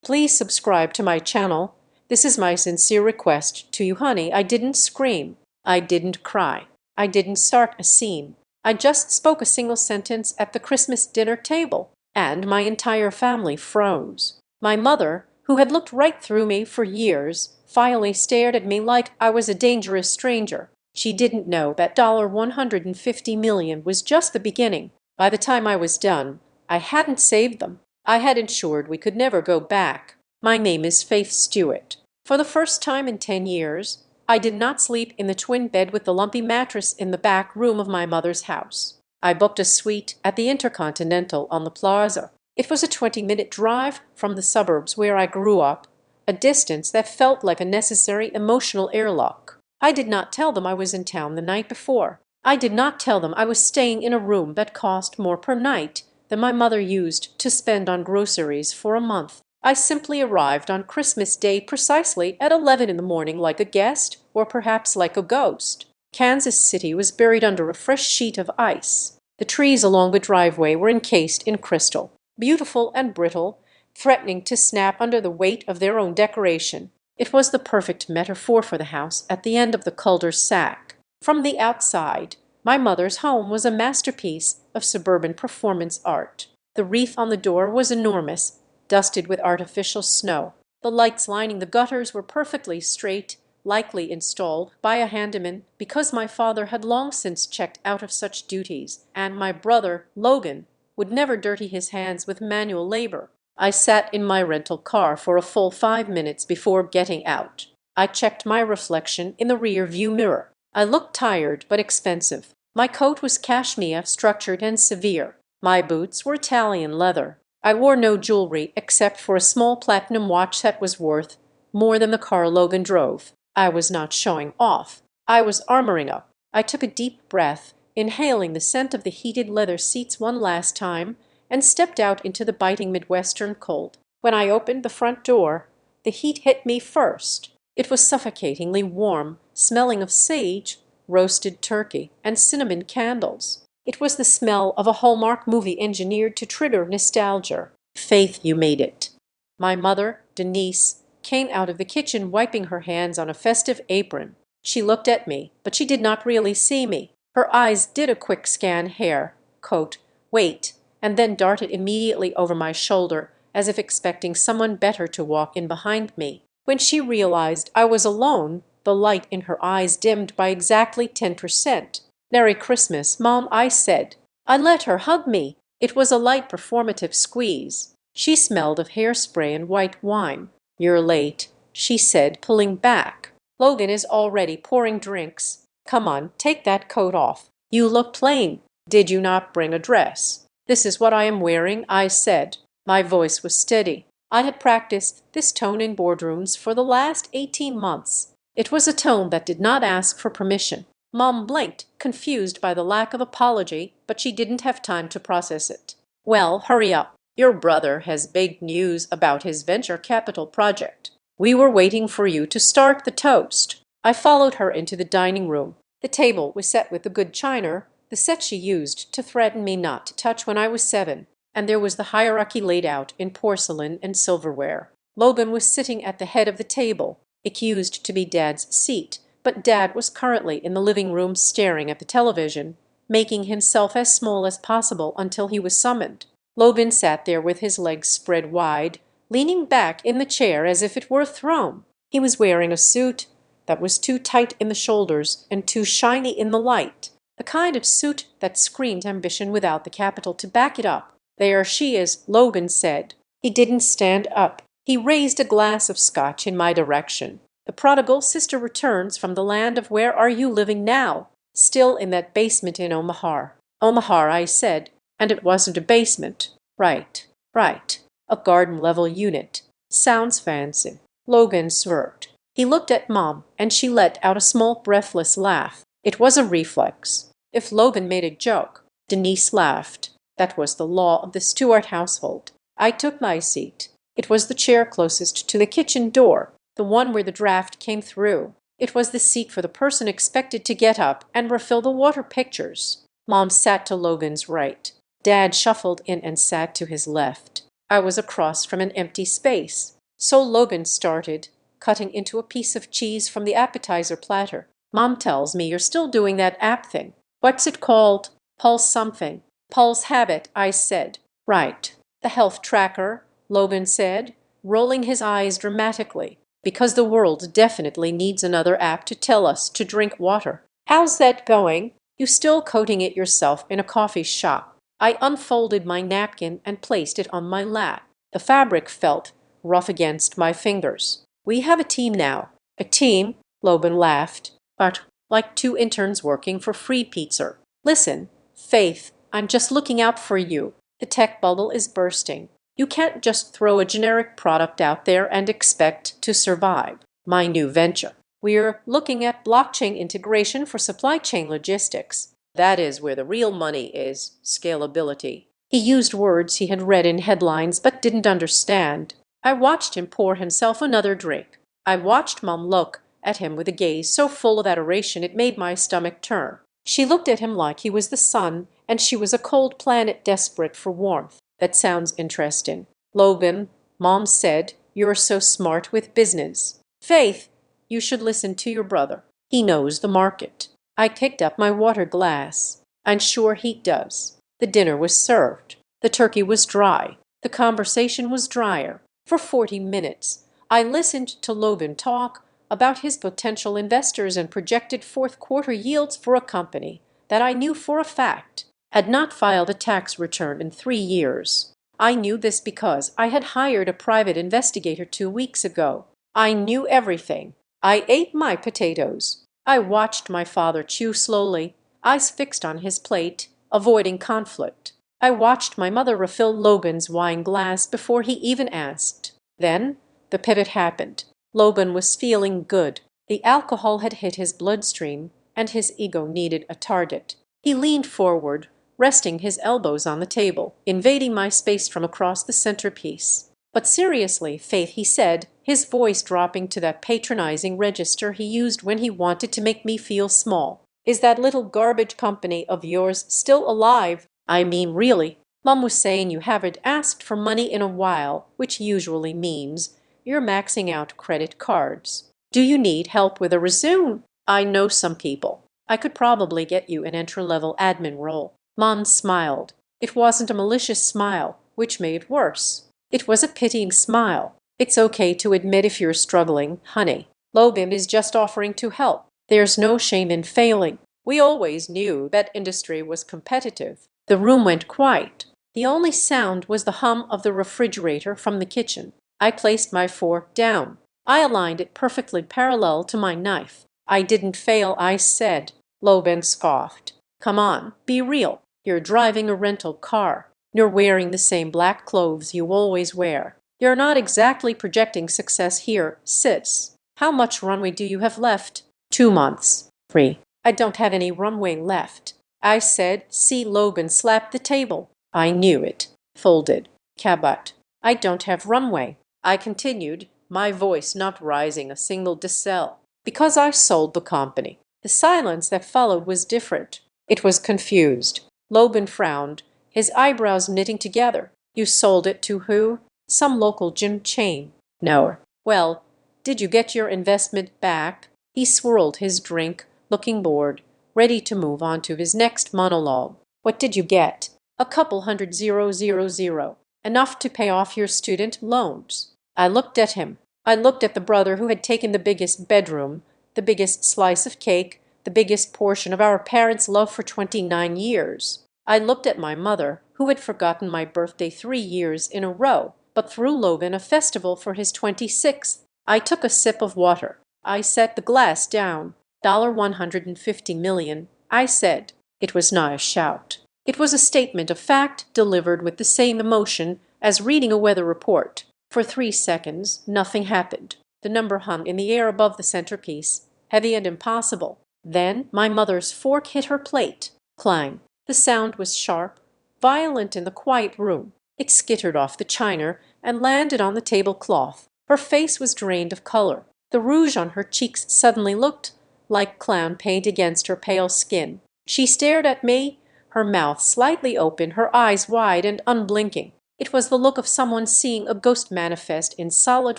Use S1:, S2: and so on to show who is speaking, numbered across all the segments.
S1: Please subscribe to my channel. This is my sincere request to you, honey. I didn't scream. I didn't cry. I didn't start a scene. I just spoke a single sentence at the Christmas dinner table, and my entire family froze. My mother, who had looked right through me for years, finally stared at me like I was a dangerous stranger. She didn't know that $150 million was just the beginning. By the time I was done, I hadn't saved them. I had ensured we could never go back. My name is Faith Stewart. For the first time in 10 years, I did not sleep in the twin bed with the lumpy mattress in the back room of my mother's house. I booked a suite at the Intercontinental on the Plaza. It was a 20-minute drive from the suburbs where I grew up, a distance that felt like a necessary emotional airlock. I did not tell them I was in town the night before. I did not tell them I was staying in a room that cost more per night than my mother used to spend on groceries for a month. I simply arrived on Christmas Day precisely at 11 in the morning, like a guest, or perhaps like a ghost. Kansas City was buried under a fresh sheet of ice. The trees along the driveway were encased in crystal, beautiful and brittle, threatening to snap under the weight of their own decoration. It was the perfect metaphor for the house at the end of the cul-de-sac. From the outside, my mother's home was a masterpiece of suburban performance art. The wreath on the door was enormous, dusted with artificial snow. The lights lining the gutters were perfectly straight, likely installed by a handyman because my father had long since checked out of such duties, and my brother, Logan, would never dirty his hands with manual labor. I sat in my rental car for a full 5 minutes before getting out. I checked my reflection in the rear view mirror. I looked tired but expensive. My coat was cashmere, structured and severe. My boots were Italian leather. I wore no jewelry except for a small platinum watch that was worth more than the car Logan drove. I was not showing off. I was armoring up. I took a deep breath, inhaling the scent of the heated leather seats one last time, and stepped out into the biting Midwestern cold. When I opened the front door, the heat hit me first. It was suffocatingly warm, smelling of sage, roasted turkey, and cinnamon candles. It was the smell of a Hallmark movie engineered to trigger nostalgia. Faith, you made it. My mother, Denise, came out of the kitchen wiping her hands on a festive apron. She looked at me, but she did not really see me. Her eyes did a quick scan: hair, coat, weight, and then darted immediately over my shoulder as if expecting someone better to walk in behind me. When she realized I was alone, the light in her eyes dimmed by exactly 10%. "Merry Christmas, Mom," I said. I let her hug me. It was a light performative squeeze. She smelled of hairspray and white wine. "You're late," she said, pulling back. "Logan is already pouring drinks. Come on, take that coat off. You look plain. Did you not bring a dress?" "This is what I am wearing," I said. My voice was steady. I had practiced this tone in boardrooms for the last 18 months. It was a tone that did not ask for permission. Mom blinked, confused by the lack of apology, but she didn't have time to process it. "Well, hurry up. Your brother has big news about his venture capital project. We were waiting for you to start the toast." I followed her into the dining room. The table was set with the good china, the set she used to threaten me not to touch when I was 7, and there was the hierarchy laid out in porcelain and silverware. Logan was sitting at the head of the table. It used to be Dad's seat, but Dad was currently in the living room staring at the television, making himself as small as possible until he was summoned. Logan sat there with his legs spread wide, leaning back in the chair as if it were a throne. He was wearing a suit that was too tight in the shoulders and too shiny in the light, the kind of suit that screamed ambition without the capital to back it up. "There she is," Logan said. He didn't stand up. He raised a glass of scotch in my direction. "The prodigal sister returns from the land of where are you living now?" "Still in that basement in Omaha." "Omaha," I said. "And it wasn't a basement." "Right, right. A garden-level unit. Sounds fancy." Logan smirked. He looked at Mom, and she let out a small breathless laugh. It was a reflex. If Logan made a joke, Denise laughed. That was the law of the Stewart household. I took my seat. It was the chair closest to the kitchen door, the one where the draft came through. It was the seat for the person expected to get up and refill the water pitchers. Mom sat to Logan's right. Dad shuffled in and sat to his left. I was across from an empty space. So Logan started, cutting into a piece of cheese from the appetizer platter. Mom tells me you're still doing that app thing. What's it called? Pulse something. Pulse Habit, I said. Right. The health tracker, Logan said, rolling his eyes dramatically. Because the world definitely needs another app to tell us to drink water. How's that going? You still coating it yourself in a coffee shop. I unfolded my napkin and placed it on my lap. The fabric felt rough against my fingers. We have a team now. A team? Logan laughed. But like two interns working for free pizza. Listen, Faith, I'm just looking out for you. The tech bubble is bursting. You can't just throw a generic product out there and expect to survive. My new venture. We're looking at blockchain integration for supply chain logistics. That is where the real money is, scalability. He used words he had read in headlines but didn't understand. I watched him pour himself another drink. I watched Mom look at him with a gaze so full of adoration it made my stomach turn. She looked at him like he was the sun, and she was a cold planet desperate for warmth. That sounds interesting. Logan, Mom said, you're so smart with business. Faith, you should listen to your brother. He knows the market. I picked up my water glass. I'm sure he does. The dinner was served. The turkey was dry. The conversation was drier. For 40 minutes, I listened to Logan talk about his potential investors and projected fourth quarter yields for a company that I knew for a fact had not filed a tax return in 3 years. I knew this because I had hired a private investigator 2 weeks ago. I knew everything. I ate my potatoes. I watched my father chew slowly, eyes fixed on his plate, avoiding conflict. I watched my mother refill Logan's wine glass before he even asked. Then the pivot happened. Logan was feeling good. The alcohol had hit his bloodstream, and his ego needed a target. He leaned forward, resting his elbows on the table, invading my space from across the centerpiece. But seriously, Faith, he said, his voice dropping to that patronizing register he used when he wanted to make me feel small. Is that little garbage company of yours still alive? I mean, really. Mom was saying you haven't asked for money in a while, which usually means you're maxing out credit cards. Do you need help with a resume? I know some people. I could probably get you an entry-level admin role. Mom smiled. It wasn't a malicious smile, which made it worse. It was a pitying smile. It's okay to admit if you're struggling, honey. Logan is just offering to help. There's no shame in failing. We always knew that industry was competitive. The room went quiet. The only sound was the hum of the refrigerator from the kitchen. I placed my fork down. I aligned it perfectly parallel to my knife. I didn't fail, I said. Logan scoffed. Come on, be real. You're driving a rental car. You're wearing the same black clothes you always wear. You're not exactly projecting success here, sis. How much runway do you have left? 2 months. 3. I don't have any runway left. I said. See, Logan slapped the table. I knew it. Folded. Cabot. I don't have runway. I continued, my voice not rising a single decibel. Because I sold the company. The silence that followed was different. It was confused. Logan frowned, his eyebrows knitting together. You sold it to who? Some local gym chain. No. Well, did you get your investment back? He swirled his drink, looking bored, ready to move on to his next monologue. What did you get? A couple $100,000. Enough to pay off your student loans. I looked at him. I looked at the brother who had taken the biggest bedroom, the biggest slice of cake, the biggest portion of our parents' love for 29 years. I looked at my mother, who had forgotten my birthday 3 years in a row, but threw Logan a festival for his 26th. I took a sip of water. I set the glass down. $150 million, I said. It was not a shout. It was a statement of fact delivered with the same emotion as reading a weather report. For 3 seconds, nothing happened. The number hung in the air above the centerpiece, heavy and impossible. Then my mother's fork hit her plate. Clang. The sound was sharp, violent in the quiet room. It skittered off the china and landed on the tablecloth. Her face was drained of color. The rouge on her cheeks suddenly looked like clown paint against her pale skin. She stared at me, her mouth slightly open, her eyes wide and unblinking. It was the look of someone seeing a ghost manifest in solid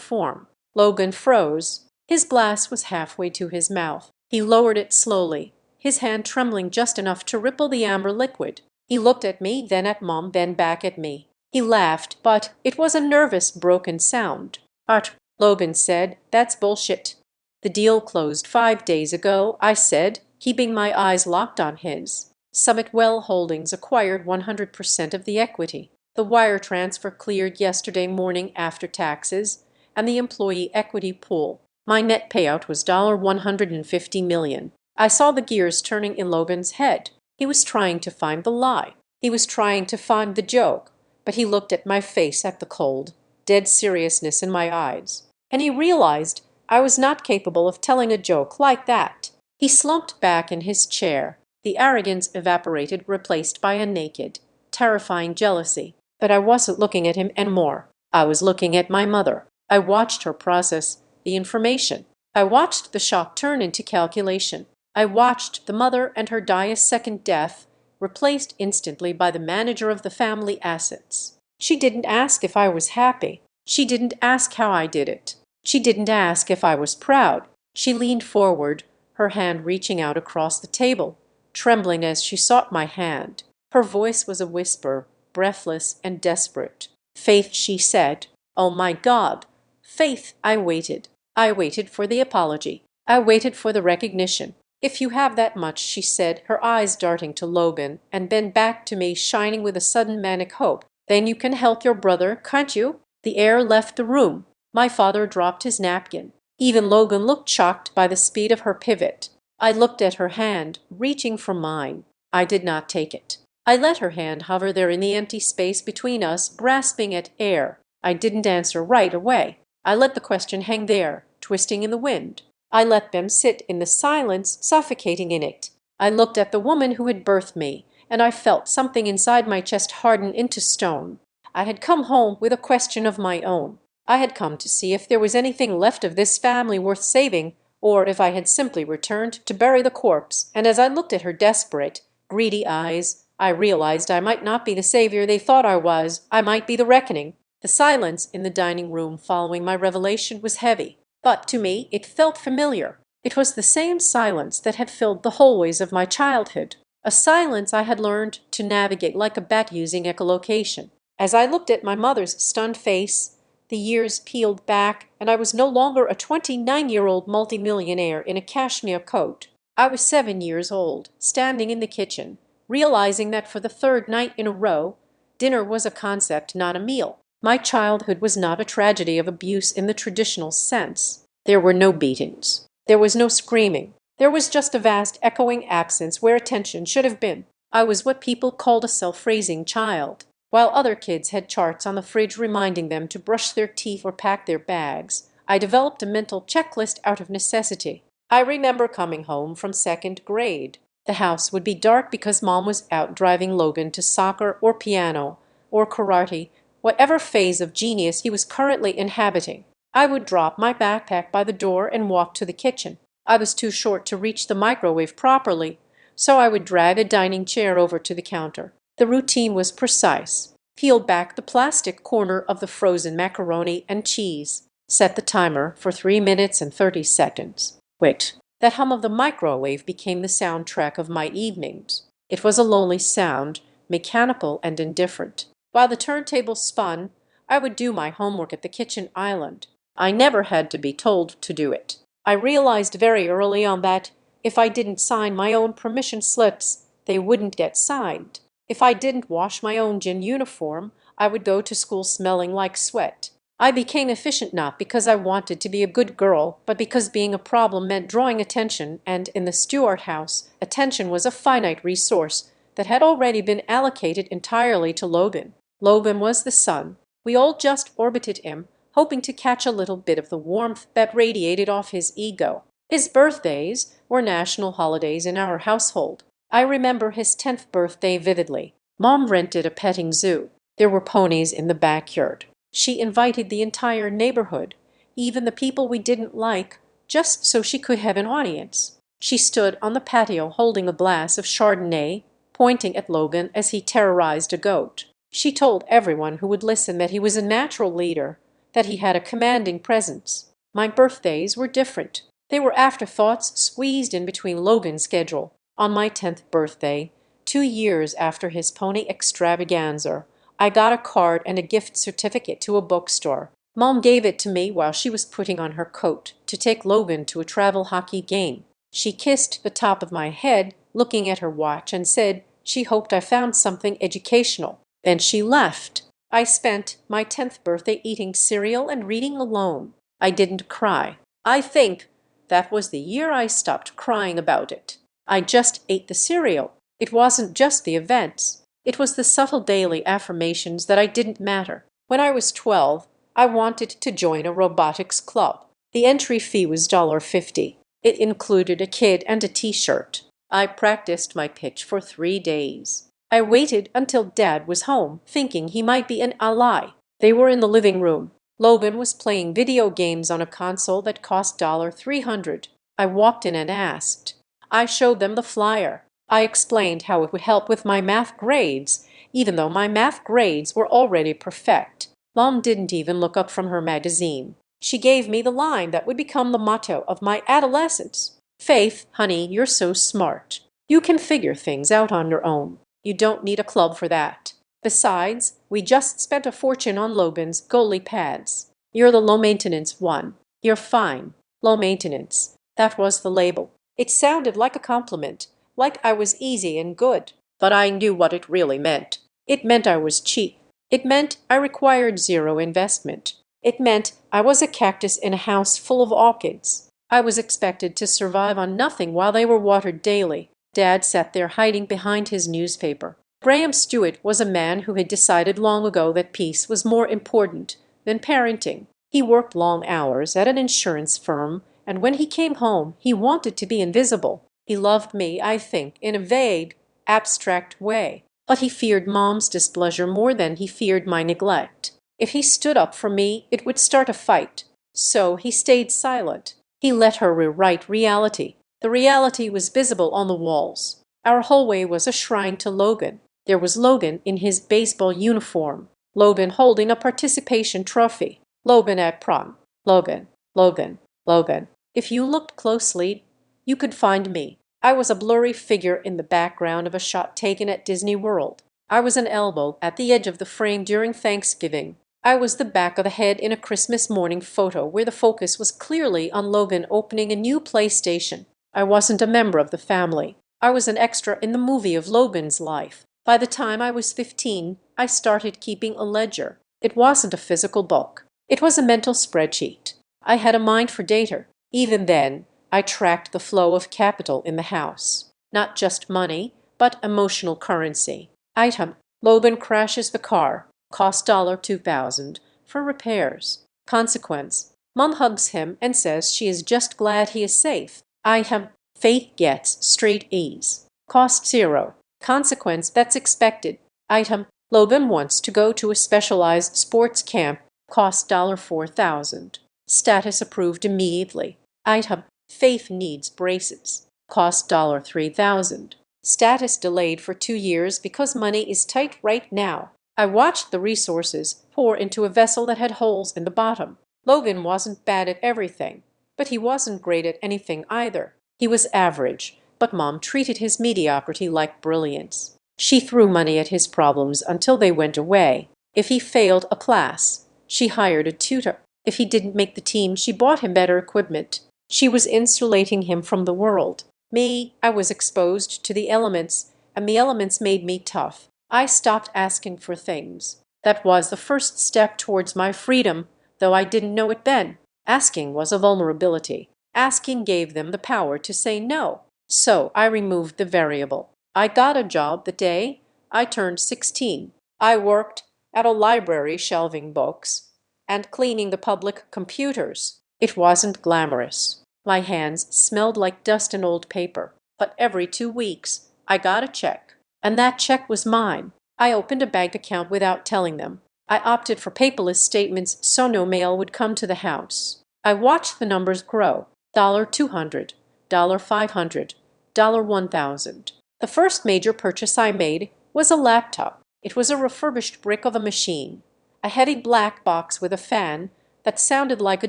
S1: form. Logan froze. His glass was halfway to his mouth. He lowered it slowly, his hand trembling just enough to ripple the amber liquid. He looked at me, then at Mom, then back at me. He laughed, but it was a nervous, broken sound. "Art," Logan said, "that's bullshit." "The deal closed 5 days ago," I said, keeping my eyes locked on his. "Summit Well Holdings acquired 100% of the equity. The wire transfer cleared yesterday morning after taxes, and the employee equity pool. My net payout was $150 million. I saw the gears turning in Logan's head. He was trying to find the lie. He was trying to find the joke. But he looked at my face, at the cold, dead seriousness in my eyes. And he realized I was not capable of telling a joke like that. He slumped back in his chair. The arrogance evaporated, replaced by a naked, terrifying jealousy. But I wasn't looking at him anymore. I was looking at my mother. I watched her process the information. I watched the shock turn into calculation. I watched the mother and her second death, replaced instantly by the manager of the family assets. She didn't ask if I was happy. She didn't ask how I did it. She didn't ask if I was proud. She leaned forward, her hand reaching out across the table, trembling as she sought my hand. Her voice was a whisper, breathless and desperate. "Faith," she said. "Oh my God. Faith." I waited. I waited for the apology. I waited for the recognition. "If you have that much," she said, her eyes darting to Logan and then back to me, shining with a sudden manic hope, "then you can help your brother, can't you?" The air left the room. My father dropped his napkin. Even Logan looked shocked by the speed of her pivot. I looked at her hand, reaching for mine. I did not take it. I let her hand hover there in the empty space between us, grasping at air. I didn't answer right away. I let the question hang there, twisting in the wind. I let them sit in the silence, suffocating in it. I looked at the woman who had birthed me, and I felt something inside my chest harden into stone. I had come home with a question of my own. I had come to see if there was anything left of this family worth saving, or if I had simply returned to bury the corpse. And as I looked at her desperate, greedy eyes, I realized I might not be the savior they thought I was. I might be the reckoning. The silence in the dining room following my revelation was heavy, but to me it felt familiar. It was the same silence that had filled the hallways of my childhood, a silence I had learned to navigate like a bat using echolocation. As I looked at my mother's stunned face, the years peeled back, and I was no longer a 29-year-old multimillionaire in a cashmere coat. I was 7 years old, standing in the kitchen, realizing that for the third night in a row, dinner was a concept, not a meal. My childhood was not a tragedy of abuse in the traditional sense. There were no beatings. There was no screaming. There was just a vast echoing absence where attention should have been. I was what people called a self-raising child. While other kids had charts on the fridge reminding them to brush their teeth or pack their bags, I developed a mental checklist out of necessity. I remember coming home from second grade. The house would be dark because Mom was out driving Logan to soccer or piano or karate, whatever phase of genius he was currently inhabiting. I would drop my backpack by the door and walk to the kitchen. I was too short to reach the microwave properly, so I would drag a dining chair over to the counter. The routine was precise. Peel back the plastic corner of the frozen macaroni and cheese. Set the timer for 3 minutes and 30 seconds. Wait. That hum of the microwave became the soundtrack of my evenings. It was a lonely sound, mechanical and indifferent. While the turntable spun, I would do my homework at the kitchen island. I never had to be told to do it. I realized very early on that if I didn't sign my own permission slips, they wouldn't get signed. If I didn't wash my own gym uniform, I would go to school smelling like sweat. I became efficient not because I wanted to be a good girl, but because being a problem meant drawing attention, and in the Stewart house, attention was a finite resource that had already been allocated entirely to Logan. Logan was the sun. We all just orbited him, hoping to catch a little bit of the warmth that radiated off his ego. His birthdays were national holidays in our household. I remember his 10th birthday vividly. Mom rented a petting zoo. There were ponies in the backyard. She invited the entire neighborhood, even the people we didn't like, just so she could have an audience. She stood on the patio holding a glass of Chardonnay, pointing at Logan as he terrorized a goat. She told everyone who would listen that he was a natural leader, that he had a commanding presence. My birthdays were different. They were afterthoughts squeezed in between Logan's schedule. On my 10th birthday, 2 years after his pony extravaganza, I got a card and a gift certificate to a bookstore. Mom gave it to me while she was putting on her coat to take Logan to a travel hockey game. She kissed the top of my head, looking at her watch, and said she hoped I found something educational. Then she left. I spent my 10th birthday eating cereal and reading alone. I didn't cry. I think that was the year I stopped crying about it. I just ate the cereal. It wasn't just the events. It was the subtle daily affirmations that I didn't matter. When I was 12, I wanted to join a robotics club. The entry fee was $50. It included a kid and a t-shirt. I practiced my pitch for 3 days. I waited until Dad was home, thinking he might be an ally. They were in the living room. Logan was playing video games on a console that cost $300. I walked in and asked. I showed them the flyer. I explained how it would help with my math grades, even though my math grades were already perfect. Mom didn't even look up from her magazine. She gave me the line that would become the motto of my adolescence. Faith, honey, you're so smart. You can figure things out on your own. You don't need a club for that. Besides, we just spent a fortune on Logan's goalie pads. You're the low-maintenance one. You're fine. Low maintenance. That was the label. It sounded like a compliment, like I was easy and good. But I knew what it really meant. It meant I was cheap. It meant I required zero investment. It meant I was a cactus in a house full of orchids. I was expected to survive on nothing while they were watered daily. Dad sat there hiding behind his newspaper. Graham Stewart was a man who had decided long ago that peace was more important than parenting. He worked long hours at an insurance firm, and when he came home, he wanted to be invisible. He loved me, I think, in a vague, abstract way. But he feared Mom's displeasure more than he feared my neglect. If he stood up for me, it would start a fight. So he stayed silent. He let her rewrite reality. The reality was visible on the walls. Our hallway was a shrine to Logan. There was Logan in his baseball uniform. Logan holding a participation trophy. Logan at prom. Logan, Logan, Logan. If you looked closely, you could find me. I was a blurry figure in the background of a shot taken at Disney World. I was an elbow at the edge of the frame during Thanksgiving. I was the back of the head in a Christmas morning photo where the focus was clearly on Logan opening a new PlayStation. I wasn't a member of the family. I was an extra in the movie of Logan's life. By the time I was 15, I started keeping a ledger. It wasn't a physical book. It was a mental spreadsheet. I had a mind for data. Even then, I tracked the flow of capital in the house. Not just money, but emotional currency. Item: Logan crashes the car. Cost $2,000 for repairs. Consequence: Mom hugs him and says she is just glad he is safe. Item: Faith gets straight A's. Cost $0. Consequence that's expected. Item: Logan wants to go to a specialized sports camp. Cost $4,000. Status approved immediately. Item: Faith needs braces. Cost $3,000. Status delayed for 2 years because money is tight right now. I watched the resources pour into a vessel that had holes in the bottom. Logan wasn't bad at everything, but he wasn't great at anything either. He was average, but Mom treated his mediocrity like brilliance. She threw money at his problems until they went away. If he failed a class, she hired a tutor. If he didn't make the team, she bought him better equipment. She was insulating him from the world. Me, I was exposed to the elements, and the elements made me tough. I stopped asking for things. That was the first step towards my freedom, though I didn't know it then. Asking was a vulnerability. Asking gave them the power to say no. So I removed the variable. I got a job the day I turned 16. I worked at a library shelving books and cleaning the public computers. It wasn't glamorous. My hands smelled like dust and old paper. But every 2 weeks, I got a check. And that check was mine. I opened a bank account without telling them. I opted for paperless statements so no mail would come to the house. I watched the numbers grow. $200, $500, $1,000. The first major purchase I made was a laptop. It was a refurbished brick of a machine, a heavy black box with a fan that sounded like a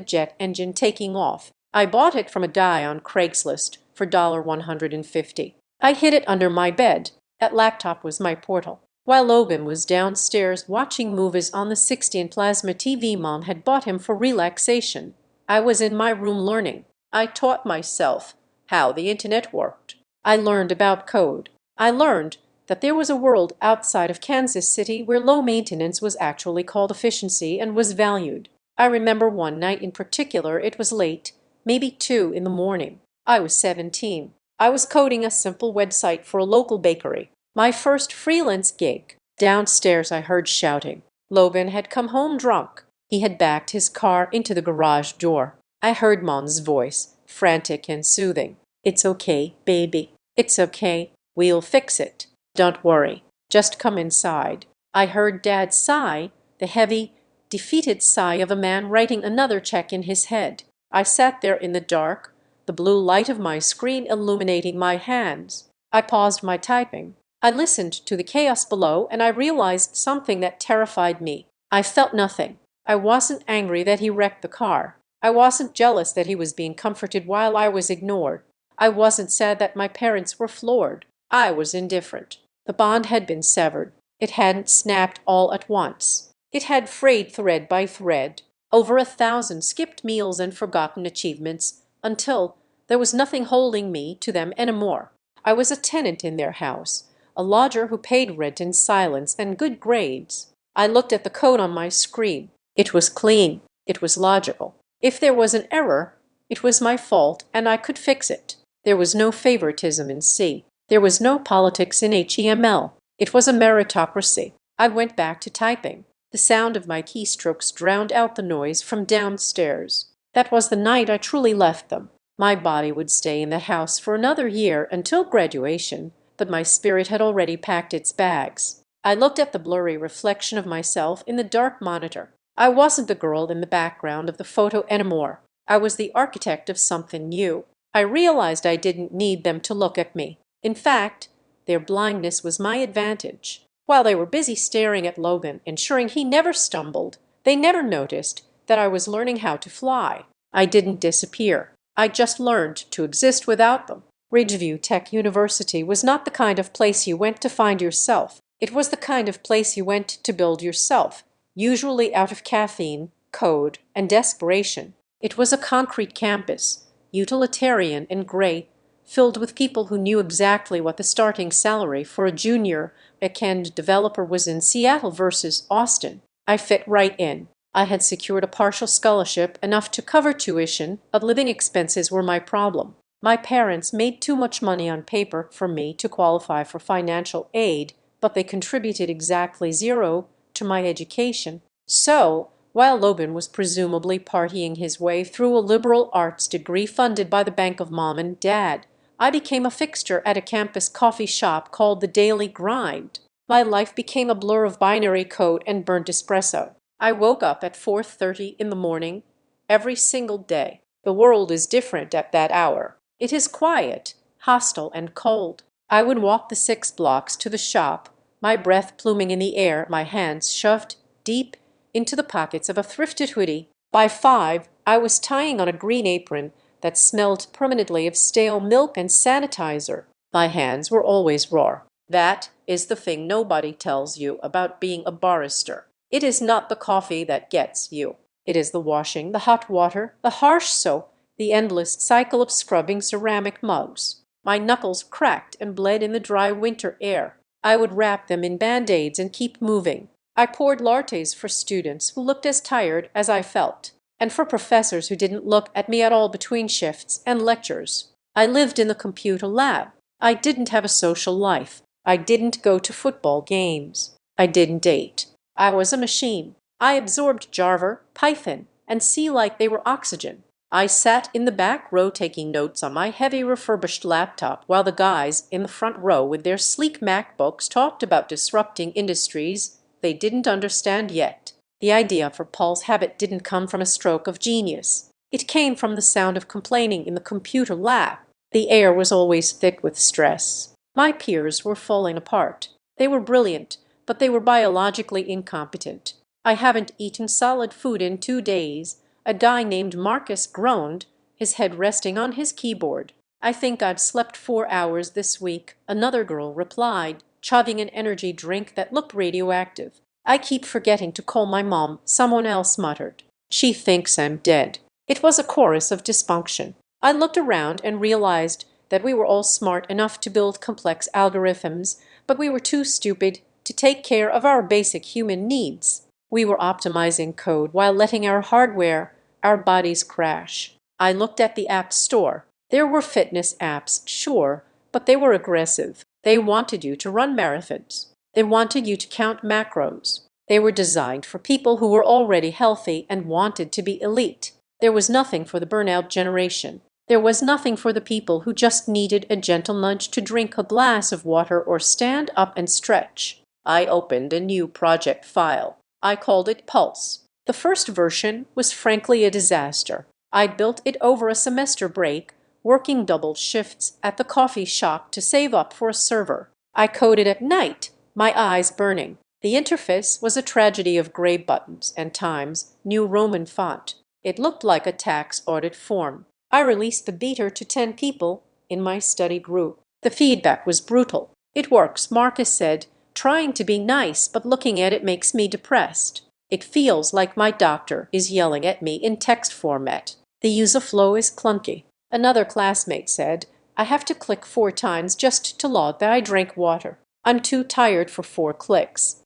S1: jet engine taking off. I bought it from a guy on Craigslist for $150. I hid it under my bed. That laptop was my portal. While Logan was downstairs watching movies on the 16 plasma TV Mom had bought him for relaxation, I was in my room learning. I taught myself how the internet worked. I learned about code. I learned that there was a world outside of Kansas City where low maintenance was actually called efficiency and was valued. I remember one night in particular. It was late, maybe 2 in the morning. I was 17. I was coding a simple website for a local bakery. My first freelance gig. Downstairs I heard shouting. Logan had come home drunk. He had backed his car into the garage door. I heard Mom's voice, frantic and soothing. "It's okay, baby. It's okay. We'll fix it. Don't worry. Just come inside." I heard Dad sigh, the heavy, defeated sigh of a man writing another check in his head. I sat there in the dark, the blue light of my screen illuminating my hands. I paused my typing. I listened to the chaos below, and I realized something that terrified me. I felt nothing. I wasn't angry that he wrecked the car. I wasn't jealous that he was being comforted while I was ignored. I wasn't sad that my parents were floored. I was indifferent. The bond had been severed. It hadn't snapped all at once. It had frayed thread by thread, over 1,000 skipped meals and forgotten achievements, until there was nothing holding me to them anymore. I was a tenant in their house, a lodger who paid rent in silence and good grades. I looked at the code on my screen. It was clean. It was logical. If there was an error, it was my fault and I could fix it. There was no favoritism in C. There was no politics in HTML. It was a meritocracy. I went back to typing. The sound of my keystrokes drowned out the noise from downstairs. That was the night I truly left them. My body would stay in the house for another year until graduation, but my spirit had already packed its bags. I looked at the blurry reflection of myself in the dark monitor. I wasn't the girl in the background of the photo anymore. I was the architect of something new. I realized I didn't need them to look at me. In fact, their blindness was my advantage. While they were busy staring at Logan, ensuring he never stumbled, they never noticed that I was learning how to fly. I didn't disappear. I just learned to exist without them. Ridgeview Tech University was not the kind of place you went to find yourself. It was the kind of place you went to build yourself, usually out of caffeine, code, and desperation. It was a concrete campus, utilitarian and gray, filled with people who knew exactly what the starting salary for a junior backend developer was in Seattle versus Austin. I fit right in. I had secured a partial scholarship, enough to cover tuition, but living expenses were my problem. My parents made too much money on paper for me to qualify for financial aid, but they contributed exactly zero to my education. So, while Logan was presumably partying his way through a liberal arts degree funded by the bank of Mom and Dad, I became a fixture at a campus coffee shop called The Daily Grind. My life became a blur of binary code and burnt espresso. I woke up at 4:30 in the morning every single day. The world is different at that hour. It is quiet, hostile, and cold. I would walk the 6 blocks to the shop, my breath pluming in the air, my hands shoved deep into the pockets of a thrifted hoodie. By 5, I was tying on a green apron that smelled permanently of stale milk and sanitizer. My hands were always raw. That is the thing nobody tells you about being a barrister. It is not the coffee that gets you. It is the washing, the hot water, the harsh soap, the endless cycle of scrubbing ceramic mugs. My knuckles cracked and bled in the dry winter air. I would wrap them in Band-Aids and keep moving. I poured lattes for students who looked as tired as I felt, and for professors who didn't look at me at all between shifts and lectures. I lived in the computer lab. I didn't have a social life. I didn't go to football games. I didn't date. I was a machine. I absorbed Java, Python, and C like they were oxygen. I sat in the back row taking notes on my heavy refurbished laptop while the guys in the front row with their sleek MacBooks talked about disrupting industries they didn't understand yet. The idea for Paul's habit didn't come from a stroke of genius. It came from the sound of complaining in the computer lab. The air was always thick with stress. My peers were falling apart. They were brilliant, but they were biologically incompetent. I haven't eaten solid food in 2 days. A guy named Marcus groaned, his head resting on his keyboard. I think I've slept 4 hours this week, another girl replied, chugging an energy drink that looked radioactive. I keep forgetting to call my mom, someone else muttered. She thinks I'm dead. It was a chorus of dysfunction. I looked around and realized that we were all smart enough to build complex algorithms, but we were too stupid to take care of our basic human needs. We were optimizing code while letting our hardware, our bodies crash. I looked at the App Store. There were fitness apps, sure, but they were aggressive. They wanted you to run marathons. They wanted you to count macros. They were designed for people who were already healthy and wanted to be elite. There was nothing for the burnout generation. There was nothing for the people who just needed a gentle nudge to drink a glass of water or stand up and stretch. I opened a new project file. I called it Pulse. The first version was frankly a disaster. I'd built it over a semester break, working double shifts at the coffee shop to save up for a server. I coded at night, my eyes burning. The interface was a tragedy of gray buttons and Times New Roman font. It looked like a tax audit form. I released the beta to 10 people in my study group. The feedback was brutal. It works, Marcus said, trying to be nice, but looking at it makes me depressed. It feels like my doctor is yelling at me in text format. The user flow is clunky. Another classmate said, I have to click 4 times just to log that I drank water. I'm too tired for 4 clicks.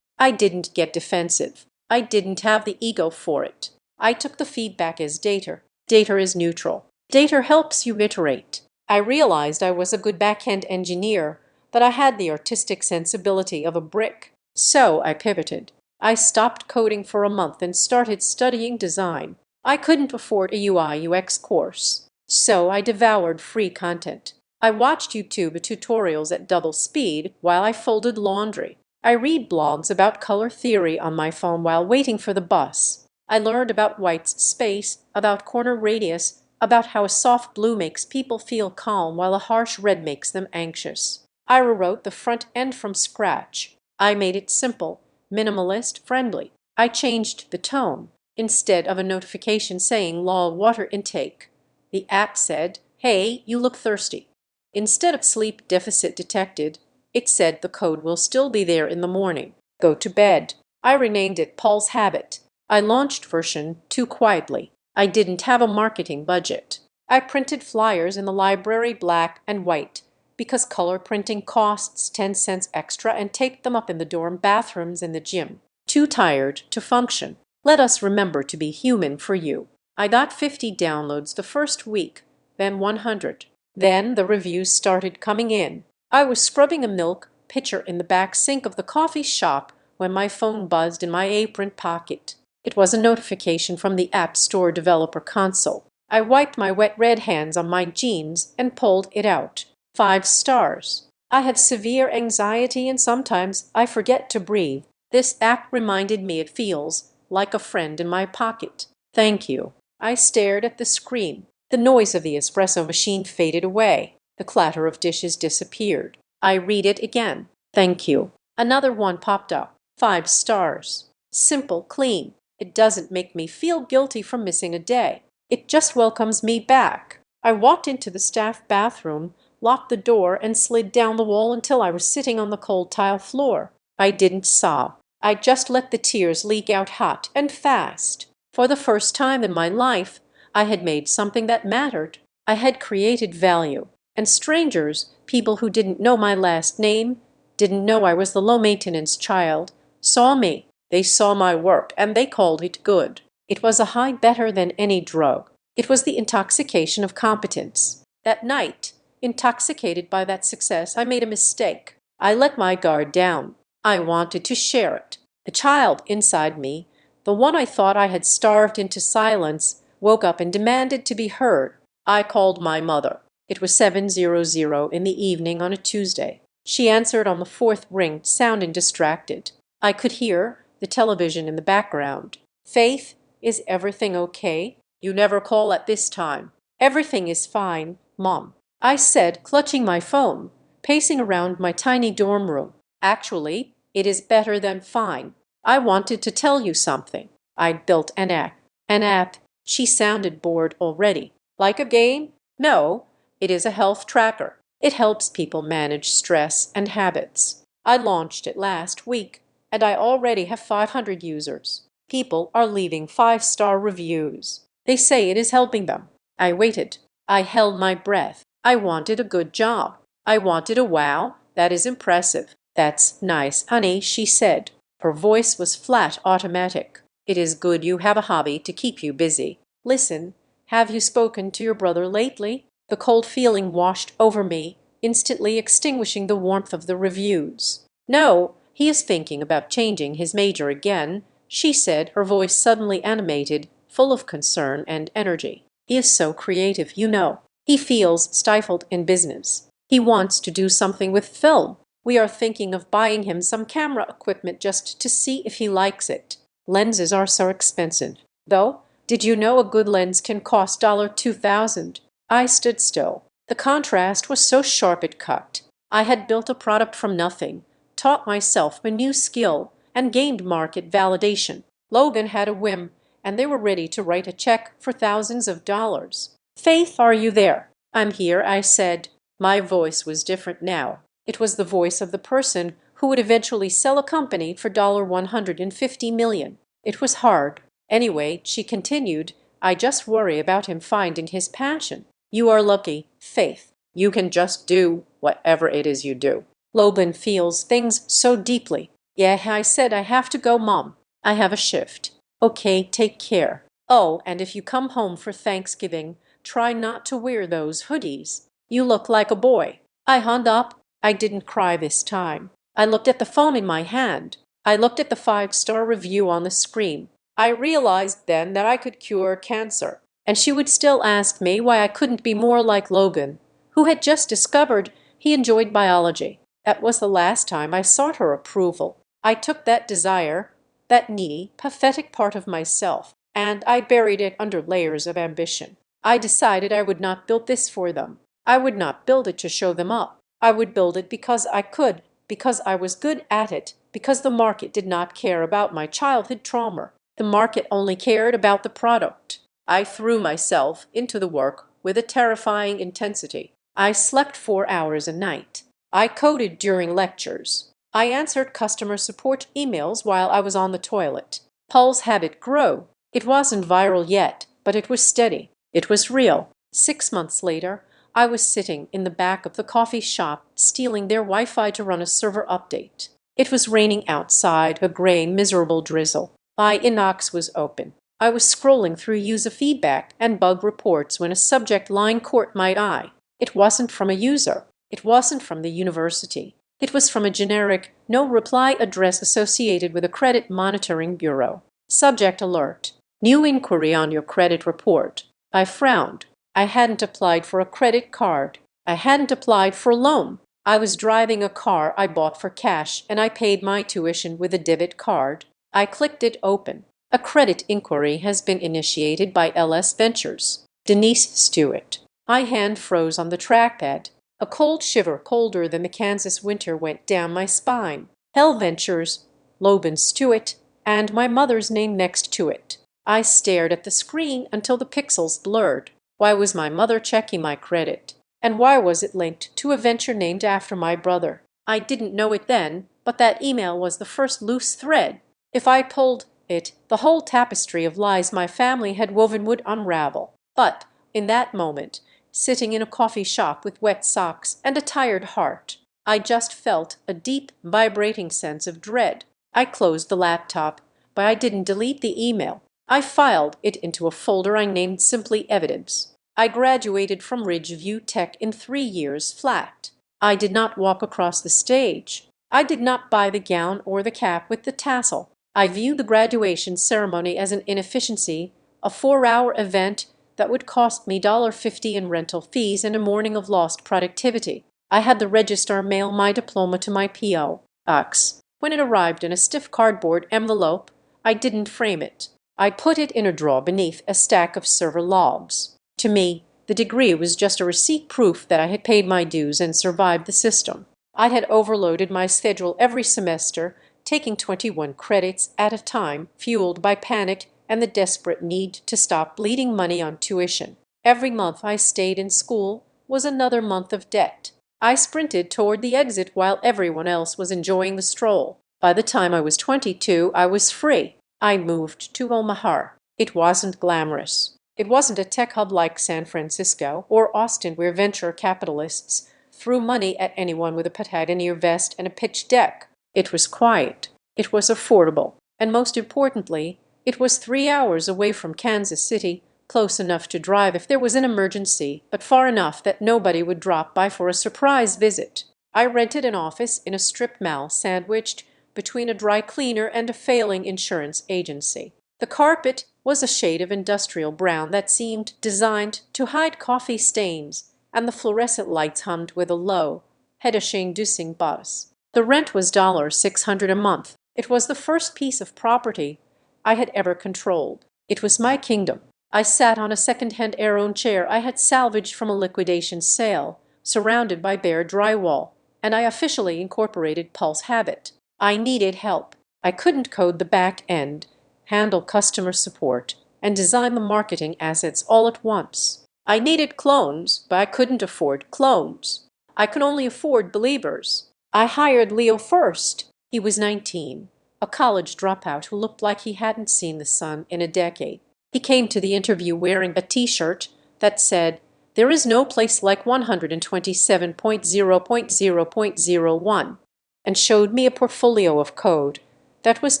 S1: I didn't get defensive. I didn't have the ego for it. I took the feedback as data. Data is neutral. Data helps you iterate. I realized I was a good back-end engineer, but I had the artistic sensibility of a brick. So I pivoted. I stopped coding for a month and started studying design. I couldn't afford a UI/UX course. So I devoured free content. I watched YouTube tutorials at double speed while I folded laundry. I read blogs about color theory on my phone while waiting for the bus. I learned about white space, about corner radius, about how a soft blue makes people feel calm while a harsh red makes them anxious. I rewrote the front end from scratch. I made it simple, minimalist, friendly. I changed the tone. Instead of a notification saying low water intake, the app said, hey, you look thirsty. Instead of sleep deficit detected, it said the code will still be there in the morning. Go to bed. I renamed it Paul's Habit. I launched version 2 quietly. I didn't have a marketing budget. I printed flyers in the library black and white because color printing costs 10 cents extra and taped them up in the dorm bathrooms and the gym. Too tired to function. Let us remember to be human for you. I got 50 downloads the first week, then 100. Then the reviews started coming in. I was scrubbing a milk pitcher in the back sink of the coffee shop when my phone buzzed in my apron pocket. It was a notification from the App Store developer console. I wiped my wet red hands on my jeans and pulled it out. 5 stars. I have severe anxiety and sometimes I forget to breathe. This app reminded me it feels like a friend in my pocket. Thank you. I stared at the screen. The noise of the espresso machine faded away. The clatter of dishes disappeared. I read it again. Thank you. Another one popped up. 5 stars. Simple, clean. It doesn't make me feel guilty for missing a day. It just welcomes me back. I walked into the staff bathroom, locked the door, and slid down the wall until I was sitting on the cold tile floor. I didn't sob. I just let the tears leak out hot and fast. For the first time in my life, I had made something that mattered. I had created value. And strangers, people who didn't know my last name, didn't know I was the low-maintenance child, saw me. They saw my work, and they called it good. It was a high better than any drug. It was the intoxication of competence. That night, intoxicated by that success, I made a mistake. I let my guard down. I wanted to share it. The child inside me, the one I thought I had starved into silence, woke up and demanded to be heard. I called my mother. It was 7:00 in the evening on a Tuesday. She answered on the 4th ring, sounding distracted. I could hear the television in the background. Faith, is everything okay? You never call at this time. Everything is fine, Mom. I said, clutching my phone, pacing around my tiny dorm room. Actually, It is better than fine. I wanted to tell you something. I'd built an app. An app. She sounded bored already. Like a game? No, it is a health tracker. It helps people manage stress and habits. I launched it last week, and I already have 500 users. People are leaving 5-star reviews. They say it is helping them. I waited. I held my breath. I wanted a good job. I wanted a wow. That is impressive. That's nice, honey, she said. Her voice was flat, automatic. It is good you have a hobby to keep you busy. Listen, have you spoken to your brother lately? The cold feeling washed over me, instantly extinguishing the warmth of the reviews. No, he is thinking about changing his major again, she said, her voice suddenly animated, full of concern and energy. He is so creative, you know. He feels stifled in business. He wants to do something with film. We are thinking of buying him some camera equipment just to see if he likes it. Lenses are so expensive. Though, did you know a good lens can cost $2,000? I stood still. The contrast was so sharp it cut. I had built a product from nothing, taught myself a new skill, and gained market validation. Logan had a whim, and they were ready to write a check for thousands of dollars. Faith, are you there? I'm here, I said. My voice was different now. It was the voice of the person who would eventually sell a company for $150 million. It was hard. Anyway, she continued, I just worry about him finding his passion. You are lucky, Faith. You can just do whatever it is you do. Logan feels things so deeply. Yeah, I said, I have to go, Mom. I have a shift. Okay, take care. Oh, and if you come home for Thanksgiving, try not to wear those hoodies. You look like a boy. I hung up. I didn't cry this time. I looked at the phone in my hand. I looked at the 5-star review on the screen. I realized then that I could cure cancer. And she would still ask me why I couldn't be more like Logan, who had just discovered he enjoyed biology. That was the last time I sought her approval. I took that desire, that needy, pathetic part of myself, and I buried it under layers of ambition. I decided I would not build this for them. I would not build it to show them up. I would build it because I could, because I was good at it, because the market did not care about my childhood trauma. The market only cared about the product. I threw myself into the work with a terrifying intensity. I slept 4 hours a night. I coded during lectures. I answered customer support emails while I was on the toilet. Paul's habit grew. It wasn't viral yet, but it was steady. It was real. 6 months later, I was sitting in the back of the coffee shop, stealing their Wi-Fi to run a server update. It was raining outside, a gray, miserable drizzle. My inbox was open. I was scrolling through user feedback and bug reports when a subject line caught my eye. It wasn't from a user. It wasn't from the university. It was from a generic, no-reply address associated with a credit monitoring bureau. Subject alert. New inquiry on your credit report. I frowned. I hadn't applied for a credit card. I hadn't applied for a loan. I was driving a car I bought for cash, and I paid my tuition with a debit card. I clicked it open. A credit inquiry has been initiated by LS Ventures. Denise Stewart. My hand froze on the trackpad. A cold shiver, colder than the Kansas winter, went down my spine. Hell Ventures, Logan Stewart, and my mother's name next to it. I stared at the screen until the pixels blurred. Why was my mother checking my credit? And why was it linked to a venture named after my brother? I didn't know it then, but that email was the first loose thread. If I pulled it, the whole tapestry of lies my family had woven would unravel. But in that moment, sitting in a coffee shop with wet socks and a tired heart, I just felt a deep, vibrating sense of dread. I closed the laptop, but I didn't delete the email. I filed it into a folder I named simply Evidence. I graduated from Ridgeview Tech in 3 years flat. I did not walk across the stage. I did not buy the gown or the cap with the tassel. I viewed the graduation ceremony as an inefficiency, a 4-hour event that would cost me $50 in rental fees and a morning of lost productivity. I had the registrar mail my diploma to my P.O. box. When it arrived in a stiff cardboard envelope, I didn't frame it. I put it in a drawer beneath a stack of server logs. To me, the degree was just a receipt proof that I had paid my dues and survived the system. I had overloaded my schedule every semester, taking 21 credits at a time, fueled by panic and the desperate need to stop bleeding money on tuition. Every month I stayed in school was another month of debt. I sprinted toward the exit while everyone else was enjoying the stroll. By the time I was 22, I was free. I moved to Omaha. It wasn't glamorous. It wasn't a tech hub like San Francisco or Austin where venture capitalists threw money at anyone with a Patagonia vest and a pitch deck. It was quiet. It was affordable. And most importantly, it was 3 hours away from Kansas City, close enough to drive if there was an emergency, but far enough that nobody would drop by for a surprise visit. I rented an office in a strip mall sandwiched between a dry cleaner and a failing insurance agency. The carpet was a shade of industrial brown that seemed designed to hide coffee stains, and the fluorescent lights hummed with a low, head-inducing buzz. The rent was $600 a month. It was the first piece of property I had ever controlled. It was my kingdom. I sat on a second-hand Aeron chair I had salvaged from a liquidation sale, surrounded by bare drywall, and I officially incorporated Pulse Habit. I needed help. I couldn't code the back end, handle customer support, and design the marketing assets all at once. I needed clones, but I couldn't afford clones. I could only afford believers. I hired Leo first. He was 19, a college dropout who looked like he hadn't seen the sun in a decade. He came to the interview wearing a t-shirt that said, "There is no place like 127.0.0.0.01, and showed me a portfolio of code that was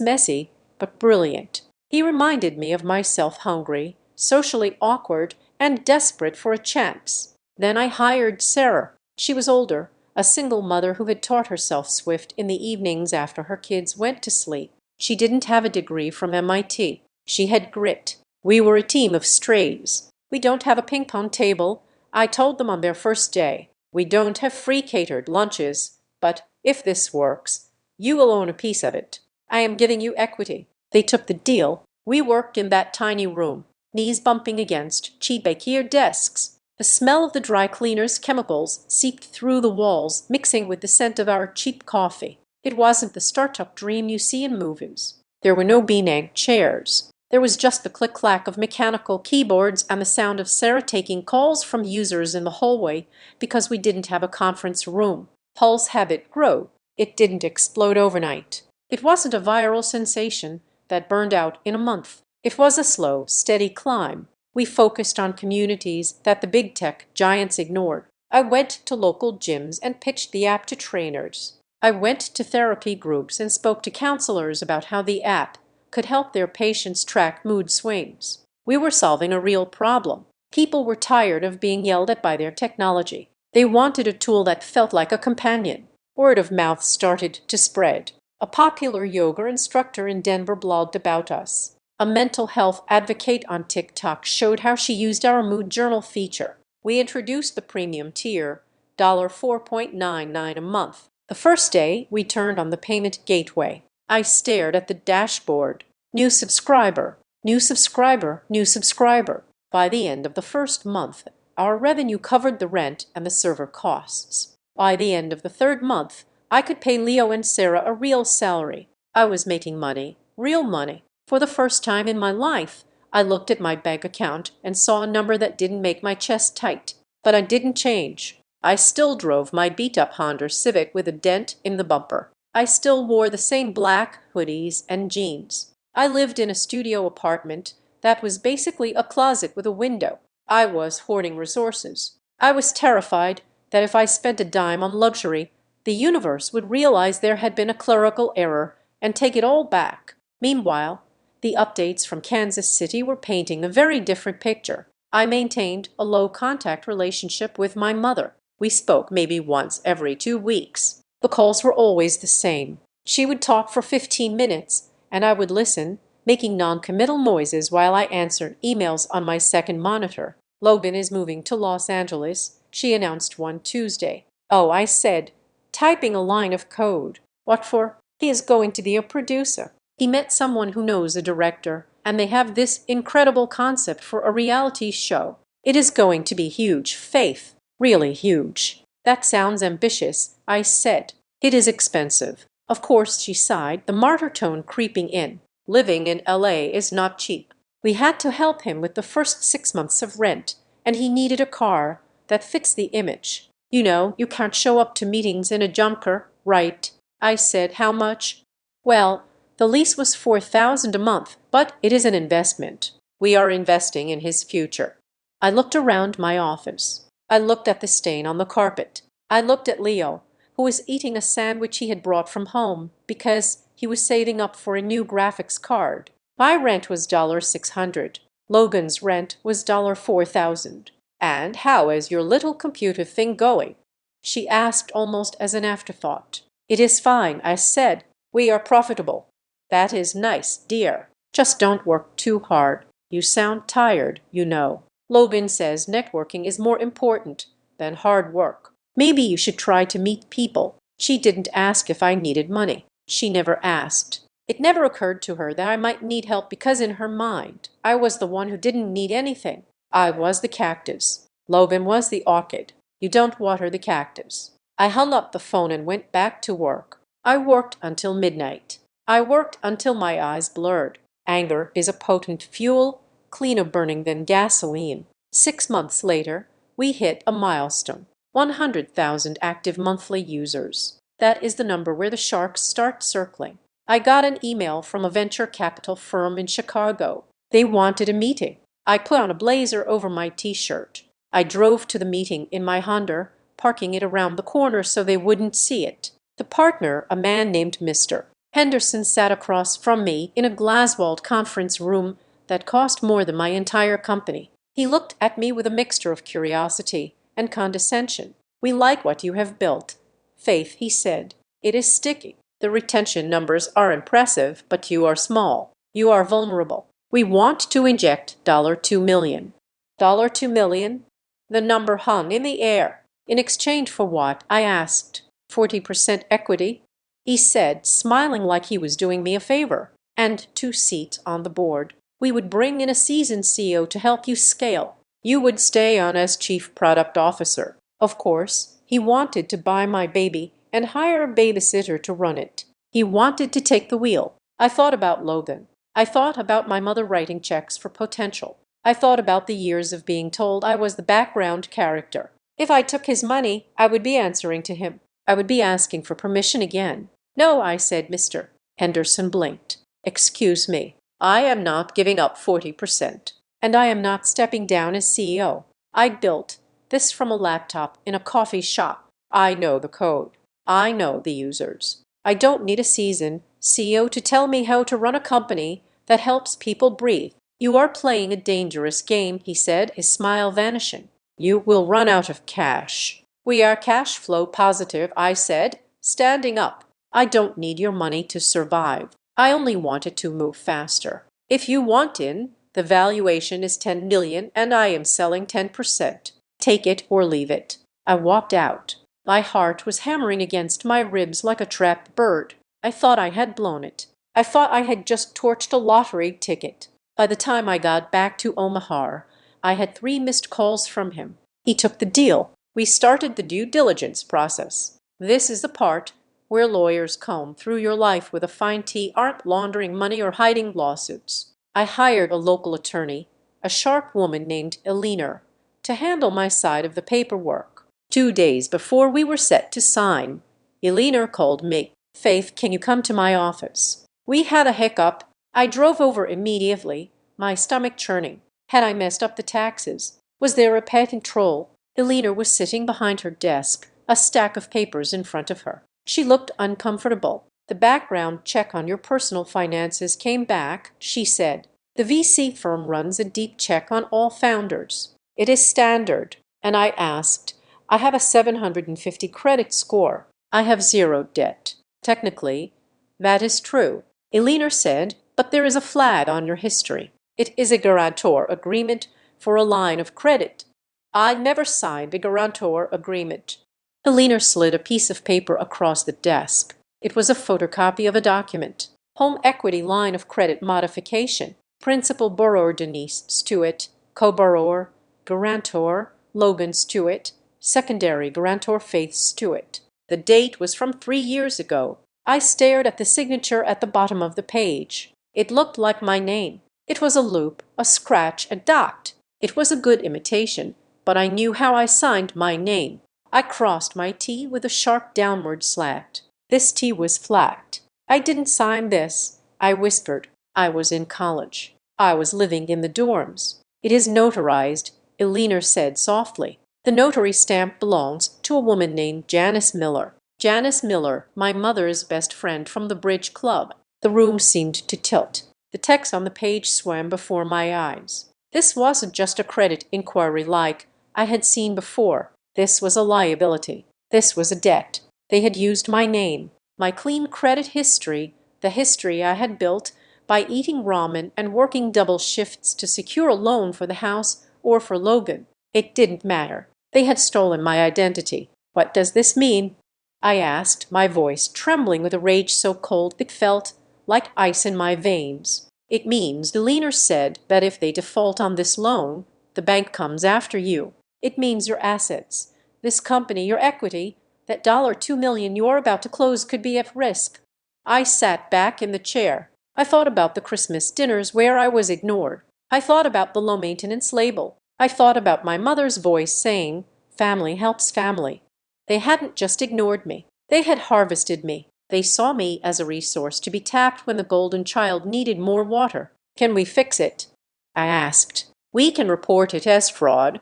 S1: messy but brilliant. He reminded me of myself, hungry, socially awkward, and desperate for a chance. Then I hired Sarah. She was older, a single mother who had taught herself Swift in the evenings after her kids went to sleep. She didn't have a degree from MIT. She had grit. We were a team of strays. We don't have a ping pong table. I told them on their first day. We don't have free catered lunches, but if this works, you will own a piece of it. I am giving you equity." They took the deal. We worked in that tiny room, knees bumping against cheap IKEA desks. The smell of the dry cleaner's chemicals seeped through the walls, mixing with the scent of our cheap coffee. It wasn't the startup dream you see in movies. There were no beanbag chairs. There was just the click-clack of mechanical keyboards and the sound of Sarah taking calls from users in the hallway because we didn't have a conference room. Pulse Habit grew. It didn't explode overnight. It wasn't a viral sensation that burned out in a month. It was a slow, steady climb. We focused on communities that the big tech giants ignored. I went to local gyms and pitched the app to trainers. I went to therapy groups and spoke to counselors about how the app could help their patients track mood swings. We were solving a real problem. People were tired of being yelled at by their technology. They wanted a tool that felt like a companion. Word of mouth started to spread. A popular yoga instructor in Denver blogged about us. A mental health advocate on TikTok showed how she used our mood journal feature. We introduced the premium tier, $4.99 a month. The first day, we turned on the payment gateway. I stared at the dashboard. New subscriber, new subscriber, new subscriber. By the end of the first month, our revenue covered the rent and the server costs. By the end of the third month, I could pay Leo and Sarah a real salary. I was making money, real money. For the first time in my life, I looked at my bank account and saw a number that didn't make my chest tight. But I didn't change. I still drove my beat-up Honda Civic with a dent in the bumper. I still wore the same black hoodies and jeans. I lived in a studio apartment that was basically a closet with a window. I was hoarding resources. I was terrified that if I spent a dime on luxury, the universe would realize there had been a clerical error and take it all back. Meanwhile, the updates from Kansas City were painting a very different picture. I maintained a low-contact relationship with my mother. We spoke maybe once every 2 weeks. The calls were always the same. She would talk for 15 minutes, and I would listen, making non-committal noises while I answered emails on my second monitor. "Logan is moving to Los Angeles," she announced one Tuesday. "Oh," I said, typing a line of code. "What for?" "He is going to be a producer. He met someone who knows a director, and they have this incredible concept for a reality show. It is going to be huge, Faith. Really huge." "That sounds ambitious," I said. "It is expensive. Of course, she sighed, the martyr tone creeping in. Living in LA is not cheap. We had to help him with the first 6 months of rent, and he needed a car that fits the image. You know, you can't show up to meetings in a junker, right? I said, how much? Well, the lease was $4,000 a month, but it is an investment. We are investing in his future. I looked around my office. I looked at the stain on the carpet. I looked at Leo, who was eating a sandwich he had brought from home because he was saving up for a new graphics card. My rent was $600. Logan's rent was $4,000. And how is your little computer thing going? She asked almost as an afterthought. It is fine, I said. We are profitable. That is nice, dear. Just don't work too hard. You sound tired, you know. Logan says networking is more important than hard work. Maybe you should try to meet people. She didn't ask if I needed money. She never asked. It never occurred to her that I might need help because in her mind, I was the one who didn't need anything. I was the cactus. Logan was the orchid. You don't water the cactus. I hung up the phone and went back to work. I worked until midnight. I worked until my eyes blurred. Anger is a potent fuel, cleaner burning than gasoline. 6 months later, we hit a milestone. 100,000 active monthly users. That is the number where the sharks start circling. I got an email from a venture capital firm in Chicago. They wanted a meeting. I put on a blazer over my t-shirt. I drove to the meeting in my Honda, parking it around the corner so they wouldn't see it. The partner, a man named Mr. Henderson, sat across from me in a glass-walled conference room that cost more than my entire company. He looked at me with a mixture of curiosity and condescension. We like what you have built. Faith, he said. It is sticky. The retention numbers are impressive, but you are small. You are vulnerable. We want to inject $2 million. $2 million? The number hung in the air. In exchange for what? I asked. 40% equity? He said, smiling like he was doing me a favor. And 2 seats on the board. We would bring in a seasoned CEO to help you scale. You would stay on as chief product officer. Of course, he wanted to buy my baby and hire a babysitter to run it. He wanted to take the wheel. I thought about Logan. I thought about my mother writing checks for potential. I thought about the years of being told I was the background character. If I took his money, I would be answering to him. I would be asking for permission again. No, I said, Mr. Henderson blinked. Excuse me. I am not giving up 40%. And I am not stepping down as CEO. I built this from a laptop in a coffee shop. I know the code. I know the users. I don't need a seasoned CEO to tell me how to run a company that helps people breathe. You are playing a dangerous game, he said, his smile vanishing. You will run out of cash. We are cash flow positive, I said, standing up. I don't need your money to survive. I only wanted to move faster. If you want in, the valuation is $10 million and I am selling 10%. Take it or leave it. I walked out. My heart was hammering against my ribs like a trapped bird. I thought I had blown it. I thought I had just torched a lottery ticket. By the time I got back to Omaha, I had 3 missed calls from him. He took the deal. We started the due diligence process. This is the part where lawyers comb through your life with a fine teeth, aren't laundering money or hiding lawsuits. I hired a local attorney, a sharp woman named Eleanor, to handle my side of the paperwork. 2 days before we were set to sign, Eleanor called me. Faith, can you come to my office? We had a hiccup. I drove over immediately, my stomach churning. Had I messed up the taxes? Was there a patent troll? Eleanor was sitting behind her desk, a stack of papers in front of her. She looked uncomfortable. The background check on your personal finances came back, she said. The VC firm runs a deep check on all founders. It is standard. And I asked, I have a 750 credit score. I have 0 debt. Technically, that is true. Eleanor said, but there is a flag on your history. It is a guarantor agreement for a line of credit. I never signed a guarantor agreement. Eleanor slid a piece of paper across the desk. It was a photocopy of a document. Home equity line of credit modification. Principal borrower Denise Stewart. Co-borrower, guarantor, Logan Stewart. Secondary guarantor Faith Stewart. The date was from 3 years ago. I stared at the signature at the bottom of the page. It looked like my name. It was a loop, a scratch, a dot. It was a good imitation, but I knew how I signed my name. I crossed my T with a sharp downward slant. This T was flat. I didn't sign this, I whispered. I was in college. I was living in the dorms. It is notarized, Eleanor said softly. The notary stamp belongs to a woman named Janice Miller. Janice Miller, my mother's best friend from the bridge club. The room seemed to tilt. The text on the page swam before my eyes. This wasn't just a credit inquiry like I had seen before. This was a liability. This was a debt. They had used my name, my clean credit history, the history I had built by eating ramen and working double shifts to secure a loan for the house or for Logan. It didn't matter. They had stolen my identity. What does this mean? I asked, my voice trembling with a rage so cold it felt like ice in my veins. It means, Eleanor said, that if they default on this loan, the bank comes after you. It means your assets, this company, your equity, that $2 million you're about to close could be at risk. I sat back in the chair. I thought about the Christmas dinners where I was ignored. I thought about the low-maintenance label. I thought about my mother's voice saying, "Family helps family." They hadn't just ignored me. They had harvested me. They saw me as a resource to be tapped when the golden child needed more water. Can we fix it? I asked. We can report it as fraud,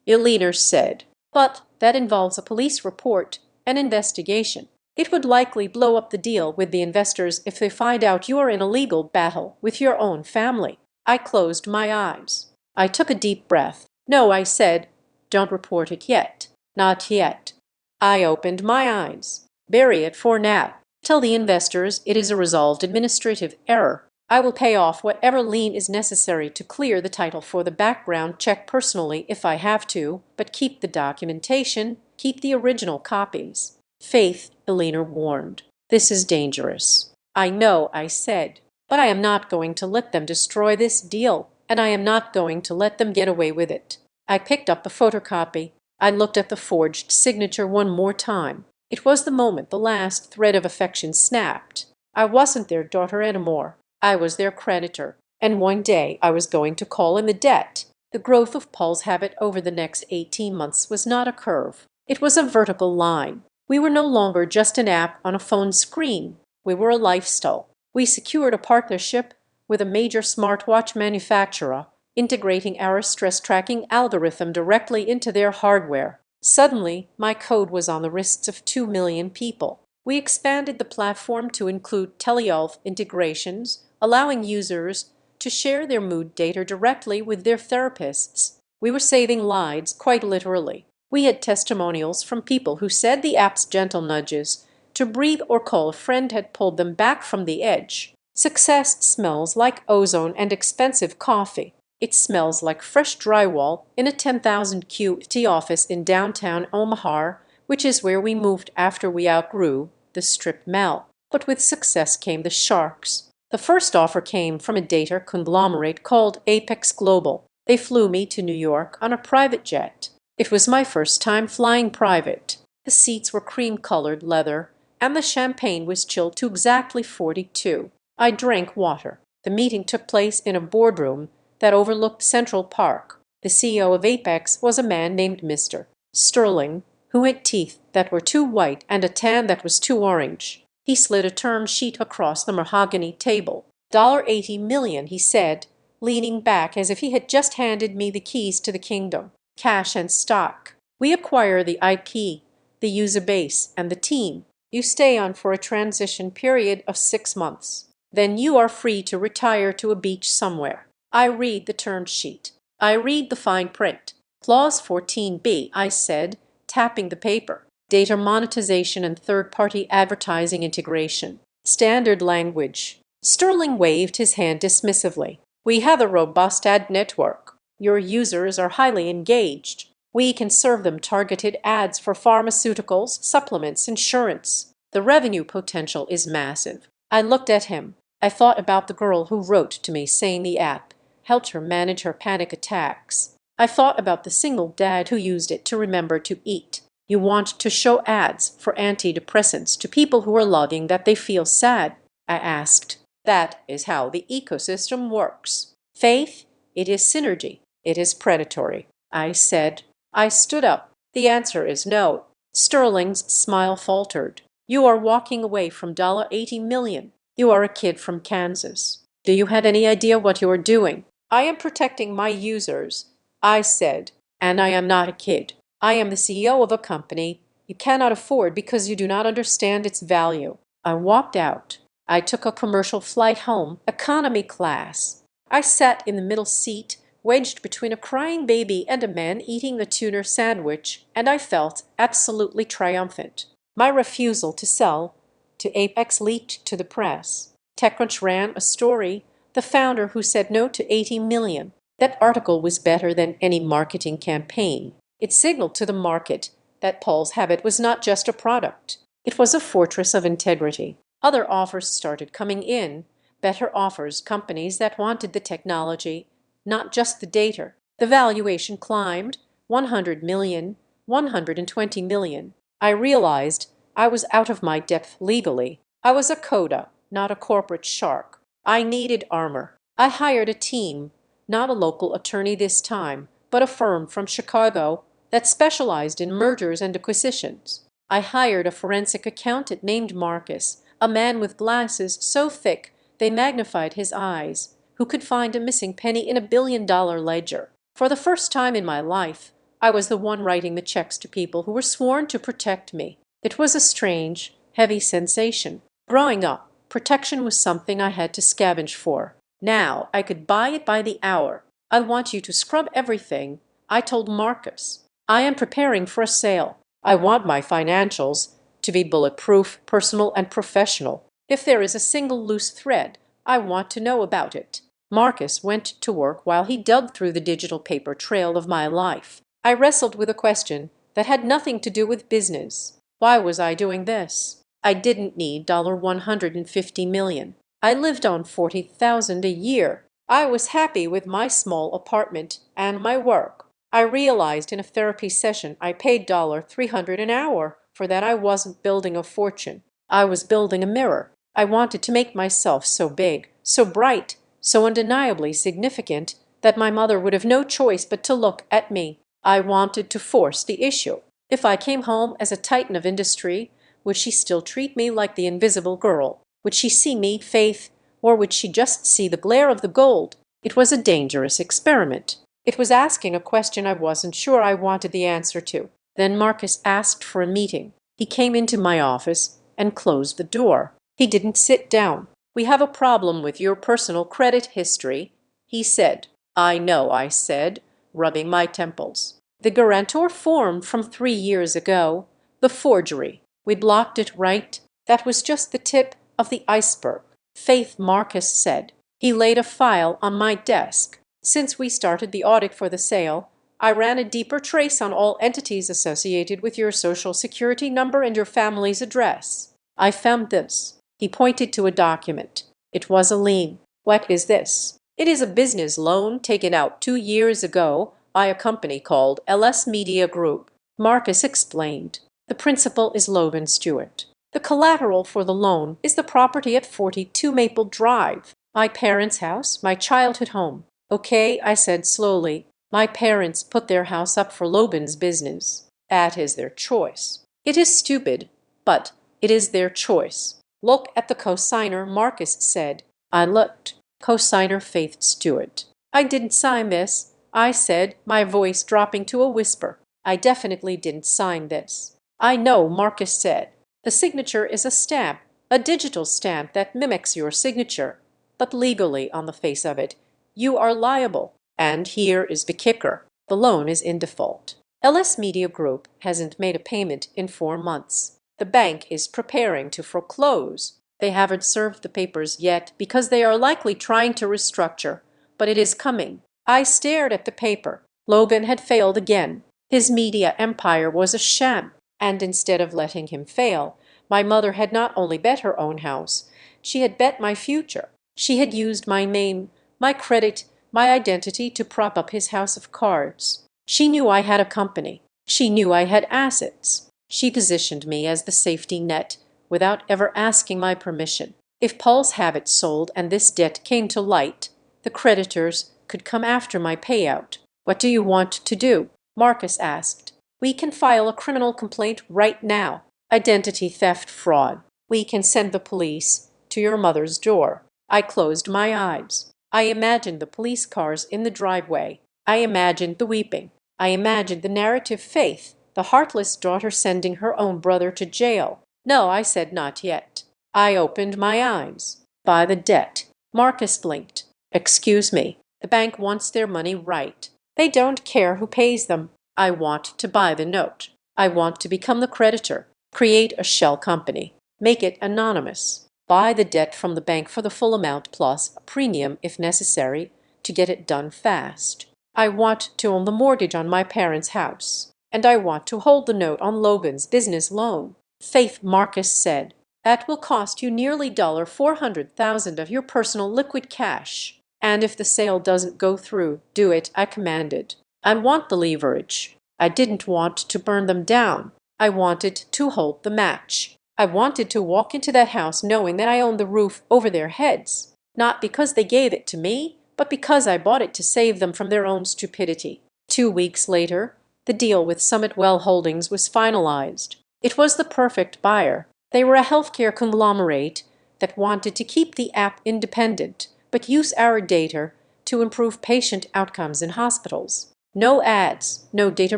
S1: Eleanor said. But that involves a police report, an investigation. It would likely blow up the deal with the investors if they find out you're in a legal battle with your own family. I closed my eyes. I took a deep breath. No, I said, don't report it yet. Not yet. I opened my eyes. Bury it for now. Tell the investors it is a resolved administrative error. I will pay off whatever lien is necessary to clear the title for the background check personally if I have to, but keep the documentation, keep the original copies. Faith, Eleanor warned. This is dangerous. I know, I said, but I am not going to let them destroy this deal, and I am not going to let them get away with it. I picked up the photocopy. I looked at the forged signature one more time. It was the moment the last thread of affection snapped. I wasn't their daughter anymore. I was their creditor, and one day I was going to call in the debt. The growth of Paul's habit over the next 18 months was not a curve. It was a vertical line. We were no longer just an app on a phone screen. We were a lifestyle. We secured a partnership with a major smartwatch manufacturer, integrating our stress tracking algorithm directly into their hardware. Suddenly, my code was on the wrists of 2 million people. We expanded the platform to include telehealth integrations, allowing users to share their mood data directly with their therapists. We were saving lives, quite literally. We had testimonials from people who said the app's gentle nudges to breathe or call a friend had pulled them back from the edge. Success smells like ozone and expensive coffee. It smells like fresh drywall in a 10,000 QT office in downtown Omaha, which is where we moved after we outgrew the strip mall. But with success came the sharks. The first offer came from a data conglomerate called Apex Global. They flew me to New York on a private jet. It was my first time flying private. The seats were cream-colored leather, and the champagne was chilled to exactly 42. I drank water. The meeting took place in a boardroom that overlooked Central Park. The CEO of Apex was a man named Mr. Sterling, who had teeth that were too white and a tan that was too orange. He slid a term sheet across the mahogany table. $80 million, he said, leaning back as if he had just handed me the keys to the kingdom. Cash and stock. We acquire the IP, the user base, and the team. You stay on for a transition period of 6 months. Then you are free to retire to a beach somewhere. I read the term sheet. I read the fine print. Clause 14B, I said, tapping the paper. Data monetization and third-party advertising integration. Standard language. Sterling waved his hand dismissively. We have a robust ad network. Your users are highly engaged. We can serve them targeted ads for pharmaceuticals, supplements, insurance. The revenue potential is massive. I looked at him. I thought about the girl who wrote to me saying the app helped her manage her panic attacks. I thought about the single dad who used it to remember to eat. You want to show ads for antidepressants to people who are logging that they feel sad, I asked. That is how the ecosystem works. Faith, it is synergy. It is predatory, I said. I stood up. The answer is no. Sterling's smile faltered. You are walking away from $80 million. You are a kid from Kansas. Do you have any idea what you are doing? I am protecting my users, I said, and I am not a kid. I am the CEO of a company you cannot afford because you do not understand its value. I walked out. I took a commercial flight home, economy class. I sat in the middle seat, wedged between a crying baby and a man eating a tuna sandwich, and I felt absolutely triumphant. My refusal to sell to Apex leaked to the press. TechCrunch ran a story, the founder who said no to 80 million. That article was better than any marketing campaign. It signaled to the market that Paul's Habit was not just a product. It was a fortress of integrity. Other offers started coming in, better offers, companies that wanted the technology, not just the data. The valuation climbed, 100 million, 120 million. I realized I was out of my depth legally. I was a coda, not a corporate shark. I needed armor. I hired a team, not a local attorney this time, but a firm from Chicago that specialized in mergers and acquisitions. I hired a forensic accountant named Marcus, a man with glasses so thick they magnified his eyes, who could find a missing penny in a billion-dollar ledger. For the first time in my life, I was the one writing the checks to people who were sworn to protect me. It was a strange, heavy sensation. Growing up, protection was something I had to scavenge for. Now I could buy it by the hour. I want you to scrub everything, I told Marcus. I am preparing for a sale. I want my financials to be bulletproof, personal, and professional. If there is a single loose thread, I want to know about it. Marcus went to work while he dug through the digital paper trail of my life. I wrestled with a question that had nothing to do with business. Why was I doing this? I didn't need $150 million. I lived on $40,000 a year. I was happy with my small apartment and my work. I realized in a therapy session I paid $300 an hour for that. I wasn't building a fortune. I was building a mirror. I wanted to make myself so big, so bright, so undeniably significant that my mother would have no choice but to look at me. I wanted to force the issue. If I came home as a titan of industry, would she still treat me like the invisible girl? Would she see me, Faith, or would she just see the glare of the gold? It was a dangerous experiment. It was asking a question I wasn't sure I wanted the answer to. Then Marcus asked for a meeting. He came into my office and closed the door. He didn't sit down. We have a problem with your personal credit history, he said. I know, I said, rubbing my temples. The guarantor form from 3 years ago. The forgery. We blocked it, right? That was just the tip of the iceberg, Faith, Marcus said. He laid a file on my desk. Since we started the audit for the sale, I ran a deeper trace on all entities associated with your social security number and your family's address. I found this. He pointed to a document. It was a lien. What is this? It is a business loan taken out 2 years ago by a company called LS Media Group. Marcus explained. The principal is Logan Stewart. The collateral for the loan is the property at 42 Maple Drive, my parents' house, my childhood home. Okay, I said slowly. My parents put their house up for Logan's business. That is their choice. It is stupid, but it is their choice. Look at the cosigner, Marcus said. I looked. Cosigner Faith Stewart. I didn't sign this, I said, my voice dropping to a whisper. I definitely didn't sign this. I know, Marcus said. The signature is a stamp, a digital stamp that mimics your signature. But legally, on the face of it, you are liable. And here is the kicker. The loan is in default. LS Media Group hasn't made a payment in 4 months. The bank is preparing to foreclose. They haven't served the papers yet because they are likely trying to restructure, but it is coming. I stared at the paper. Logan had failed again. His media empire was a sham, and instead of letting him fail, my mother had not only bet her own house, she had bet my future. She had used my name, my credit, my identity to prop up his house of cards. She knew I had a company. She knew I had assets. She positioned me as the safety net without ever asking my permission. If Paul's have it sold and this debt came to light, the creditors could come after my payout. "What do you want to do?" Marcus asked. "We can file a criminal complaint right now. Identity theft fraud. We can send the police to your mother's door." I closed my eyes. I imagined the police cars in the driveway. I imagined the weeping. I imagined the narrative Faith, the heartless daughter sending her own brother to jail. "No," I said, "not yet." I opened my eyes. "Buy the debt." Marcus blinked. "Excuse me. The bank wants their money right. They don't care who pays them. I want to buy the note. I want to become the creditor. Create a shell company. Make it anonymous. Buy the debt from the bank for the full amount plus a premium if necessary to get it done fast. I want to own the mortgage on my parents' house. And I want to hold the note on Logan's business loan." "Faith," Marcus said, "that will cost you nearly $400,000 of your personal liquid cash. And if the sale doesn't go through, do it," I commanded. "I want the leverage. I didn't want to burn them down. I wanted to hold the match. I wanted to walk into that house knowing that I owned the roof over their heads, not because they gave it to me, but because I bought it to save them from their own stupidity." 2 weeks later, the deal with Summit Well Holdings was finalized. It was the perfect buyer. They were a healthcare conglomerate that wanted to keep the app independent, but use our data to improve patient outcomes in hospitals. No ads, no data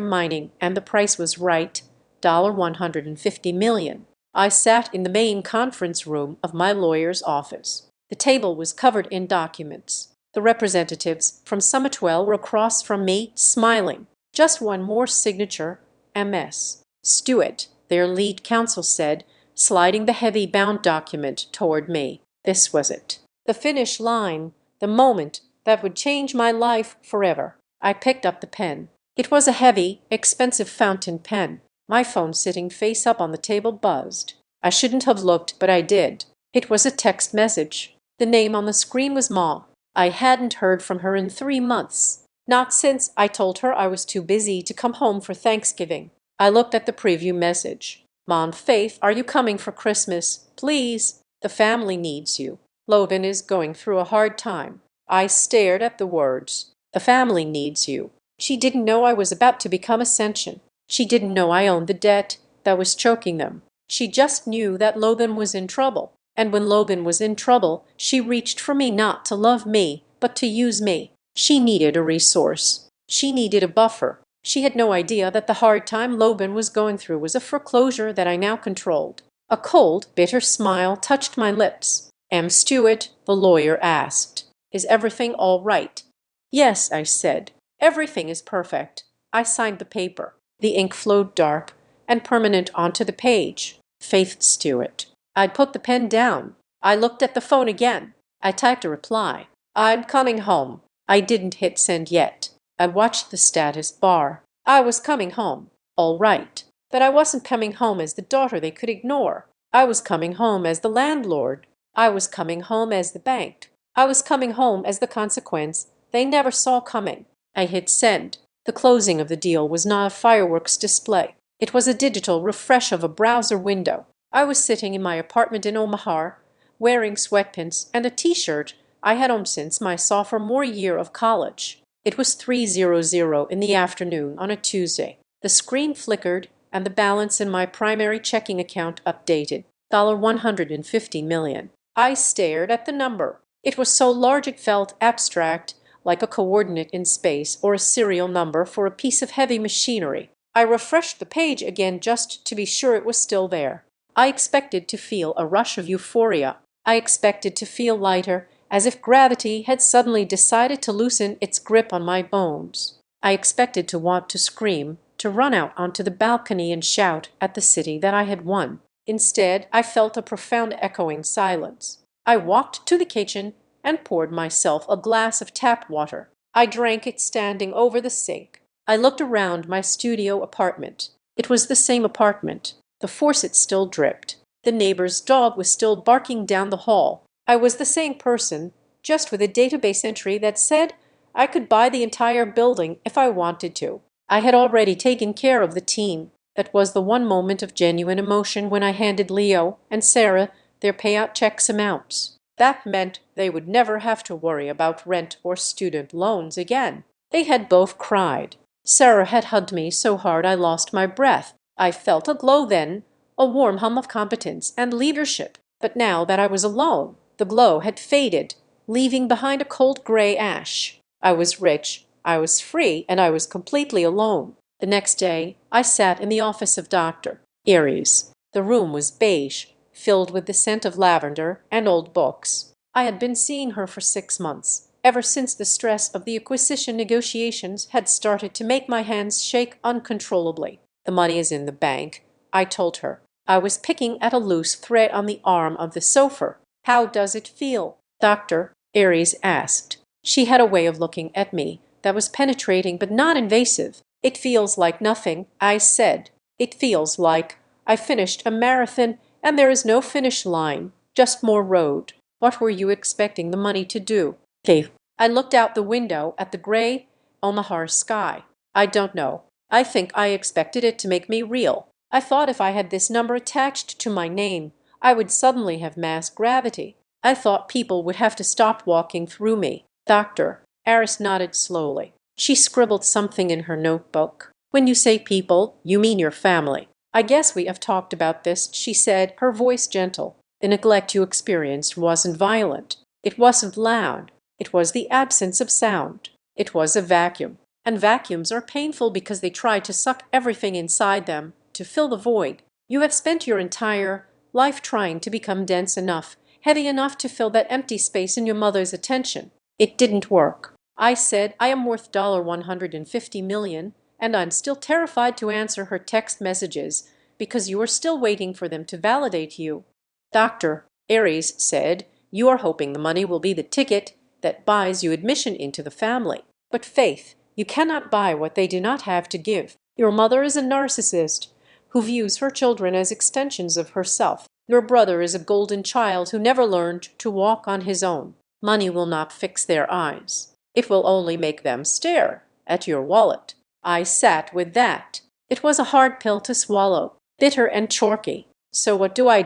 S1: mining, and the price was right, $150 million. I sat in the main conference room of my lawyer's office. The table was covered in documents. The representatives from Summitwell were across from me, smiling. "Just one more signature, MS." "Stewart," their lead counsel said, sliding the heavy bound document toward me. This was it. The finish line, the moment that would change my life forever. I picked up the pen. It was a heavy, expensive fountain pen. My phone sitting face up on the table buzzed. I shouldn't have looked, but I did. It was a text message. The name on the screen was Ma. I hadn't heard from her in 3 months. Not since I told her I was too busy to come home for Thanksgiving. I looked at the preview message. "Mom, Faith, are you coming for Christmas? Please. The family needs you. Logan is going through a hard time." I stared at the words. The family needs you. She didn't know I was about to become ascension. She didn't know I owned the debt that was choking them. She just knew that Logan was in trouble. And when Logan was in trouble, she reached for me not to love me, but to use me. She needed a resource. She needed a buffer. She had no idea that the hard time Logan was going through was a foreclosure that I now controlled. A cold, bitter smile touched my lips. "M. Stewart," the lawyer asked, "is everything all right?" "Yes," I said. "Everything is perfect." I signed the paper. The ink flowed dark and permanent onto the page. "Faith Stewart." I'd put the pen down. I looked at the phone again. I typed a reply. "I'm coming home." I didn't hit send yet. I watched the status bar. I was coming home. All right. But I wasn't coming home as the daughter they could ignore. I was coming home as the landlord. I was coming home as the bank. I was coming home as the consequence they never saw coming. I hit send. The closing of the deal was not a fireworks display. It was a digital refresh of a browser window. I was sitting in my apartment in Omaha, wearing sweatpants and a t-shirt I had owned since my sophomore year of college. It was 3:00 in the afternoon on a Tuesday. The screen flickered and the balance in my primary checking account updated. $150 million. I stared at the number. It was so large it felt abstract, like a coordinate in space or a serial number for a piece of heavy machinery. I refreshed the page again just to be sure it was still there. I expected to feel a rush of euphoria. I expected to feel lighter, as if gravity had suddenly decided to loosen its grip on my bones. I expected to want to scream, to run out onto the balcony and shout at the city that I had won. Instead, I felt a profound echoing silence. I walked to the kitchen and poured myself a glass of tap water. I drank it standing over the sink. I looked around my studio apartment. It was the same apartment. The faucet still dripped. The neighbor's dog was still barking down the hall. I was the same person, just with a database entry that said I could buy the entire building if I wanted to. I had already taken care of the team. That was the one moment of genuine emotion when I handed Leo and Sarah their payout checks amounts. That meant they would never have to worry about rent or student loans again. They had both cried. Sarah had hugged me so hard I lost my breath. I felt a glow then, a warm hum of competence and leadership. But now that I was alone, the glow had faded, leaving behind a cold gray ash. I was rich, I was free, and I was completely alone. The next day, I sat in the office of Dr. Aries. The room was beige, filled with the scent of lavender and old books. I had been seeing her for 6 months, ever since the stress of the acquisition negotiations had started to make my hands shake uncontrollably. The money is in the bank, I told her. I was picking at a loose thread on the arm of the sofa. How does it feel? Dr. Aries asked. She had a way of looking at me that was penetrating but not invasive. It feels like nothing, I said. It feels like I finished a marathon and there is no finish line, just more road. What were you expecting the money to do? Faith. I looked out the window at the gray Omaha sky. I don't know. I think I expected it to make me real. I thought if I had this number attached to my name, I would suddenly have mass gravity. I thought people would have to stop walking through me. Dr. Aris nodded slowly. She scribbled something in her notebook. When you say people, you mean your family. I guess we have talked about this, she said, her voice gentle. The neglect you experienced wasn't violent. It wasn't loud. It was the absence of sound. It was a vacuum. And vacuums are painful because they try to suck everything inside them to fill the void. You have spent your entire life trying to become dense enough, heavy enough to fill that empty space in your mother's attention. It didn't work. I said, I am worth $150 million, and I'm still terrified to answer her text messages because you are still waiting for them to validate you. Dr. Aries said, you are hoping the money will be the ticket that buys you admission into the family. But Faith, you cannot buy what they do not have to give. Your mother is a narcissist who views her children as extensions of herself. Your brother is a golden child who never learned to walk on his own. Money will not fix their eyes. It will only make them stare at your wallet. I sat with that. It was a hard pill to swallow, bitter and chalky. So what do? I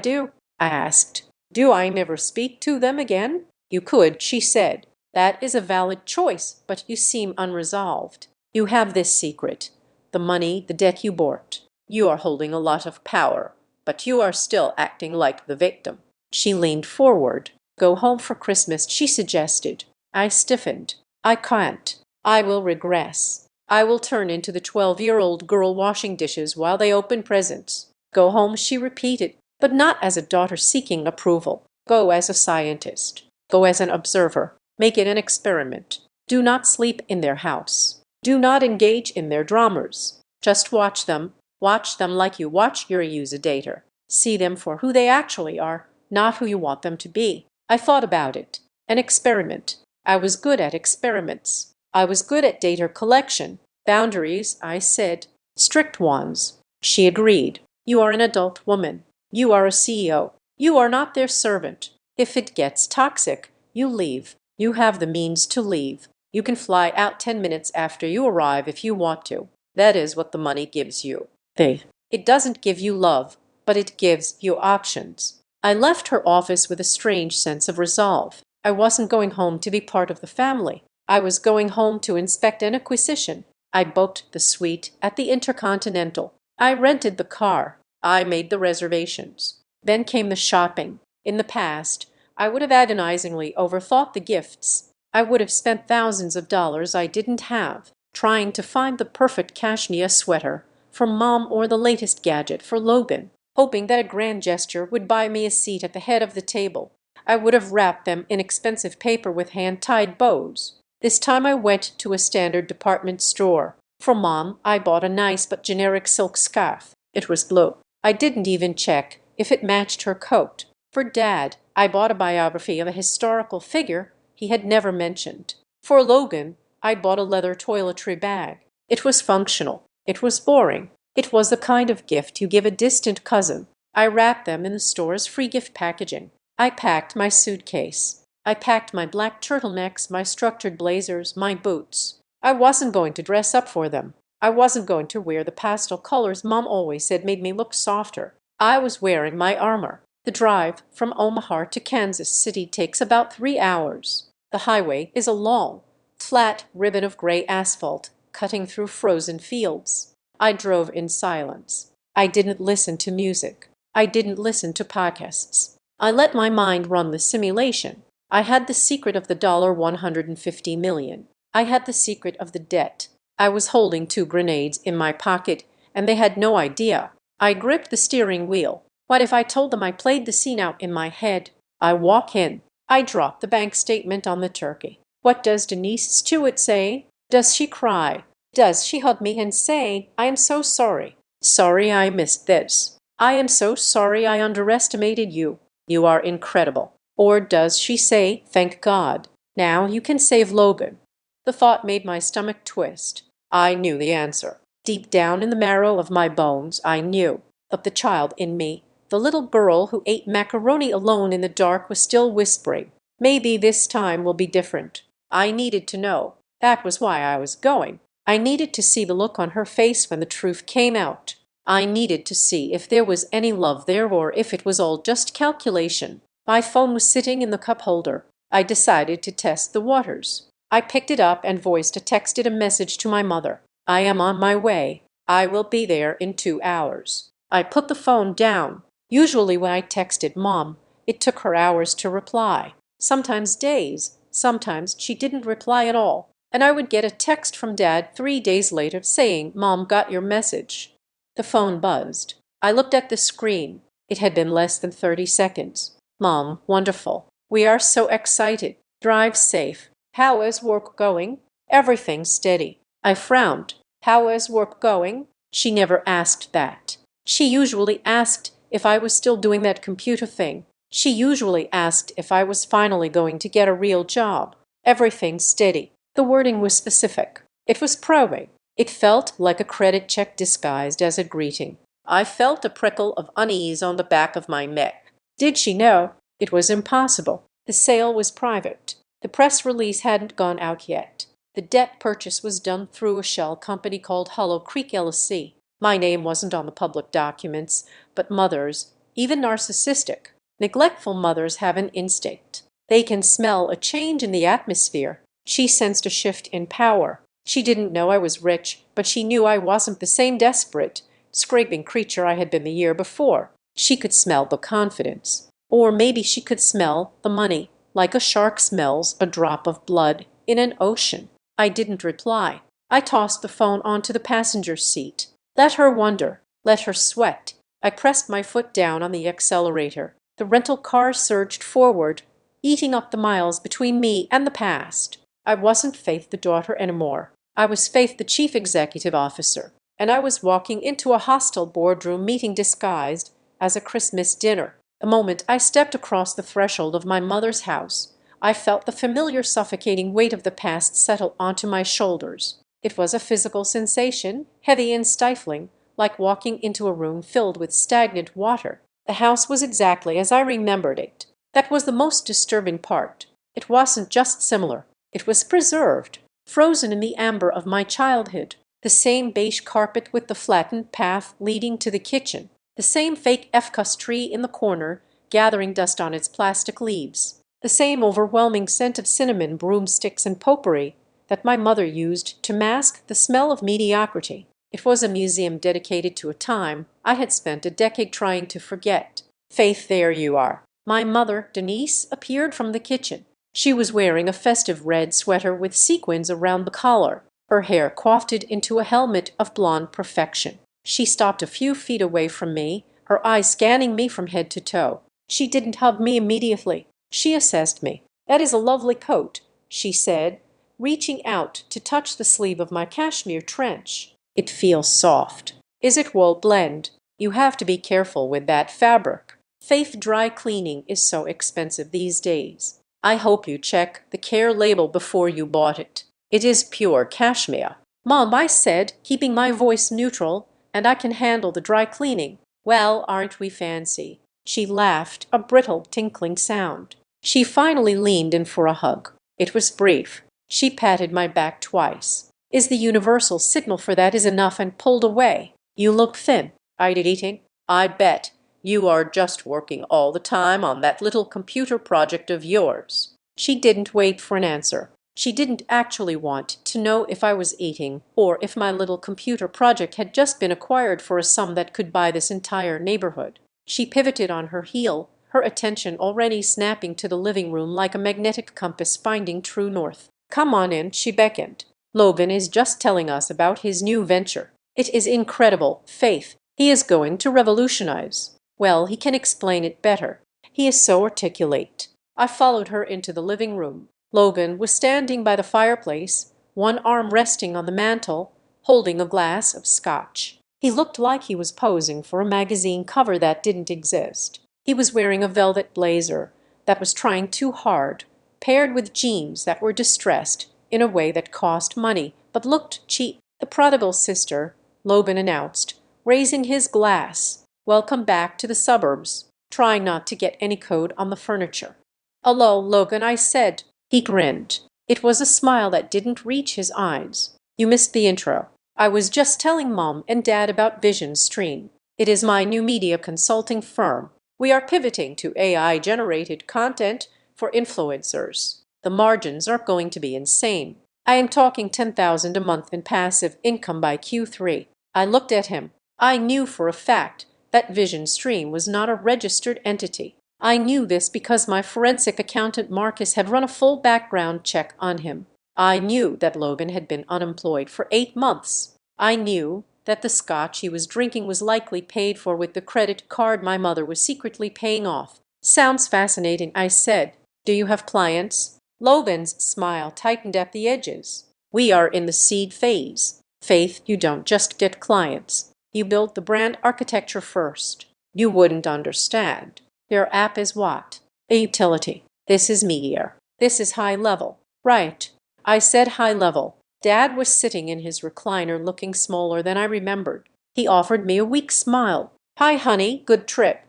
S1: asked. Do I never speak to them again? You could, she said. That is a valid choice, but you seem unresolved. You have this secret. The money, the debt you bought. You are holding a lot of power, but you are still acting like the victim. She leaned forward. Go home for Christmas, she suggested. I stiffened. I can't. I will regress. I will turn into the 12-year-old girl washing dishes while they open presents. Go home, she repeated, but not as a daughter seeking approval. Go as a scientist. Go as an observer. Make it an experiment. Do not sleep in their house. Do not engage in their dramas. Just watch them. Watch them like you watch your elucidator. See them for who they actually are, not who you want them to be. I thought about it. An experiment. I was good at experiments. I was good at data collection. Boundaries, I said. Strict ones. She agreed. You are an adult woman. You are a CEO. You are not their servant. If it gets toxic, you leave. You have the means to leave. You can fly out 10 minutes after you arrive if you want to. That is what the money gives you. It doesn't give you love, but it gives you options. I left her office with a strange sense of resolve. I wasn't going home to be part of the family. I was going home to inspect an acquisition. I booked the suite at the Intercontinental. I rented the car. I made the reservations. Then came the shopping. In the past, I would have agonizingly overthought the gifts. I would have spent thousands of dollars I didn't have, trying to find the perfect cashmere sweater for Mom or the latest gadget for Logan, hoping that a grand gesture would buy me a seat at the head of the table. I would have wrapped them in expensive paper with hand-tied bows. This time I went to a standard department store. For Mom, I bought a nice but generic silk scarf. It was blue. I didn't even check if it matched her coat. For Dad, I bought a biography of a historical figure he had never mentioned. For Logan, I bought a leather toiletry bag. It was functional. It was boring. It was the kind of gift you give a distant cousin. I wrapped them in the store's free gift packaging. I packed my suitcase. I packed my black turtlenecks, my structured blazers, my boots. I wasn't going to dress up for them. I wasn't going to wear the pastel colors Mom always said made me look softer. I was wearing my armor. The drive from Omaha to Kansas City takes about 3 hours. The highway is a long, flat ribbon of gray asphalt cutting through frozen fields. I drove in silence. I didn't listen to music. I didn't listen to podcasts. I let my mind run the simulation. I had the secret of the $150 million. I had the secret of the debt. I was holding 2 grenades in my pocket, and they had no idea. I gripped the steering wheel. What if I told them I played the scene out in my head? I walk in. I drop the bank statement on the turkey. What does Denise Stewart say? Does she cry? Does she hug me and say, I am so sorry. Sorry I missed this. I am so sorry I underestimated you. You are incredible. Or does she say, thank God. Now you can save Logan. The thought made my stomach twist. I knew the answer. Deep down in the marrow of my bones, I knew. But the child in me, the little girl who ate macaroni alone in the dark, was still whispering, maybe this time will be different. I needed to know. That was why I was going. I needed to see the look on her face when the truth came out. I needed to see if there was any love there or if it was all just calculation. My phone was sitting in the cup holder. I decided to test the waters. I picked it up and texted a message to my mother. I am on my way. I will be there in 2 hours. I put the phone down. Usually when I texted Mom, it took her hours to reply. Sometimes days. Sometimes she didn't reply at all. And I would get a text from Dad 3 days later saying, Mom got your message. The phone buzzed. I looked at the screen. It had been less than 30 seconds. Mom, wonderful. We are so excited. Drive safe. How is work going? Everything steady. I frowned. How is work going? She never asked that. She usually asked if I was still doing that computer thing. She usually asked if I was finally going to get a real job. Everything steady. The wording was specific. It was probing. It felt like a credit check disguised as a greeting. I felt a prickle of unease on the back of my neck. Did she know? It was impossible. The sale was private. The press release hadn't gone out yet. The debt purchase was done through a shell company called Hollow Creek LLC. My name wasn't on the public documents, but mothers, even narcissistic, neglectful mothers, have an instinct. They can smell a change in the atmosphere. She sensed a shift in power. She didn't know I was rich, but she knew I wasn't the same desperate, scraping creature I had been the year before. She could smell the confidence. Or maybe she could smell the money, like a shark smells a drop of blood in an ocean. I didn't reply. I tossed the phone onto the passenger seat. Let her wonder. Let her sweat. I pressed my foot down on the accelerator. The rental car surged forward, eating up the miles between me and the past. I wasn't Faith the daughter anymore. I was Faith the chief executive officer, and I was walking into a hostile boardroom meeting disguised as a Christmas dinner. The moment I stepped across the threshold of my mother's house, I felt the familiar suffocating weight of the past settle onto my shoulders. It was a physical sensation, heavy and stifling, like walking into a room filled with stagnant water. The house was exactly as I remembered it. That was the most disturbing part. It wasn't just similar. It was preserved, frozen in the amber of my childhood. The same beige carpet with the flattened path leading to the kitchen. The same fake efficacy tree in the corner, gathering dust on its plastic leaves. The same overwhelming scent of cinnamon, broomsticks, and potpourri that my mother used to mask the smell of mediocrity. It was a museum dedicated to a time I had spent a decade trying to forget. Faith, there you are. My mother, Denise, appeared from the kitchen. She was wearing a festive red sweater with sequins around the collar, her hair coifed into a helmet of blonde perfection. She stopped a few feet away from me, her eyes scanning me from head to toe. She didn't hug me immediately. She assessed me. That is a lovely coat, she said, reaching out to touch the sleeve of my cashmere trench. It feels soft. Is it wool blend? You have to be careful with that fabric. Faith dry cleaning is so expensive these days. I hope you check the care label before you bought it. It is pure cashmere. Mom, I said, keeping my voice neutral, and I can handle the dry cleaning. Well, aren't we fancy? She laughed, a brittle, tinkling sound. She finally leaned in for a hug. It was brief. She patted my back twice. is the universal signal for that is enough and pulled away. You look thin. Are you eating? I bet you are just working all the time on that little computer project of yours. She didn't wait for an answer. She didn't actually want to know if I was eating or if my little computer project had just been acquired for a sum that could buy this entire neighborhood. She pivoted on her heel, her attention already snapping to the living room like a magnetic compass finding true north. Come on in, she beckoned. Logan is just telling us about his new venture. It is incredible, Faith. He is going to revolutionize. Well, he can explain it better. He is so articulate. I followed her into the living room. Logan was standing by the fireplace, one arm resting on the mantel, holding a glass of scotch. He looked like he was posing for a magazine cover that didn't exist. He was wearing a velvet blazer that was trying too hard, paired with jeans that were distressed in a way that cost money but looked cheap. The prodigal sister, Logan announced, raising his glass. Welcome back to the suburbs. Trying not to get any code on the furniture. Hello, Logan, I said. He grinned. It was a smile that didn't reach his eyes. You missed the intro. I was just telling Mom and Dad about Vision Stream. It is my new media consulting firm. We are pivoting to AI-generated content for influencers. The margins are going to be insane. I am talking $10,000 a month in passive income by Q3. I looked at him. I knew for a fact that Vision Stream was not a registered entity. I knew this because my forensic accountant Marcus had run a full background check on him. I knew that Logan had been unemployed for 8 months. I knew that the scotch he was drinking was likely paid for with the credit card my mother was secretly paying off. Sounds fascinating, I said. Do you have clients? Logan's smile tightened at the edges. We are in the seed phase. Faith, you don't just get clients. You build the brand architecture first. You wouldn't understand. Your app is what? A utility. This is media. This is high level. Right. I said high level. Dad was sitting in his recliner looking smaller than I remembered. He offered me a weak smile. Hi, honey. Good trip.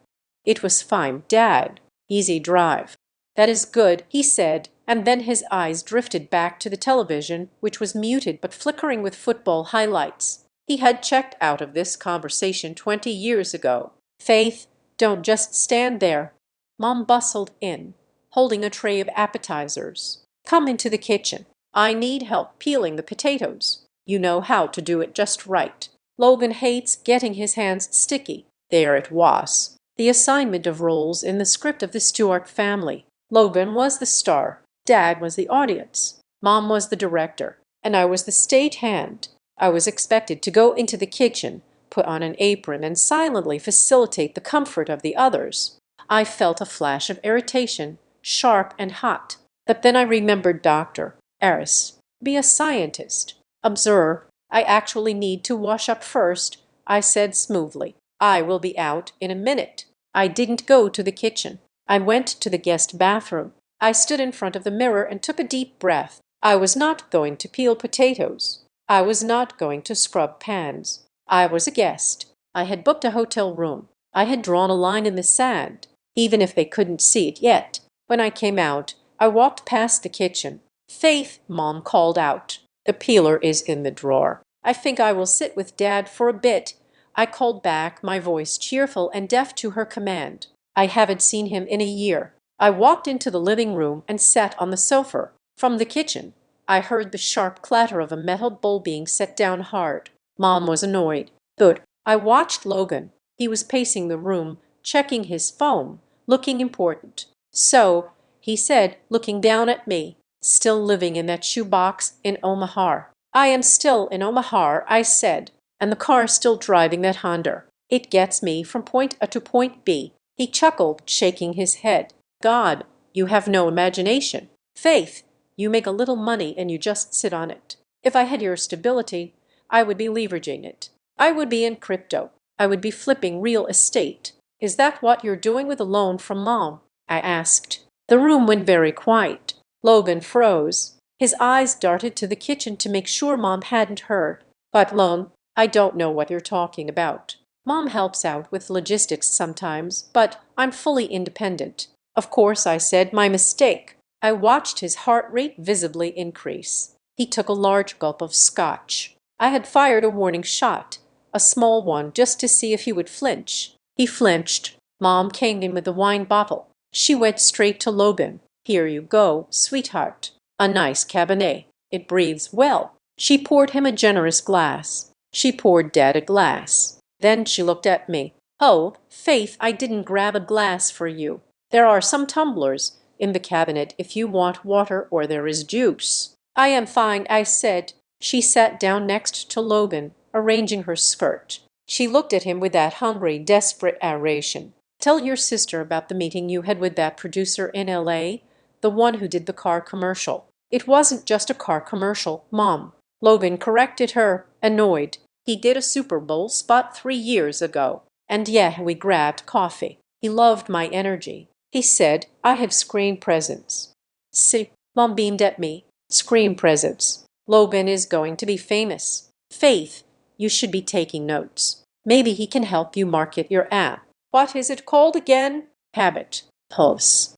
S1: It was fine, Dad. Easy drive. That is good, he said, and then his eyes drifted back to the television, which was muted but flickering with football highlights. He had checked out of this conversation 20 years ago. Faith, don't just stand there. Mom bustled in, holding a tray of appetizers. Come into the kitchen. I need help peeling the potatoes. You know how to do it just right. Logan hates getting his hands sticky. There it was. The assignment of roles in the script of the Stewart family. Logan was the star. Dad was the audience. Mom was the director. And I was the stage hand. I was expected to go into the kitchen, put on an apron, and silently facilitate the comfort of the others. I felt a flash of irritation, sharp and hot. But then I remembered Dr. Aris. Be a scientist. Observe. I actually need to wash up first, I said smoothly. I will be out in a minute. I didn't go to the kitchen. I went to the guest bathroom. I stood in front of the mirror and took a deep breath. I was not going to peel potatoes. I was not going to scrub pans. I was a guest. I had booked a hotel room. I had drawn a line in the sand, even if they couldn't see it yet. When I came out, I walked past the kitchen. Faith, Mom called out. The peeler is in the drawer. I think I will sit with Dad for a bit. I called back, my voice cheerful and deaf to her command. I haven't seen him in a year. I walked into the living room and sat on the sofa. From the kitchen, I heard the sharp clatter of a metal bowl being set down hard. Mom was annoyed. Good. I watched Logan. He was pacing the room, checking his phone, looking important. So, he said, looking down at me, still living in that shoebox in Omaha. I am still in Omaha, I said, and the car still driving that Honda. It gets me from point A to point B. He chuckled, shaking his head. God, you have no imagination. Faith, you make a little money and you just sit on it. If I had your stability, I would be leveraging it. I would be in crypto. I would be flipping real estate. Is that what you're doing with a loan from Mom? I asked. The room went very quiet. Logan froze. His eyes darted to the kitchen to make sure Mom hadn't heard. But loan? I don't know what you're talking about. Mom helps out with logistics sometimes, but I'm fully independent. Of course, I said, my mistake. I watched his heart rate visibly increase. He took a large gulp of scotch. I had fired a warning shot, a small one, just to see if he would flinch. He flinched. Mom came in with the wine bottle. She went straight to Logan. "Here you go, sweetheart. A nice Cabernet. It breathes well." She poured him a generous glass. She poured Dad a glass. Then she looked at me. "Oh, Faith, I didn't grab a glass for you. There are some tumblers in the cabinet if you want water or there is juice." "I am fine," I said. She sat down next to Logan, arranging her skirt. She looked at him with that hungry, desperate adoration. "Tell your sister about the meeting you had with that producer in L.A., the one who did the car commercial." "It wasn't just a car commercial, Mom," Logan corrected her, annoyed. "He did a Super Bowl spot 3 years ago. And yeah, we grabbed coffee. He loved my energy. He said I have screen presence." "See," Mom beamed at me. "Screen presence. Logan is going to be famous. Faith, you should be taking notes. Maybe he can help you market your app. What is it called again?" "Habit. Pulse.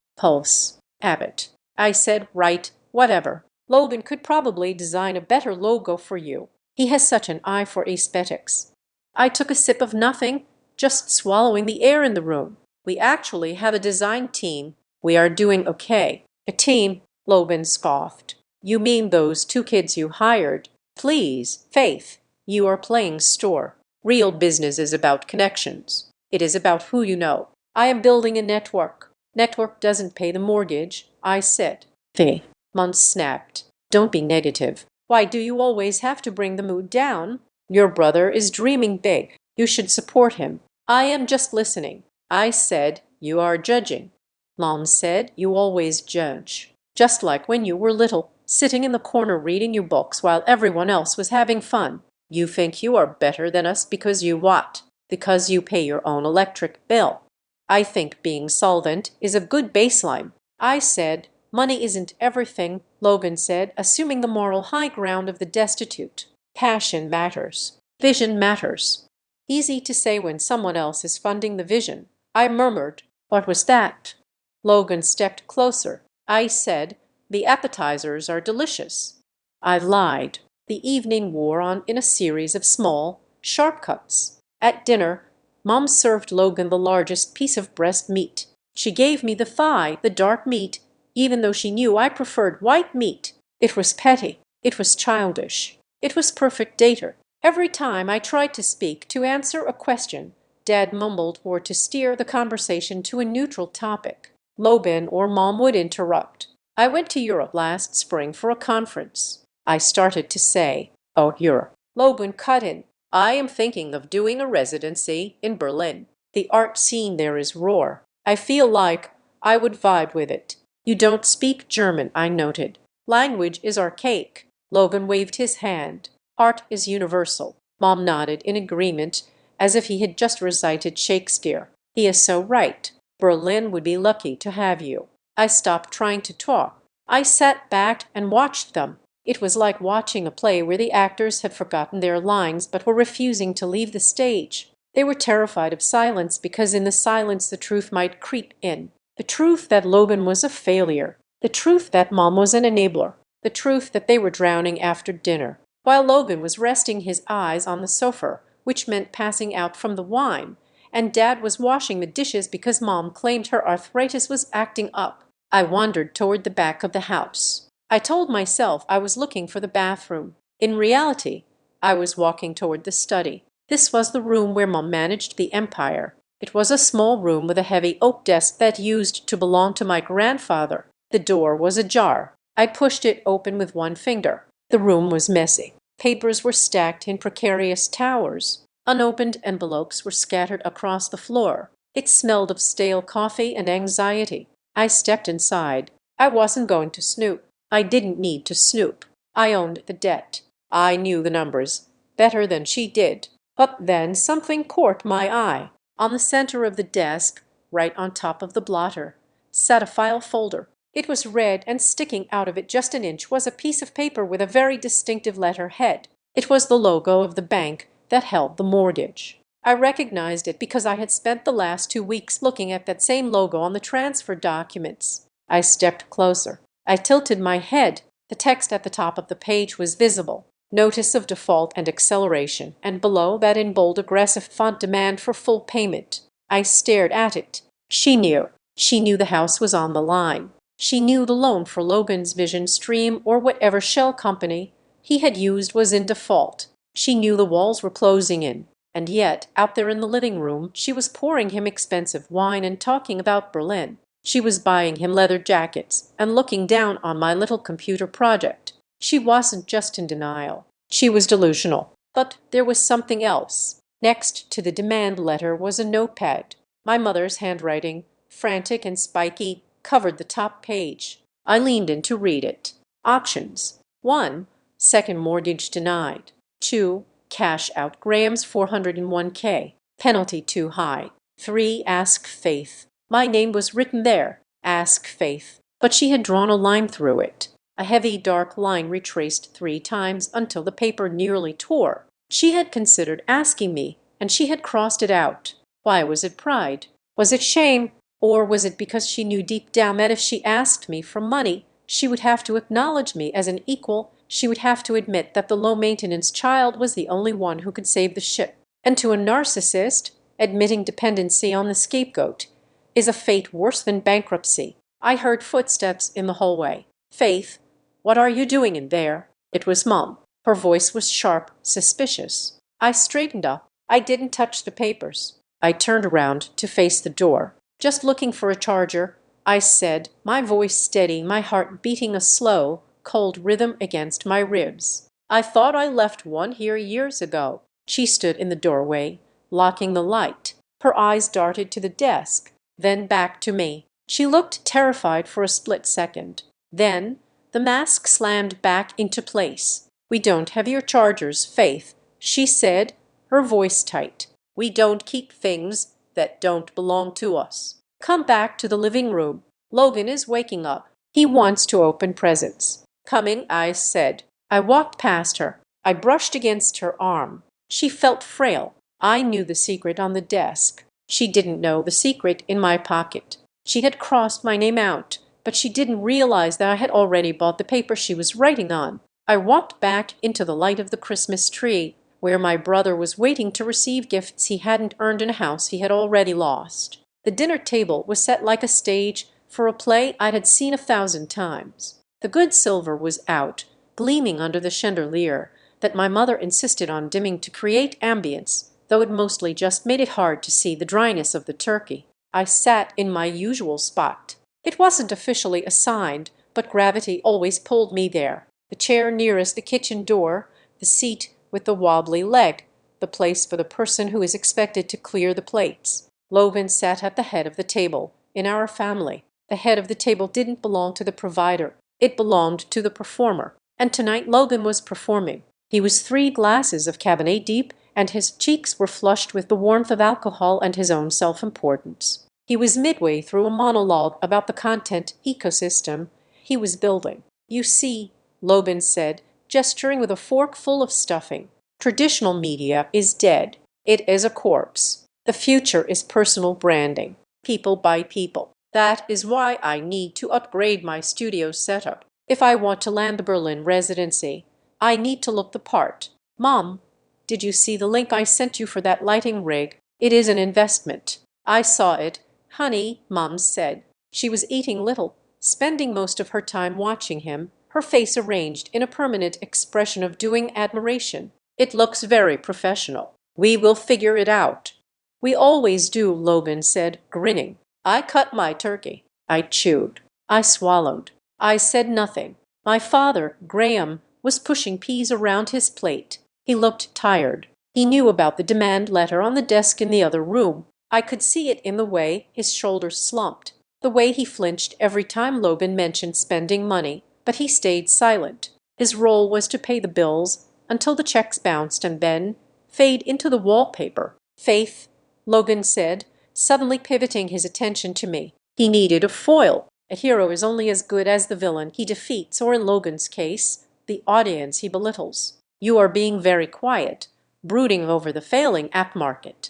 S1: Habit." I said, "Right, whatever. Logan could probably design a better logo for you. He has such an eye for aesthetics." I took a sip of nothing, just swallowing the air in the room. "We actually have a design team. We are doing okay." "A team?" Logan scoffed. "You mean those 2 kids you hired?" "Please, Faith, you are playing store. Real business is about connections. It is about who you know. I am building a network." "Network doesn't pay the mortgage," I said. "Faith," Mom snapped. "Don't be negative. Why do you always have to bring the mood down? Your brother is dreaming big. You should support him." "I am just listening." I said, "You are judging." Mom said, "You always judge. Just like when you were little, sitting in the corner reading your books while everyone else was having fun. You think you are better than us because you what? Because you pay your own electric bill." "I think being solvent is a good baseline." I said, "Money isn't everything," Logan said, assuming the moral high ground of the destitute. "Passion matters. Vision matters." "Easy to say when someone else is funding the vision," I murmured. "What was that?" Logan stepped closer. I said, "The appetizers are delicious." I lied. The evening wore on in a series of small, sharp cuts. At dinner, Mom served Logan the largest piece of breast meat. She gave me the thigh, the dark meat, even though she knew I preferred white meat. It was petty. It was childish. It was perfect data. Every time I tried to speak, to answer a question, Dad mumbled or to steer the conversation to a neutral topic. Logan or Mom would interrupt. "I went to Europe last spring for a conference." I started to say, "Oh, Europe." Logan cut in. "I am thinking of doing a residency in Berlin. The art scene there is raw. I feel like I would vibe with it." "You don't speak German," I noted. "Language is archaic." Logan waved his hand. "Art is universal." Mom nodded in agreement, as if he had just recited Shakespeare. "He is so right. Berlin would be lucky to have you." I stopped trying to talk. I sat back and watched them. It was like watching a play where the actors had forgotten their lines but were refusing to leave the stage. They were terrified of silence because in the silence the truth might creep in. The truth that Logan was a failure. The truth that Mom was an enabler. The truth that they were drowning after dinner, while Logan was resting his eyes on the sofa, which meant passing out from the wine, and Dad was washing the dishes because Mom claimed her arthritis was acting up. I wandered toward the back of the house. I told myself I was looking for the bathroom. In reality, I was walking toward the study. This was the room where Mom managed the empire. It was a small room with a heavy oak desk that used to belong to my grandfather. The door was ajar. I pushed it open with one finger. The room was messy. Papers were stacked in precarious towers. Unopened envelopes were scattered across the floor. It smelled of stale coffee and anxiety. I stepped inside. I wasn't going to snoop. I didn't need to snoop. I owned the debt. I knew the numbers better than she did. But then something caught my eye. On the center of the desk, right on top of the blotter, sat a file folder. It was red, and sticking out of it just an inch was a piece of paper with a very distinctive letterhead. It was the logo of the bank that held the mortgage. I recognized it because I had spent the last 2 weeks looking at that same logo on the transfer documents. I stepped closer. I tilted my head. The text at the top of the page was visible. Notice of default and acceleration, and below that in bold aggressive font, demand for full payment. I stared at it. She knew. She knew the house was on the line. She knew the loan for Logan's Vision Stream or whatever shell company he had used was in default. She knew the walls were closing in. And yet, out there in the living room, she was pouring him expensive wine and talking about Berlin. She was buying him leather jackets and looking down on my little computer project. She wasn't just in denial. She was delusional. But there was something else. Next to the demand letter was a notepad. My mother's handwriting, frantic and spiky, covered the top page. I leaned in to read it. Options. 1. Second mortgage denied. 2. Cash out Graham's 401k. Penalty too high. 3. Ask Faith. My name was written there. Ask Faith. But she had drawn a line through it. A heavy dark line retraced 3 times until the paper nearly tore. She had considered asking me, and she had crossed it out. Why was it pride? Was it shame? Or was it because she knew deep down that if she asked me for money, she would have to acknowledge me as an equal? She would have to admit that the low-maintenance child was the only one who could save the ship. And to a narcissist, admitting dependency on the scapegoat is a fate worse than bankruptcy. I heard footsteps in the hallway. Faith, what are you doing in there? It was Mom. Her voice was sharp, suspicious. I straightened up. I didn't touch the papers. I turned around to face the door. Just looking for a charger, I said, my voice steady, my heart beating a slow, cold rhythm against my ribs. I thought I left one here years ago. She stood in the doorway, blocking the light. Her eyes darted to the desk, then back to me. She looked terrified for a split second. Then the mask slammed back into place. We don't have your chargers, Faith, she said, her voice tight. We don't keep things that don't belong to us. Come back to the living room. Logan is waking up. He wants to open presents. Coming, I said. I walked past her. I brushed against her arm. She felt frail. I knew the secret on the desk. She didn't know the secret in my pocket. She had crossed my name out, but she didn't realize that I had already bought the paper she was writing on. I walked back into the light of the Christmas tree, where my brother was waiting to receive gifts he hadn't earned in a house he had already lost. The dinner table was set like a stage for a play I had seen 1,000 times. The good silver was out, gleaming under the chandelier that my mother insisted on dimming to create ambience, though it mostly just made it hard to see the dryness of the turkey. I sat in my usual spot. It wasn't officially assigned, but gravity always pulled me there. The chair nearest the kitchen door, the seat with the wobbly leg, the place for the person who is expected to clear the plates. Logan sat at the head of the table. In our family, the head of the table didn't belong to the provider. It belonged to the performer. And tonight Logan was performing. He was 3 glasses of Cabernet deep, and his cheeks were flushed with the warmth of alcohol and his own self-importance. He was midway through a monologue about the content ecosystem he was building. You see, Logan said, gesturing with a fork full of stuffing, traditional media is dead. It is a corpse. The future is personal branding, people by people. That is why I need to upgrade my studio setup. If I want to land the Berlin residency, I need to look the part. Mom, did you see the link I sent you for that lighting rig? It is an investment. I saw it, honey, Mom said. She was eating little, spending most of her time watching him, her face arranged in a permanent expression of doing admiration. It looks very professional. We will figure it out. We always do, Logan said, grinning. I cut my turkey. I chewed. I swallowed. I said nothing. My father, Graham, was pushing peas around his plate. He looked tired. He knew about the demand letter on the desk in the other room. I could see it in the way his shoulders slumped, the way he flinched every time Logan mentioned spending money, but he stayed silent. His role was to pay the bills until the checks bounced and then fade into the wallpaper. Faith, Logan said, suddenly pivoting his attention to me. He needed a foil. A hero is only as good as the villain he defeats, or in Logan's case, the audience he belittles. You are being very quiet, brooding over the failing app market.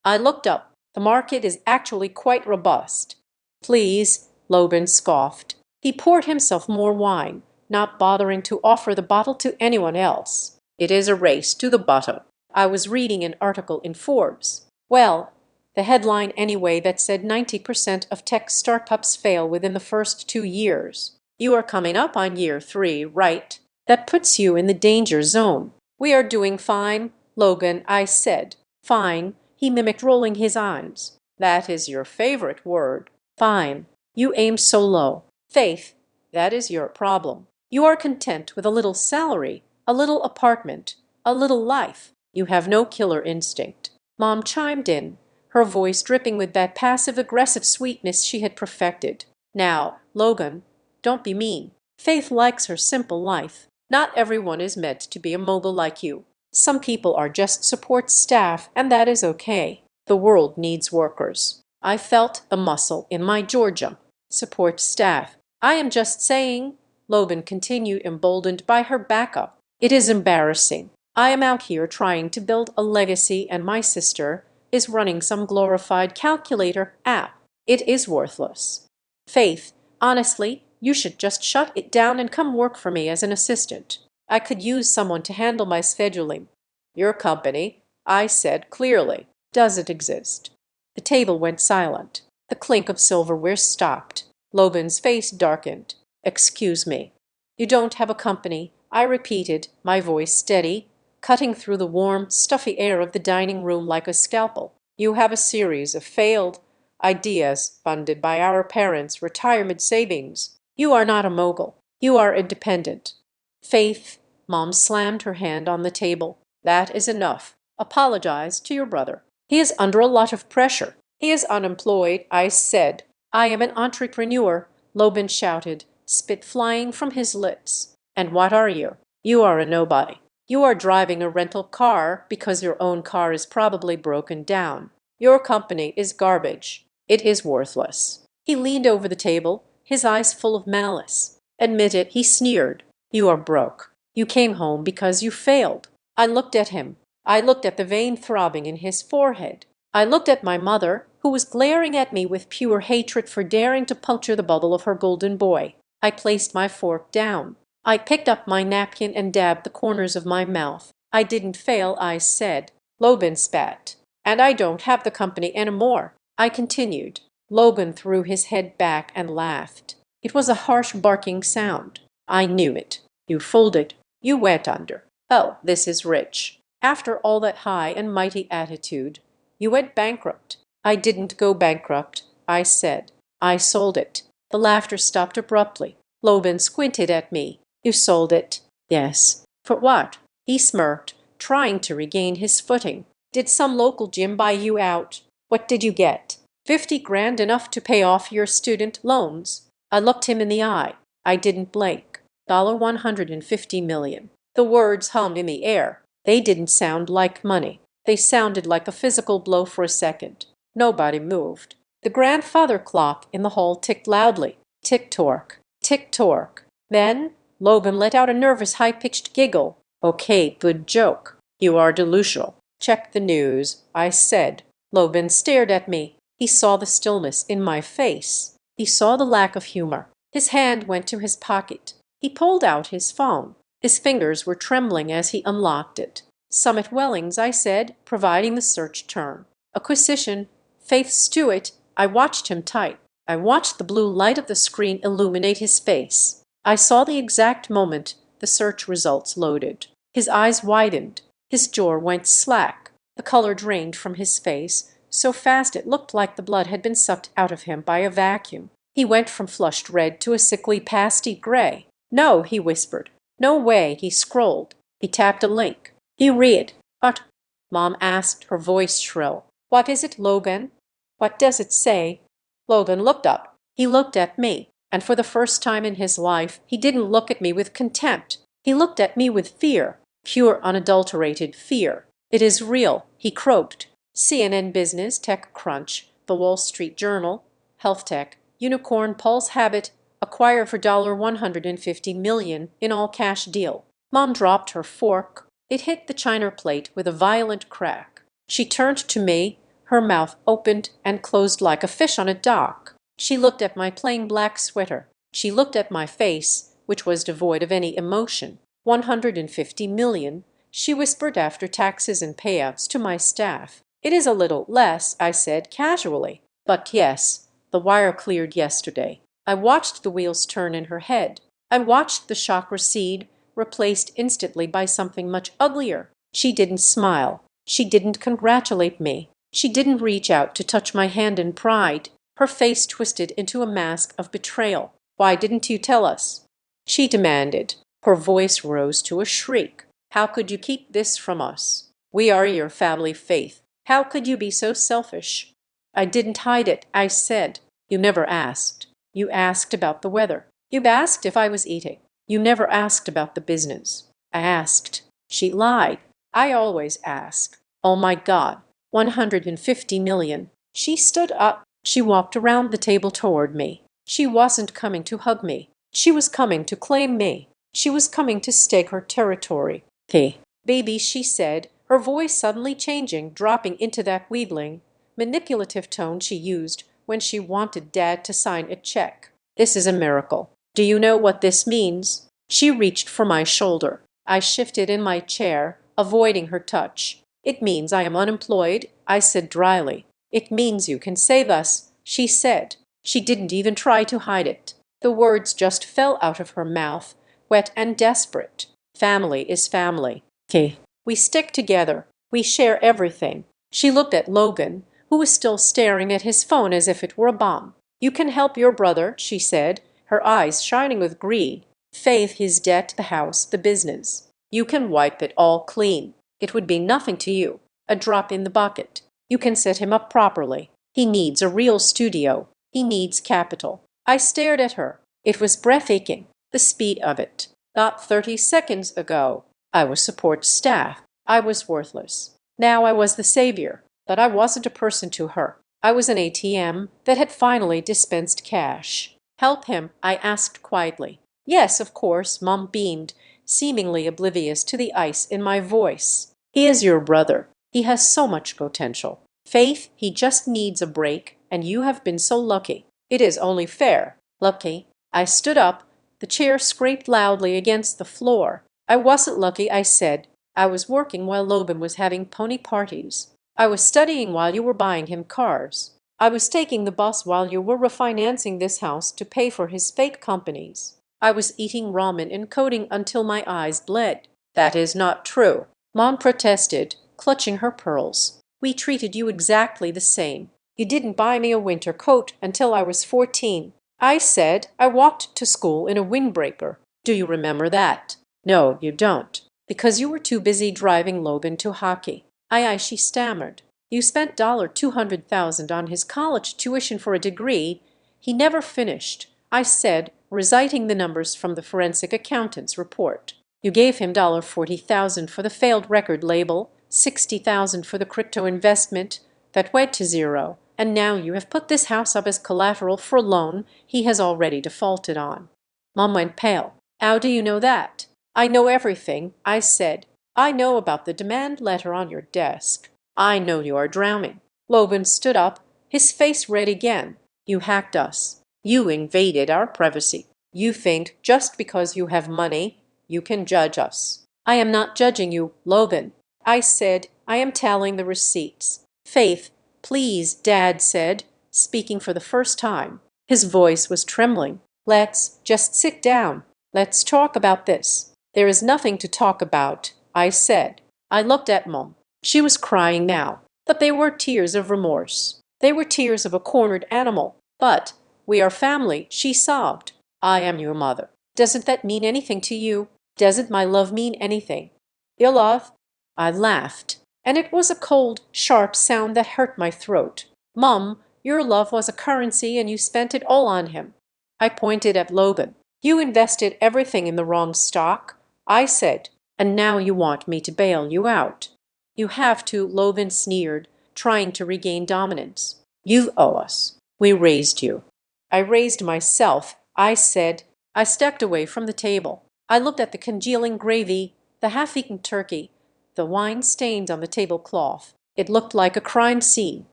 S1: I looked up. The market is actually quite robust. Please, Logan scoffed. He poured himself more wine. not bothering to offer the bottle to anyone else. It is a race to the bottom. I was reading an article in Forbes. Well, the headline anyway, that said 90% of tech startups fail within the first 2 years. You are coming up on year 3, right? That puts you in the danger zone. We are doing fine, Logan, I said. Fine, he mimicked, rolling his eyes. That is your favorite word. Fine. You aim so low. Faith, that is your problem. You are content with a little salary, a little apartment, a little life. You have no killer instinct. Mom chimed in, her voice dripping with that passive-aggressive sweetness she had perfected. Now, Logan, don't be mean. Faith likes her simple life. Not everyone is meant to be a mogul like you. Some people are just support staff, and that is okay. The world needs workers. I felt the muscle in my jaw jump. Support staff. I am just saying, Logan continued, emboldened by her backup. It is embarrassing. I am out here trying to build a legacy, and my sister is running some glorified calculator app. It is worthless. Faith, honestly, you should just shut it down and come work for me as an assistant. I could use someone to handle my scheduling. Your company, I said clearly. Does it exist? The table went silent. The clink of silverware stopped. Logan's face darkened. Excuse me. You don't have a company, I repeated, my voice steady, cutting through the warm, stuffy air of the dining room like a scalpel. You have a series of failed ideas funded by our parents' retirement savings. You are not a mogul. You are independent. Faith, Mom slammed her hand on the table. That is enough. Apologize to your brother. He is under a lot of pressure. He is unemployed, I said. I am an entrepreneur, Logan shouted, spit flying from his lips. And what are you? You are a nobody. You are driving a rental car because your own car is probably broken down. Your company is garbage. It is worthless. He leaned over the table, his eyes full of malice. Admit it, he sneered. You are broke. You came home because you failed. I looked at him. I looked at the vein throbbing in his forehead. I looked at my mother, who was glaring at me with pure hatred for daring to puncture the bubble of her golden boy. I placed my fork down. I picked up my napkin and dabbed the corners of my mouth. I didn't fail, I said. Logan spat. And I don't have the company anymore, I continued. Logan threw his head back and laughed. It was a harsh barking sound. I knew it. You folded. You went under. Oh, this is rich. After all that high and mighty attitude, you went bankrupt. I didn't go bankrupt, I said. I sold it. The laughter stopped abruptly. Logan squinted at me. You sold it? Yes. For what? He smirked, trying to regain his footing. Did some local gym buy you out? What did you get? 50 grand, enough to pay off your student loans? I looked him in the eye. I didn't blink. $150 million. The words hummed in the air. They didn't sound like money. They sounded like a physical blow for a second. Nobody moved. The grandfather clock in the hall ticked loudly. Tick-torque. Tick-torque. Then Logan let out a nervous, high-pitched giggle. Okay, good joke. You are delusional. Check the news, I said. Logan stared at me. He saw the stillness in my face. He saw the lack of humor. His hand went to his pocket. He pulled out his phone. His fingers were trembling as he unlocked it. Summit Wellings, I said, providing the search term. Acquisition. Faith Stewart. I watched him type. I watched the blue light of the screen illuminate his face. I saw the exact moment the search results loaded. His eyes widened. His jaw went slack. The color drained from his face, so fast it looked like the blood had been sucked out of him by a vacuum. He went from flushed red to a sickly pasty gray. No, he whispered. No way, he scrolled. He tapped a link. He read. What? Mom asked, her voice shrill. What is it, Logan? What does it say? Logan looked up. He looked at me, and for the first time in his life, he didn't look at me with contempt. He looked at me with fear, pure, unadulterated fear. It is real, he croaked. CNN Business, TechCrunch, The Wall Street Journal, Health Tech, Unicorn Pulse Habit, acquire for $150 million in all-cash deal. Mom dropped her fork. It hit the china plate with a violent crack. She turned to me. Her mouth opened and closed like a fish on a dock. She looked at my plain black sweater. She looked at my face, which was devoid of any emotion. 150 million, she whispered after taxes and payouts to my staff. It is a little less, I said casually. But yes, the wire cleared yesterday. I watched the wheels turn in her head. I watched the shock recede, replaced instantly by something much uglier. She didn't smile. She didn't congratulate me. She didn't reach out to touch my hand in pride. Her face twisted into a mask of betrayal. Why didn't you tell us? She demanded. Her voice rose to a shriek. How could you keep this from us? We are your family faith. How could you be so selfish? I didn't hide it, I said. You never asked. You asked about the weather. You asked if I was eating. You never asked about the business. I asked. She lied. I always ask. Oh my God. 150 million. She stood up. She walked around the table toward me. She wasn't coming to hug me. She was coming to claim me. She was coming to stake her territory. Hey, baby, she said, her voice suddenly changing, dropping into that wheedling, manipulative tone she used when she wanted Dad to sign a check. This is a miracle. Do you know what this means? She reached for my shoulder. I shifted in my chair, avoiding her touch. It means I am unemployed, I said dryly. It means you can save us, she said. She didn't even try to hide it. The words just fell out of her mouth, wet and desperate. Family is family. Okay. We stick together. We share everything. She looked at Logan, who was still staring at his phone as if it were a bomb. You can help your brother, she said, her eyes shining with greed. Faith, his debt, the house, the business. You can wipe it all clean. It would be nothing to you. A drop in the bucket. You can set him up properly. He needs a real studio. He needs capital. I stared at her. It was breathtaking, the speed of it. Not 30 seconds ago, I was support staff. I was worthless. Now I was the savior. But I wasn't a person to her. I was an ATM that had finally dispensed cash. Help him, I asked quietly. Yes, of course, Mom beamed, seemingly oblivious to the ice in my voice. He is your brother. He has so much potential. Faith, he just needs a break, and you have been so lucky. It is only fair. Lucky. I stood up. The chair scraped loudly against the floor. I wasn't lucky, I said. I was working while Logan was having pony parties. I was studying while you were buying him cars. I was taking the bus while you were refinancing this house to pay for his fake companies. I was eating ramen and coding until my eyes bled. That is not true, Mom protested, clutching her pearls. We treated you exactly the same. You didn't buy me a winter coat until I was 14. I said I walked to school in a windbreaker. Do you remember that? No, you don't. Because you were too busy driving Logan to hockey. Aye, she stammered. You spent $200,000 on his college tuition for a degree he never finished, I said, reciting the numbers from the forensic accountant's report. You gave him $40,000 for the failed record label, $60,000 for the crypto investment that went to zero, and now you have put this house up as collateral for a loan he has already defaulted on. Mom went pale. How do you know that? I know everything, I said. I know about the demand letter on your desk. I know you are drowning. Logan stood up, his face red again. You hacked us. You invaded our privacy. You think just because you have money, you can judge us. I am not judging you, Logan. I said, I am tallying the receipts. Faith, please, Dad said, speaking for the first time. His voice was trembling. Let's just sit down. Let's talk about this. There is nothing to talk about, I said. I looked at Mom. She was crying now, but they were tears of remorse. They were tears of a cornered animal. But we are family, she sobbed. I am your mother. Doesn't that mean anything to you? Doesn't my love mean anything? Your love? I laughed, and it was a cold, sharp sound that hurt my throat. Mom, your love was a currency and you spent it all on him. I pointed at Logan. You invested everything in the wrong stock, I said, and now you want me to bail you out. You have to, Logan sneered, trying to regain dominance. You owe us. We raised you. I raised myself, I said. I stepped away from the table. I looked at the congealing gravy, the half-eaten turkey, the wine stains on the tablecloth. It looked like a crime scene.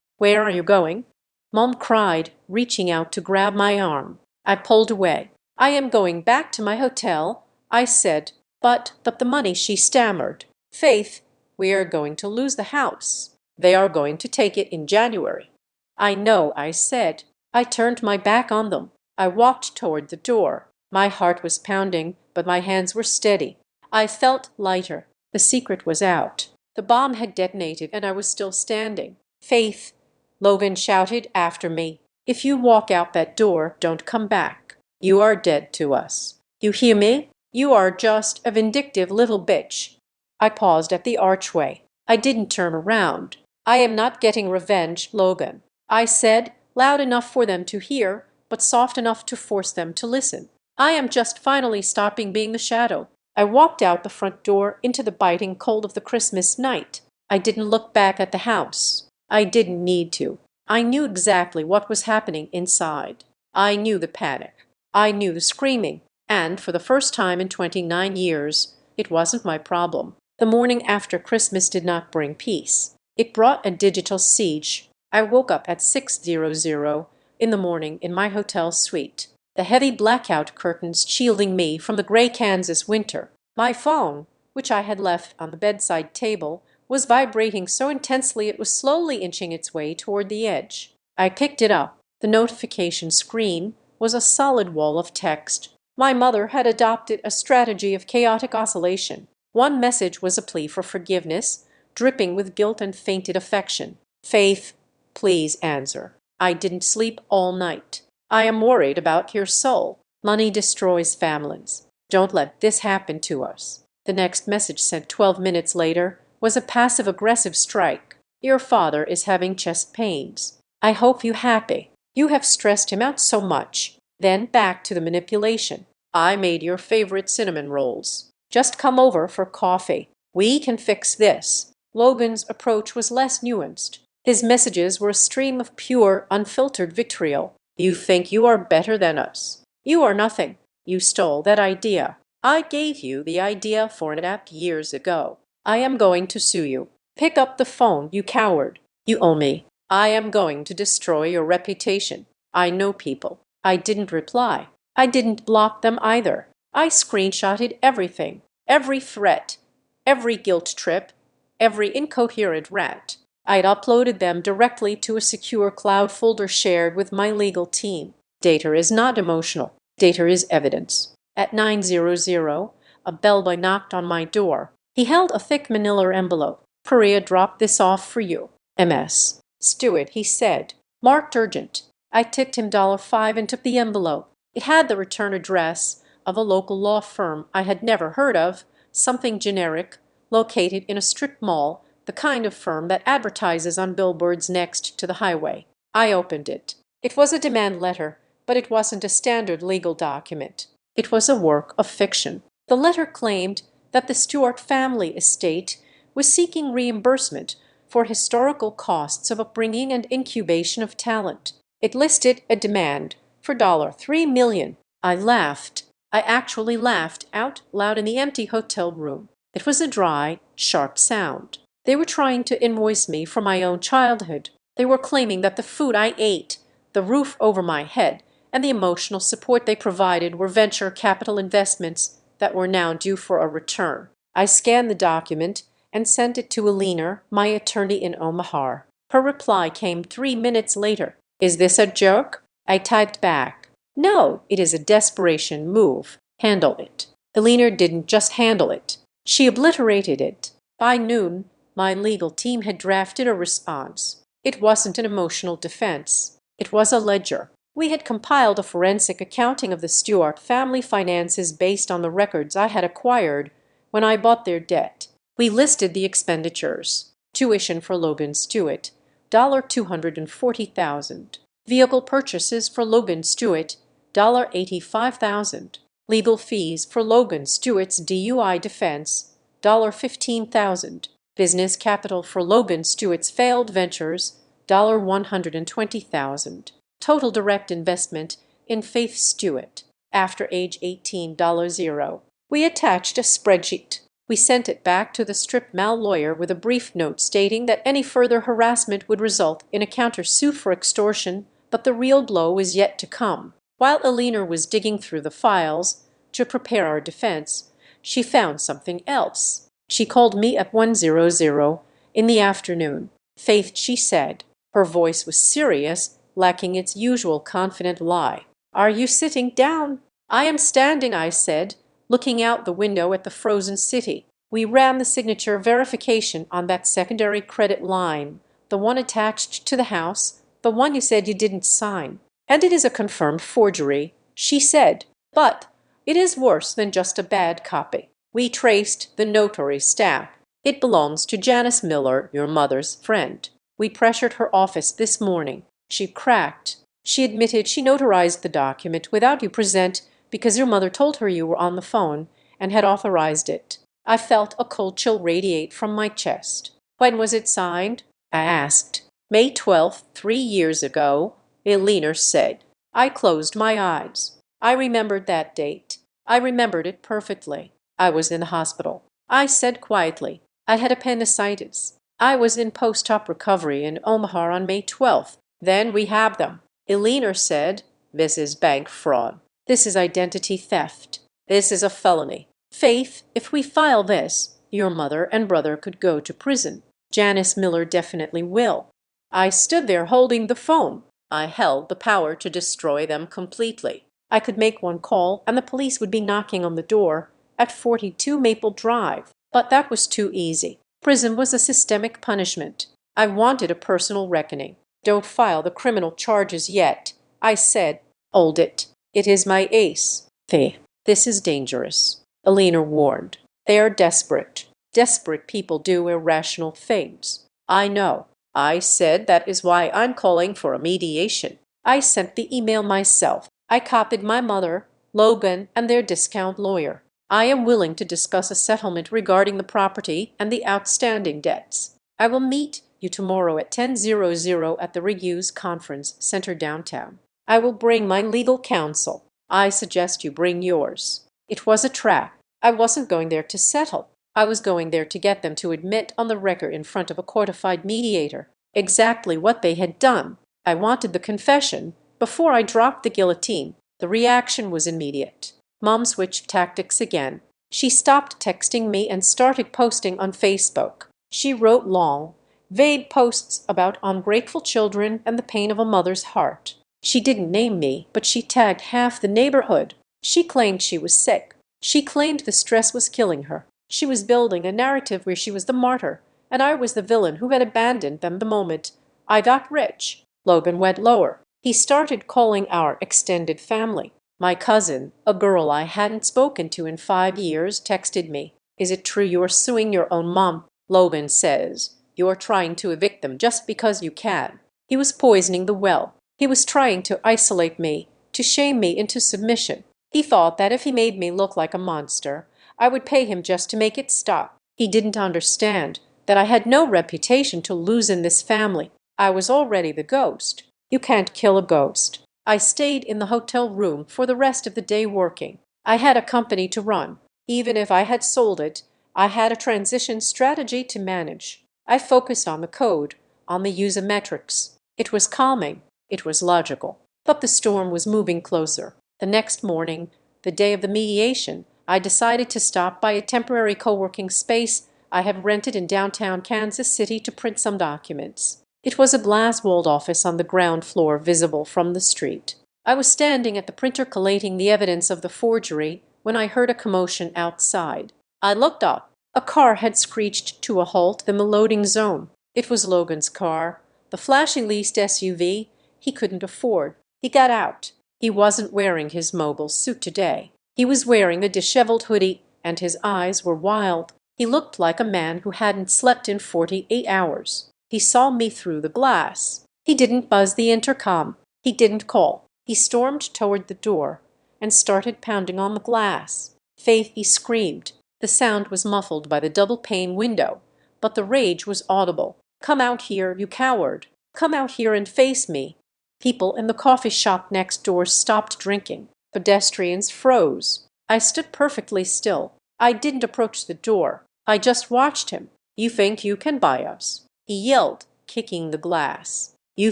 S1: Where are you going? Mom cried, reaching out to grab my arm. I pulled away. I am going back to my hotel, I said. But the money, she stammered. Faith, we are going to lose the house. They are going to take it in January. I know, I said. I turned my back on them. I walked toward the door. My heart was pounding, but my hands were steady. I felt lighter. The secret was out. The bomb had detonated and I was still standing. Faith, Logan shouted after me, if you walk out that door, don't come back. You are dead to us. You hear me? You are just a vindictive little bitch. I paused at the archway. I didn't turn around. I am not getting revenge, Logan, I said, loud enough for them to hear, but soft enough to force them to listen. I am just finally stopping being the shadow. I walked out the front door into the biting cold of the Christmas night. I didn't look back at the house. I didn't need to. I knew exactly what was happening inside. I knew the panic. I knew the screaming. And for the first time in 29 years, it wasn't my problem. The morning after Christmas did not bring peace. It brought a digital siege. I woke up at 6:00 in the morning in my hotel suite, the heavy blackout curtains shielding me from the gray Kansas winter. My phone, which I had left on the bedside table, was vibrating so intensely it was slowly inching its way toward the edge. I picked it up. The notification screen was a solid wall of text. My mother had adopted a strategy of chaotic oscillation. One message was a plea for forgiveness, dripping with guilt and fainted affection. Faith, please answer. I didn't sleep all night. I am worried about your soul. Money destroys families. Don't let this happen to us. The next message, sent 12 minutes later, was a passive-aggressive strike. Your father is having chest pains. I hope you happy. You have stressed him out so much. Then back to the manipulation. I made your favorite cinnamon rolls. Just come over for coffee. We can fix this. Logan's approach was less nuanced. His messages were a stream of pure, unfiltered vitriol. You think you are better than us. You are nothing. You stole that idea. I gave you the idea 4.5 years ago. I am going to sue you. Pick up the phone, you coward. You owe me. I am going to destroy your reputation. I know people. I didn't reply. I didn't block them either. I screenshotted everything, every threat, every guilt trip, every incoherent rant. I'd uploaded them directly to a secure cloud folder shared with my legal team. Data is not emotional. Data is evidence. At 9:00, a bellboy knocked on my door. He held a thick manila envelope. Korea dropped this off for you. MS. Stewart, he said. Marked urgent. I tipped him $5 and took the envelope. It had the return address of a local law firm I had never heard of, something generic, located in a strip mall, the kind of firm that advertises on billboards next to the highway. I opened it. It was a demand letter, but it wasn't a standard legal document. It was a work of fiction. The letter claimed that the Stewart family estate was seeking reimbursement for historical costs of upbringing and incubation of talent. It listed a demand for $3 million. I laughed. I actually laughed out loud in the empty hotel room. It was a dry, sharp sound. They were trying to invoice me for my own childhood. They were claiming that the food I ate, the roof over my head, and the emotional support they provided were venture capital investments that were now due for a return. I scanned the document and sent it to Alina, my attorney in Omaha. Her reply came 3 minutes later. Is this a joke? I typed back. No, it is a desperation move. Handle it. Alina didn't just handle it. She obliterated it. By noon, my legal team had drafted a response. It wasn't an emotional defense. It was a ledger. We had compiled a forensic accounting of the Stewart family finances based on the records I had acquired when I bought their debt. We listed the expenditures. Tuition for Logan Stewart, $240,000. Vehicle purchases for Logan Stewart, $85,000. Legal fees for Logan Stewart's DUI defense, $15,000. Business capital for Logan Stewart's failed ventures, $120,000. Total direct investment in Faith Stewart, after age 18, $0. We attached a spreadsheet. We sent it back to the strip mall lawyer with a brief note stating that any further harassment would result in a countersuit for extortion, but the real blow was yet to come. While Eleanor was digging through the files to prepare our defense, she found something else. She called me at 100 in the afternoon. Faith, she said. Her voice was serious, lacking its usual confident lie. Are you sitting down? I am standing, I said, looking out the window at the frozen city. We ran the signature verification on that secondary credit line, the one attached to the house, the one you said you didn't sign. And it is a confirmed forgery, she said. But it is worse than just a bad copy. We traced the notary stamp. It belongs to Janice Miller, your mother's friend. We pressured her office this morning. She cracked. She admitted she notarized the document without you present because your mother told her you were on the phone and had authorized it. I felt a cold chill radiate from my chest. When was it signed? I asked. May 12th, 3 years ago, Eleanor said. I closed my eyes. I remembered that date. I remembered it perfectly. I was in the hospital. I said quietly, I had appendicitis. I was in post-op recovery in Omaha on May 12th. Then we have them. Eleanor said, this is bank fraud. This is identity theft. This is a felony. Faith, if we file this, your mother and brother could go to prison. Janice Miller definitely will. I stood there holding the phone. I held the power to destroy them completely. I could make one call and the police would be knocking on the door at 42 Maple Drive. But that was too easy. Prison was a systemic punishment. I wanted a personal reckoning. Don't file the criminal charges yet, I said. Hold it. It is my ace. This is dangerous. Eleanor warned. They are desperate. Desperate people do irrational things. I know. I said that is why I'm calling for a mediation. I sent the email myself. I copied my mother, Logan, and their discount lawyer. I am willing to discuss a settlement regarding the property and the outstanding debts. I will meet you tomorrow at 10:00 at the Reuse Conference Center downtown. I will bring my legal counsel. I suggest you bring yours. It was a trap. I wasn't going there to settle. I was going there to get them to admit on the record in front of a court-appointed mediator exactly what they had done. I wanted the confession before I dropped the guillotine. The reaction was immediate. Mom switched tactics again. She stopped texting me and started posting on Facebook. She wrote long, vague posts about ungrateful children and the pain of a mother's heart. She didn't name me, but she tagged half the neighborhood. She claimed she was sick. She claimed the stress was killing her. She was building a narrative where she was the martyr, and I was the villain who had abandoned them the moment I got rich. Logan went lower. He started calling our extended family. My cousin, a girl I hadn't spoken to in 5 years, texted me. Is it true you're suing your own mom? Logan says, you're trying to evict them just because you can. He was poisoning the well. He was trying to isolate me, to shame me into submission. He thought that if he made me look like a monster, I would pay him just to make it stop. He didn't understand that I had no reputation to lose in this family. I was already the ghost. You can't kill a ghost. I stayed in the hotel room for the rest of the day working. I had a company to run. Even if I had sold it, I had a transition strategy to manage. I focused on the code, on the user metrics. It was calming. It was logical. But the storm was moving closer. The next morning, the day of the mediation, I decided to stop by a temporary co-working space I had rented in downtown Kansas City to print some documents. It was a glass-walled office on the ground floor visible from the street. I was standing at the printer collating the evidence of the forgery when I heard a commotion outside. I looked up. A car had screeched to a halt in the loading zone. It was Logan's car, the flashy leased SUV he couldn't afford. He got out. He wasn't wearing his mobile suit today. He was wearing a disheveled hoodie, and his eyes were wild. He looked like a man who hadn't slept in 48 hours. He saw me through the glass. He didn't buzz the intercom. He didn't call. He stormed toward the door and started pounding on the glass. Faith, he screamed. The sound was muffled by the double-pane window, but the rage was audible. Come out here, you coward. Come out here and face me. People in the coffee shop next door stopped drinking. Pedestrians froze. I stood perfectly still. I didn't approach the door. I just watched him. You think you can buy us? He yelled, kicking the glass. You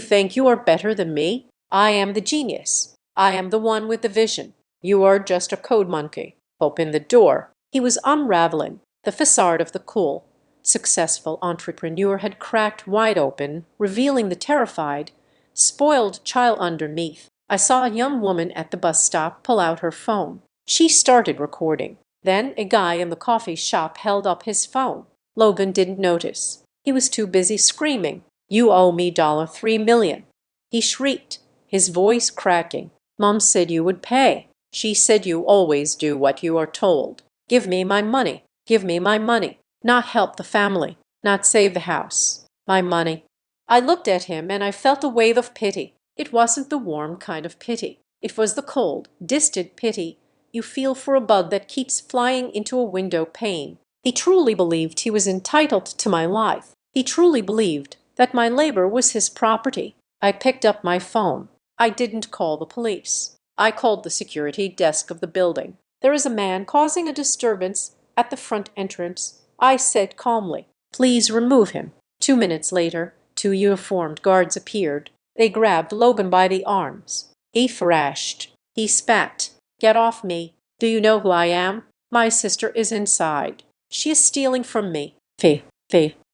S1: think you are better than me? I am the genius. I am the one with the vision. You are just a code monkey. Open the door. He was unraveling. The facade of the cool, successful entrepreneur had cracked wide open, revealing the terrified, spoiled child underneath. I saw a young woman at the bus stop pull out her phone. She started recording. Then a guy in the coffee shop held up his phone. Logan didn't notice. He was too busy screaming, "You owe me $3 million." He shrieked, his voice cracking. "Mom said you would pay. She said you always do what you are told. Give me my money. Give me my money. Not help the family. Not save the house. My money." I looked at him and I felt a wave of pity. It wasn't the warm kind of pity. It was the cold, distant pity you feel for a bug that keeps flying into a window pane. He truly believed he was entitled to my life. He truly believed that my labor was his property. I picked up my phone. I didn't call the police. I called the security desk of the building. "There is a man causing a disturbance at the front entrance," I said calmly. "Please remove him." 2 minutes later, 2 uniformed guards appeared. They grabbed Logan by the arms. He thrashed. He spat. "Get off me. Do you know who I am? My sister is inside. She is stealing from me. Fee,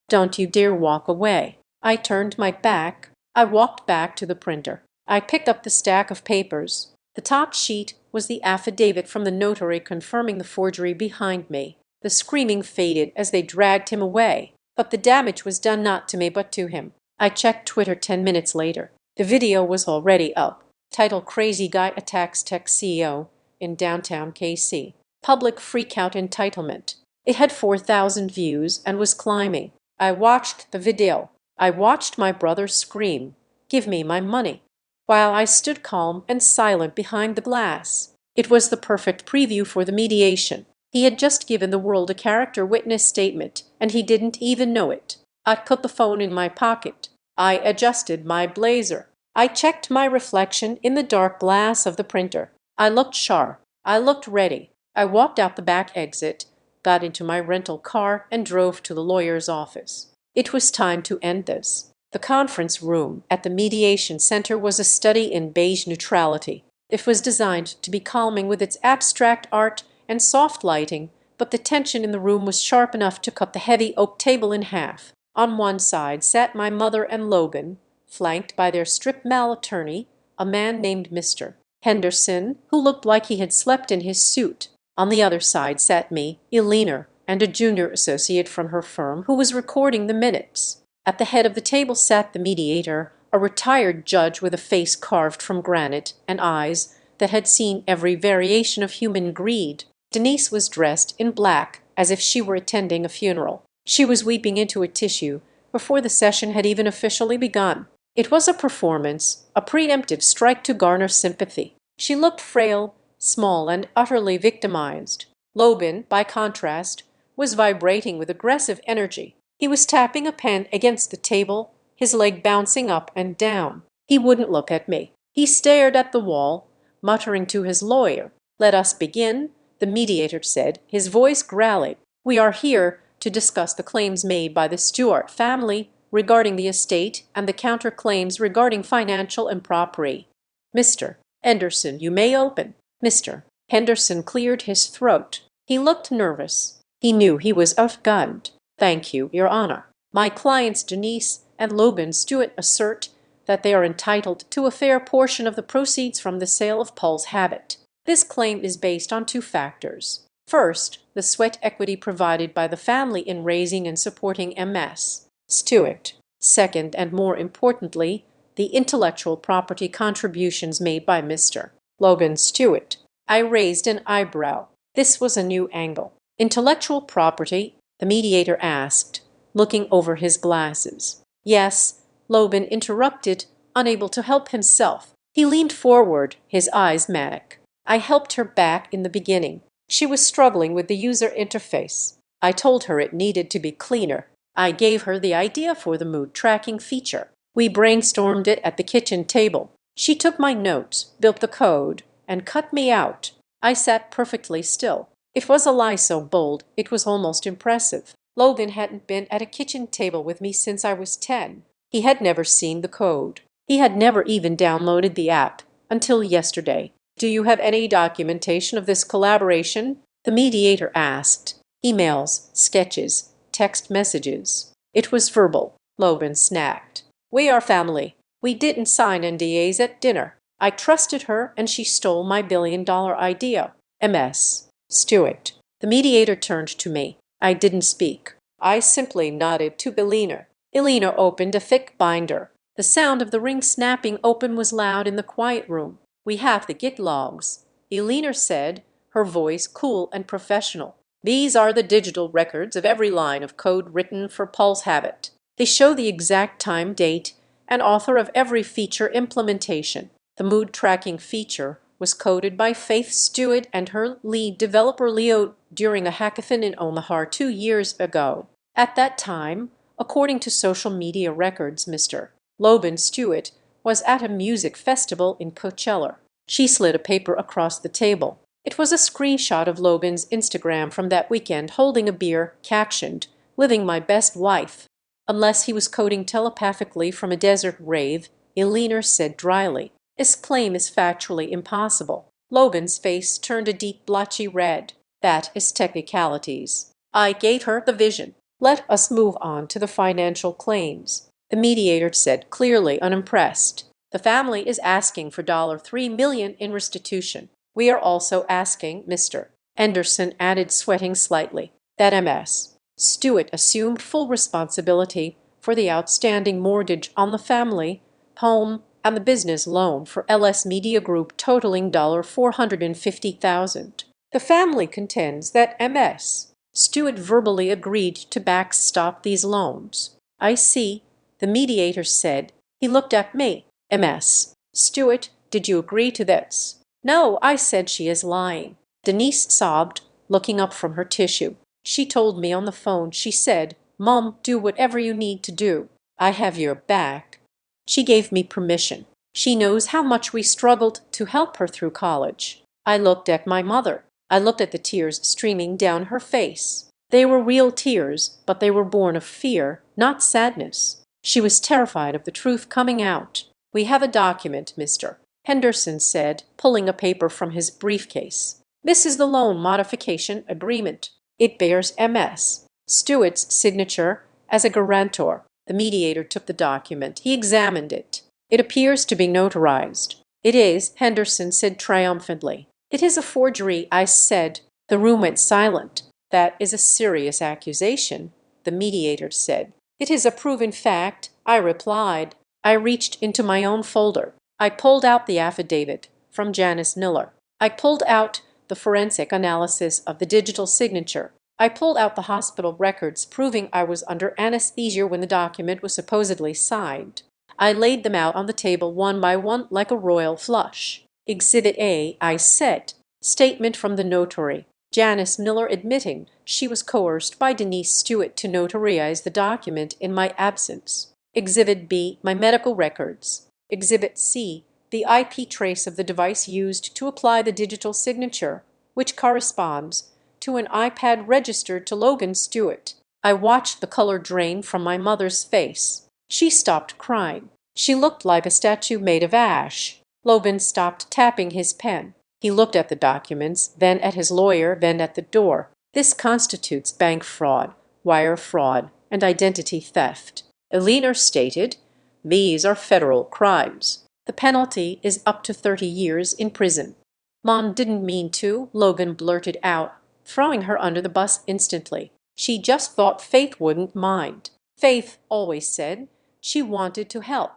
S1: don't you dare walk away." I turned my back. I walked back to the printer. I picked up the stack of papers. The top sheet was the affidavit from the notary confirming the forgery behind me. The screaming faded as they dragged him away, but the damage was done not to me but to him. I checked Twitter 10 minutes later. The video was already up. Title: Crazy Guy Attacks Tech CEO in Downtown KC. Public Freakout Entitlement. It had 4,000 views and was climbing. I watched the video. I watched my brother scream, "Give me my money," while I stood calm and silent behind the glass. It was the perfect preview for the mediation. He had just given the world a character witness statement, and he didn't even know it. I put the phone in my pocket. I adjusted my blazer. I checked my reflection in the dark glass of the printer. I looked sharp. I looked ready. I walked out the back exit, got into my rental car, and drove to the lawyer's office. It was time to end this. The conference room at the mediation center was a study in beige neutrality. It was designed to be calming with its abstract art and soft lighting, but the tension in the room was sharp enough to cut the heavy oak table in half. On one side sat my mother and Logan, flanked by their strip mall attorney, a man named Mr. Henderson, who looked like he had slept in his suit. On the other side sat me, Elena, and a junior associate from her firm who was recording the minutes. At the head of the table sat the mediator, a retired judge with a face carved from granite and eyes that had seen every variation of human greed. Denise was dressed in black, as if she were attending a funeral. She was weeping into a tissue before the session had even officially begun. It was a performance, a preemptive strike to garner sympathy. She looked frail, small, and utterly victimized. Logan, by contrast, was vibrating with aggressive energy. He was tapping a pen against the table, his leg bouncing up and down. He wouldn't look at me. He stared at the wall, muttering to his lawyer. "Let us begin," the mediator said, his voice growling. "We are here to discuss the claims made by the Stewart family regarding the estate and the counterclaims regarding financial impropriety. Mr. Henderson, you may open." Mr. Henderson cleared his throat. He looked nervous. He knew he was outgunned. "Thank you, Your Honor. My clients Denise and Logan Stewart assert that they are entitled to a fair portion of the proceeds from the sale of Paul's Habit. This claim is based on two factors. First, the sweat equity provided by the family in raising and supporting MS. Stewart. Second, and more importantly, the intellectual property contributions made by Mr. Logan Stewart. I raised an eyebrow. This was a new angle. "Intellectual property?" the mediator asked, looking over his glasses. "Yes," Logan interrupted, unable to help himself. He leaned forward, his eyes manic. "I helped her back in the beginning. She was struggling with the user interface. I told her it needed to be cleaner. I gave her the idea for the mood tracking feature. We brainstormed it at the kitchen table. She took my notes, built the code, and cut me out. I sat perfectly still. It was a lie so bold it was almost impressive. Logan hadn't been at a kitchen table with me since I was 10. He had never seen the code. He had never even downloaded the app. until yesterday. Do you have any documentation of this collaboration? The mediator asked. Emails, sketches, text messages. It was verbal, Logan snapped. We are family. We didn't sign NDAs at dinner. I trusted her and she stole my billion-dollar idea. MS. Stewart. The mediator turned to me. I didn't speak. I simply nodded to Elena. Elena opened a thick binder. The sound of the ring snapping open was loud in the quiet room. We have the Git logs, Elena said, her voice cool and professional. These are the digital records of every line of code written for Pulse Habit. They show the exact time, date, and author of every feature implementation. The mood tracking feature was coded by Faith Stewart and her lead developer Leo during a hackathon in Omaha 2 years ago. At that time, according to social media records, Mr. Logan Stewart was at a music festival in Coachella. She slid a paper across the table. It was a screenshot of Logan's Instagram from that weekend holding a beer, captioned, "Living my best wife." Unless he was coding telepathically from a desert rave, Elena said dryly. This claim is factually impossible. Logan's face turned a deep blotchy red. That is technicalities. I gave her the vision. Let us move on to the financial claims. The mediator said, clearly unimpressed. The family is asking for $3 million in restitution. We are also asking, Mr. Henderson added, sweating slightly, that MS. Stewart assumed full responsibility for the outstanding mortgage on the family home and the business loan for LS Media Group totaling $450,000. The family contends that MS. Stewart verbally agreed to backstop these loans. I see, the mediator said. He looked at me. MS. Stewart, did you agree to this? No, I said. She is lying. Denise sobbed, looking up from her tissue. She told me on the phone. She said, Mom, do whatever you need to do. I have your back. She gave me permission. She knows how much we struggled to help her through college. I looked at my mother. I looked at the tears streaming down her face. They were real tears, but they were born of fear, not sadness. She was terrified of the truth coming out. We have a document, Mr. Henderson said, pulling a paper from his briefcase. This is the loan modification agreement. It bears MS. Stewart's signature as a guarantor. The mediator took the document. He examined it. It appears to be notarized. It is, Henderson said triumphantly. It is a forgery, I said. The room went silent. That is a serious accusation, the mediator said. It is a proven fact, I replied. I reached into my own folder. I pulled out the affidavit from Janice Miller. I pulled out the forensic analysis of the digital signature. I pulled out the hospital records proving I was under anesthesia when the document was supposedly signed. I laid them out on the table one by one like a royal flush. Exhibit A, I said. Statement from the notary. Janice Miller admitting she was coerced by Denise Stewart to notarize the document in my absence. Exhibit B, my medical records. Exhibit C, the IP trace of the device used to apply the digital signature, which corresponds to an iPad registered to Logan Stewart. I watched the color drain from my mother's face. She stopped crying. She looked like a statue made of ash. Logan stopped tapping his pen. He looked at the documents, then at his lawyer, then at the door. This constitutes bank fraud, wire fraud, and identity theft. Elena stated, these are federal crimes. The penalty is up to 30 years in prison. Mom didn't mean to, Logan blurted out, throwing her under the bus instantly. She just thought Faith wouldn't mind. Faith always said she wanted to help.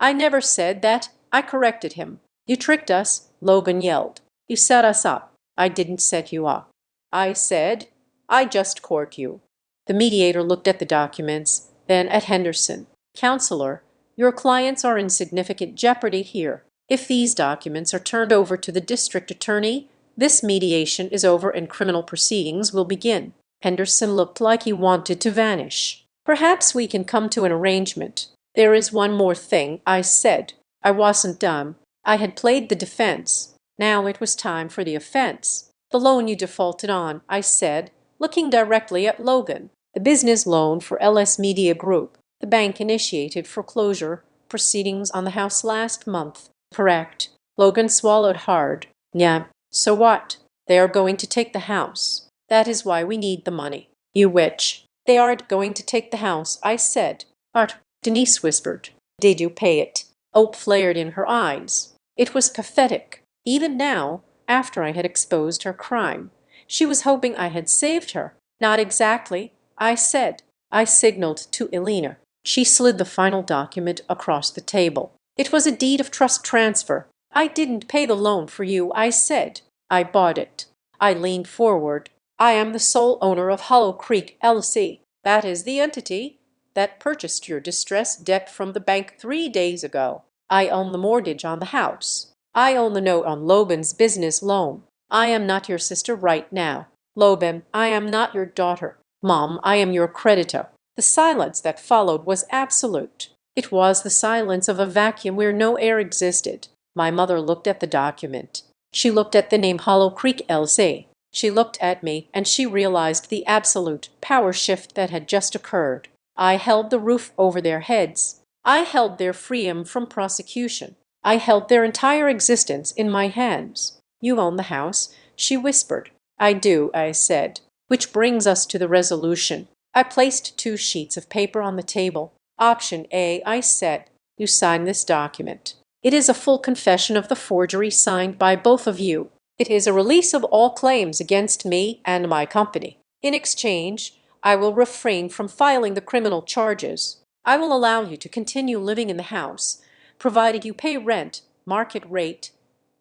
S1: I never said that. I corrected him. You tricked us, Logan yelled. You set us up. I didn't set you up. I said, I just court you. The mediator looked at the documents, then at Henderson. Counselor, your clients are in significant jeopardy here. If these documents are turned over to the district attorney, this mediation is over and criminal proceedings will begin. Henderson looked like he wanted to vanish. Perhaps we can come to an arrangement. There is one more thing, I said. I wasn't dumb. I had played the defense. Now it was time for the offense. The loan you defaulted on, I said, looking directly at Logan. The business loan for LS Media Group. The bank initiated foreclosure proceedings on the house last month. Correct. Logan swallowed hard. Yeah, so what? They are going to take the house. That is why we need the money. You witch. They aren't going to take the house, I said. Art, Denise whispered. Did you pay it? Hope flared in her eyes. It was pathetic. Even now, after I had exposed her crime, she was hoping I had saved her. Not exactly, I said. I signaled to Elena. She slid the final document across the table. It was a deed of trust transfer. I didn't pay the loan for you, I said. I bought it. I leaned forward. I am the sole owner of Hollow Creek, LC. That is the entity that purchased your distress debt from the bank 3 days ago. I own the mortgage on the house. I own the note on Loban's business loan. I am not your sister right now. Loban, I am not your daughter. Mom, I am your creditor. The silence that followed was absolute. It was the silence of a vacuum where no air existed. My mother looked at the document. She looked at the name Hollow Creek, LC. She looked at me, and she realized the absolute power shift that had just occurred. I held the roof over their heads. I held their freedom from prosecution. I held their entire existence in my hands. You own the house, she whispered. I do, I said. Which brings us to the resolution. I placed 2 sheets of paper on the table. Option A, I said. You sign this document. It is a full confession of the forgery signed by both of you. It is a release of all claims against me and my company. In exchange, I will refrain from filing the criminal charges. I will allow you to continue living in the house, provided you pay rent, market rate,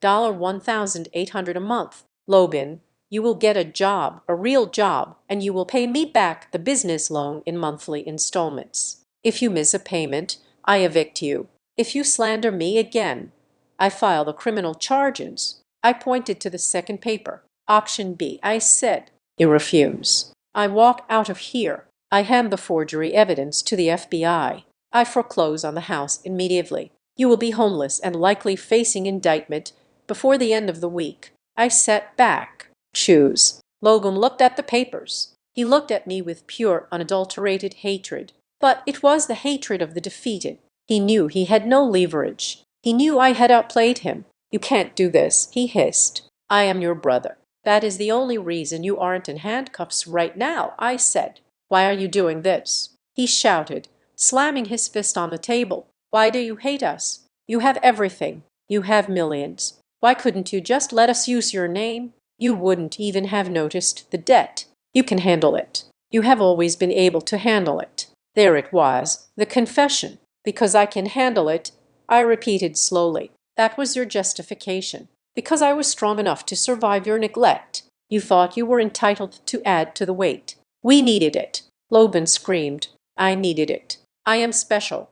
S1: $1,800 a month. Logan, you will get a job, a real job, and you will pay me back the business loan in monthly installments. If you miss a payment, I evict you. If you slander me again, I file the criminal charges. I pointed to the second paper. Option B, I said. You refuse. I walk out of here. I hand the forgery evidence to the FBI. I foreclose on the house immediately. You will be homeless and likely facing indictment before the end of the week. I sat back. Choose. Logan looked at the papers. He looked at me with pure, unadulterated hatred. But it was the hatred of the defeated. He knew he had no leverage. He knew I had outplayed him. You can't do this, he hissed. I am your brother. That is the only reason you aren't in handcuffs right now, I said. Why are you doing this? He shouted, slamming his fist on the table. Why do you hate us? You have everything. You have millions. Why couldn't you just let us use your name? You wouldn't even have noticed the debt. You can handle it. You have always been able to handle it. There it was, the confession. Because I can handle it, I repeated slowly. That was your justification. Because I was strong enough to survive your neglect. You thought you were entitled to add to the weight. We needed it. Loban screamed. I needed it. I am special.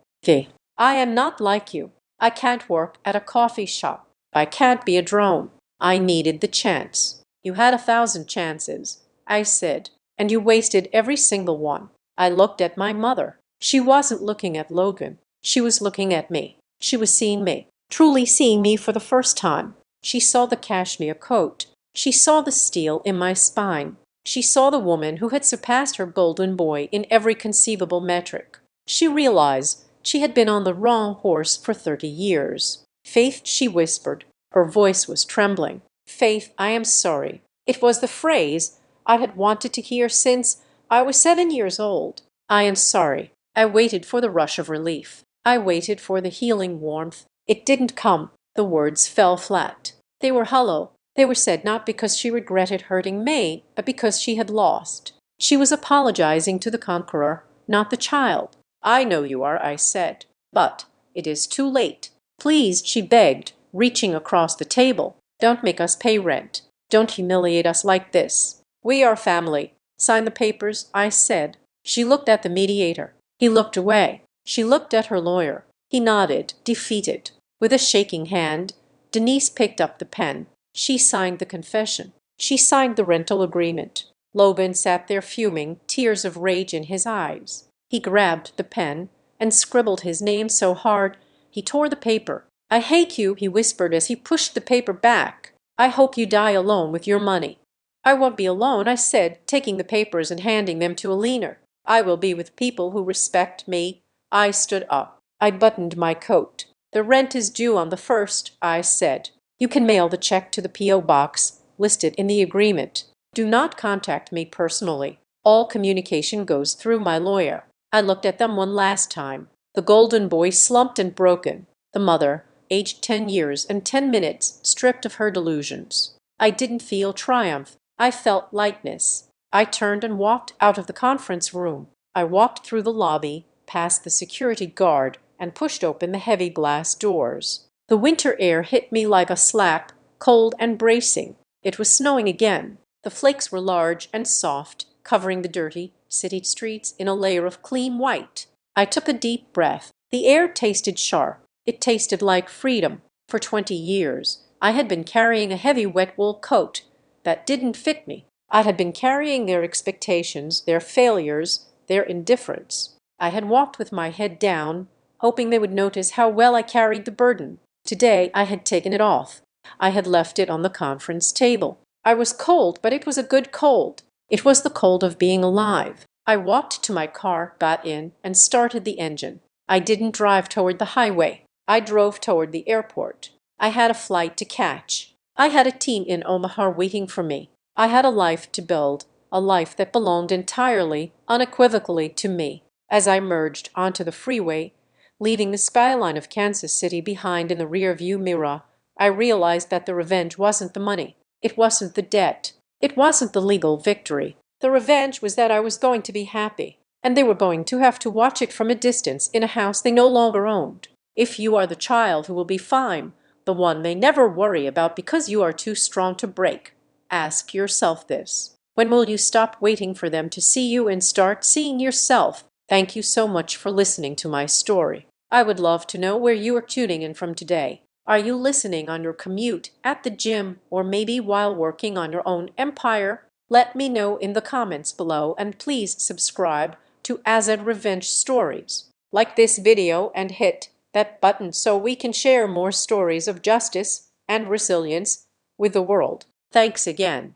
S1: I am not like you. I can't work at a coffee shop. I can't be a drone. I needed the chance. You had 1,000 chances, I said, and you wasted every single one. I looked at my mother. She wasn't looking at Logan. She was looking at me. She was seeing me, truly seeing me for the first time. She saw the cashmere coat. She saw the steel in my spine. She saw the woman who had surpassed her golden boy in every conceivable metric. She realized she had been on the wrong horse for 30 years. Faith, she whispered. Her voice was trembling. Faith, I am sorry. It was the phrase I had wanted to hear since I was 7 years old. I am sorry. I waited for the rush of relief. I waited for the healing warmth. It didn't come. The words fell flat. They were hollow. They were said not because she regretted hurting me, but because she had lost. She was apologizing to the conqueror, not the child. I know you are, I said. But it is too late. Please, she begged, reaching across the table. Don't make us pay rent. Don't humiliate us like this. We are family. Sign the papers, I said. She looked at the mediator. He looked away. She looked at her lawyer. He nodded, defeated. With a shaking hand, Denise picked up the pen. She signed the confession. She signed the rental agreement. Loban sat there fuming, tears of rage in his eyes. He grabbed the pen and scribbled his name so hard he tore the paper. I hate you, he whispered as he pushed the paper back. I hope you die alone with your money. I won't be alone, I said, taking the papers and handing them to Elena. I will be with people who respect me. I stood up. I buttoned my coat. The rent is due on the 1st, I said. You can mail the check to the P.O. box listed in the agreement. Do not contact me personally. All communication goes through my lawyer. I looked at them one last time. The golden boy slumped and broken. The mother, aged 10 years and 10 minutes, stripped of her delusions. I didn't feel triumph. I felt lightness. I turned and walked out of the conference room. I walked through the lobby, past the security guard, and pushed open the heavy glass doors. The winter air hit me like a slap, cold and bracing. It was snowing again. The flakes were large and soft, covering the dirty city streets in a layer of clean white. I took a deep breath. The air tasted sharp. It tasted like freedom. For 20 years, I had been carrying a heavy wet wool coat that didn't fit me. I had been carrying their expectations, their failures, their indifference. I had walked with my head down, hoping they would notice how well I carried the burden. Today I had taken it off. I had left it on the conference table. I was cold, but it was a good cold. It was the cold of being alive. I walked to my car, got in, and started the engine. I didn't drive toward the highway. I drove toward the airport. I had a flight to catch. I had a team in Omaha waiting for me. I had a life to build, a life that belonged entirely, unequivocally to me. As I merged onto the freeway, leaving the skyline of Kansas City behind in the rearview mirror, I realized that the revenge wasn't the money. It wasn't the debt. It wasn't the legal victory. The revenge was that I was going to be happy, and they were going to have to watch it from a distance in a house they no longer owned. If you are the child who will be fine, the one they never worry about because you are too strong to break, ask yourself this. When will you stop waiting for them to see you and start seeing yourself? Thank you so much for listening to my story. I would love to know where you are tuning in from today. Are you listening on your commute, at the gym, or maybe while working on your own empire? Let me know in the comments below, and please subscribe to Azad Revenge Stories. Like this video and hit that button so we can share more stories of justice and resilience with the world. Thanks again.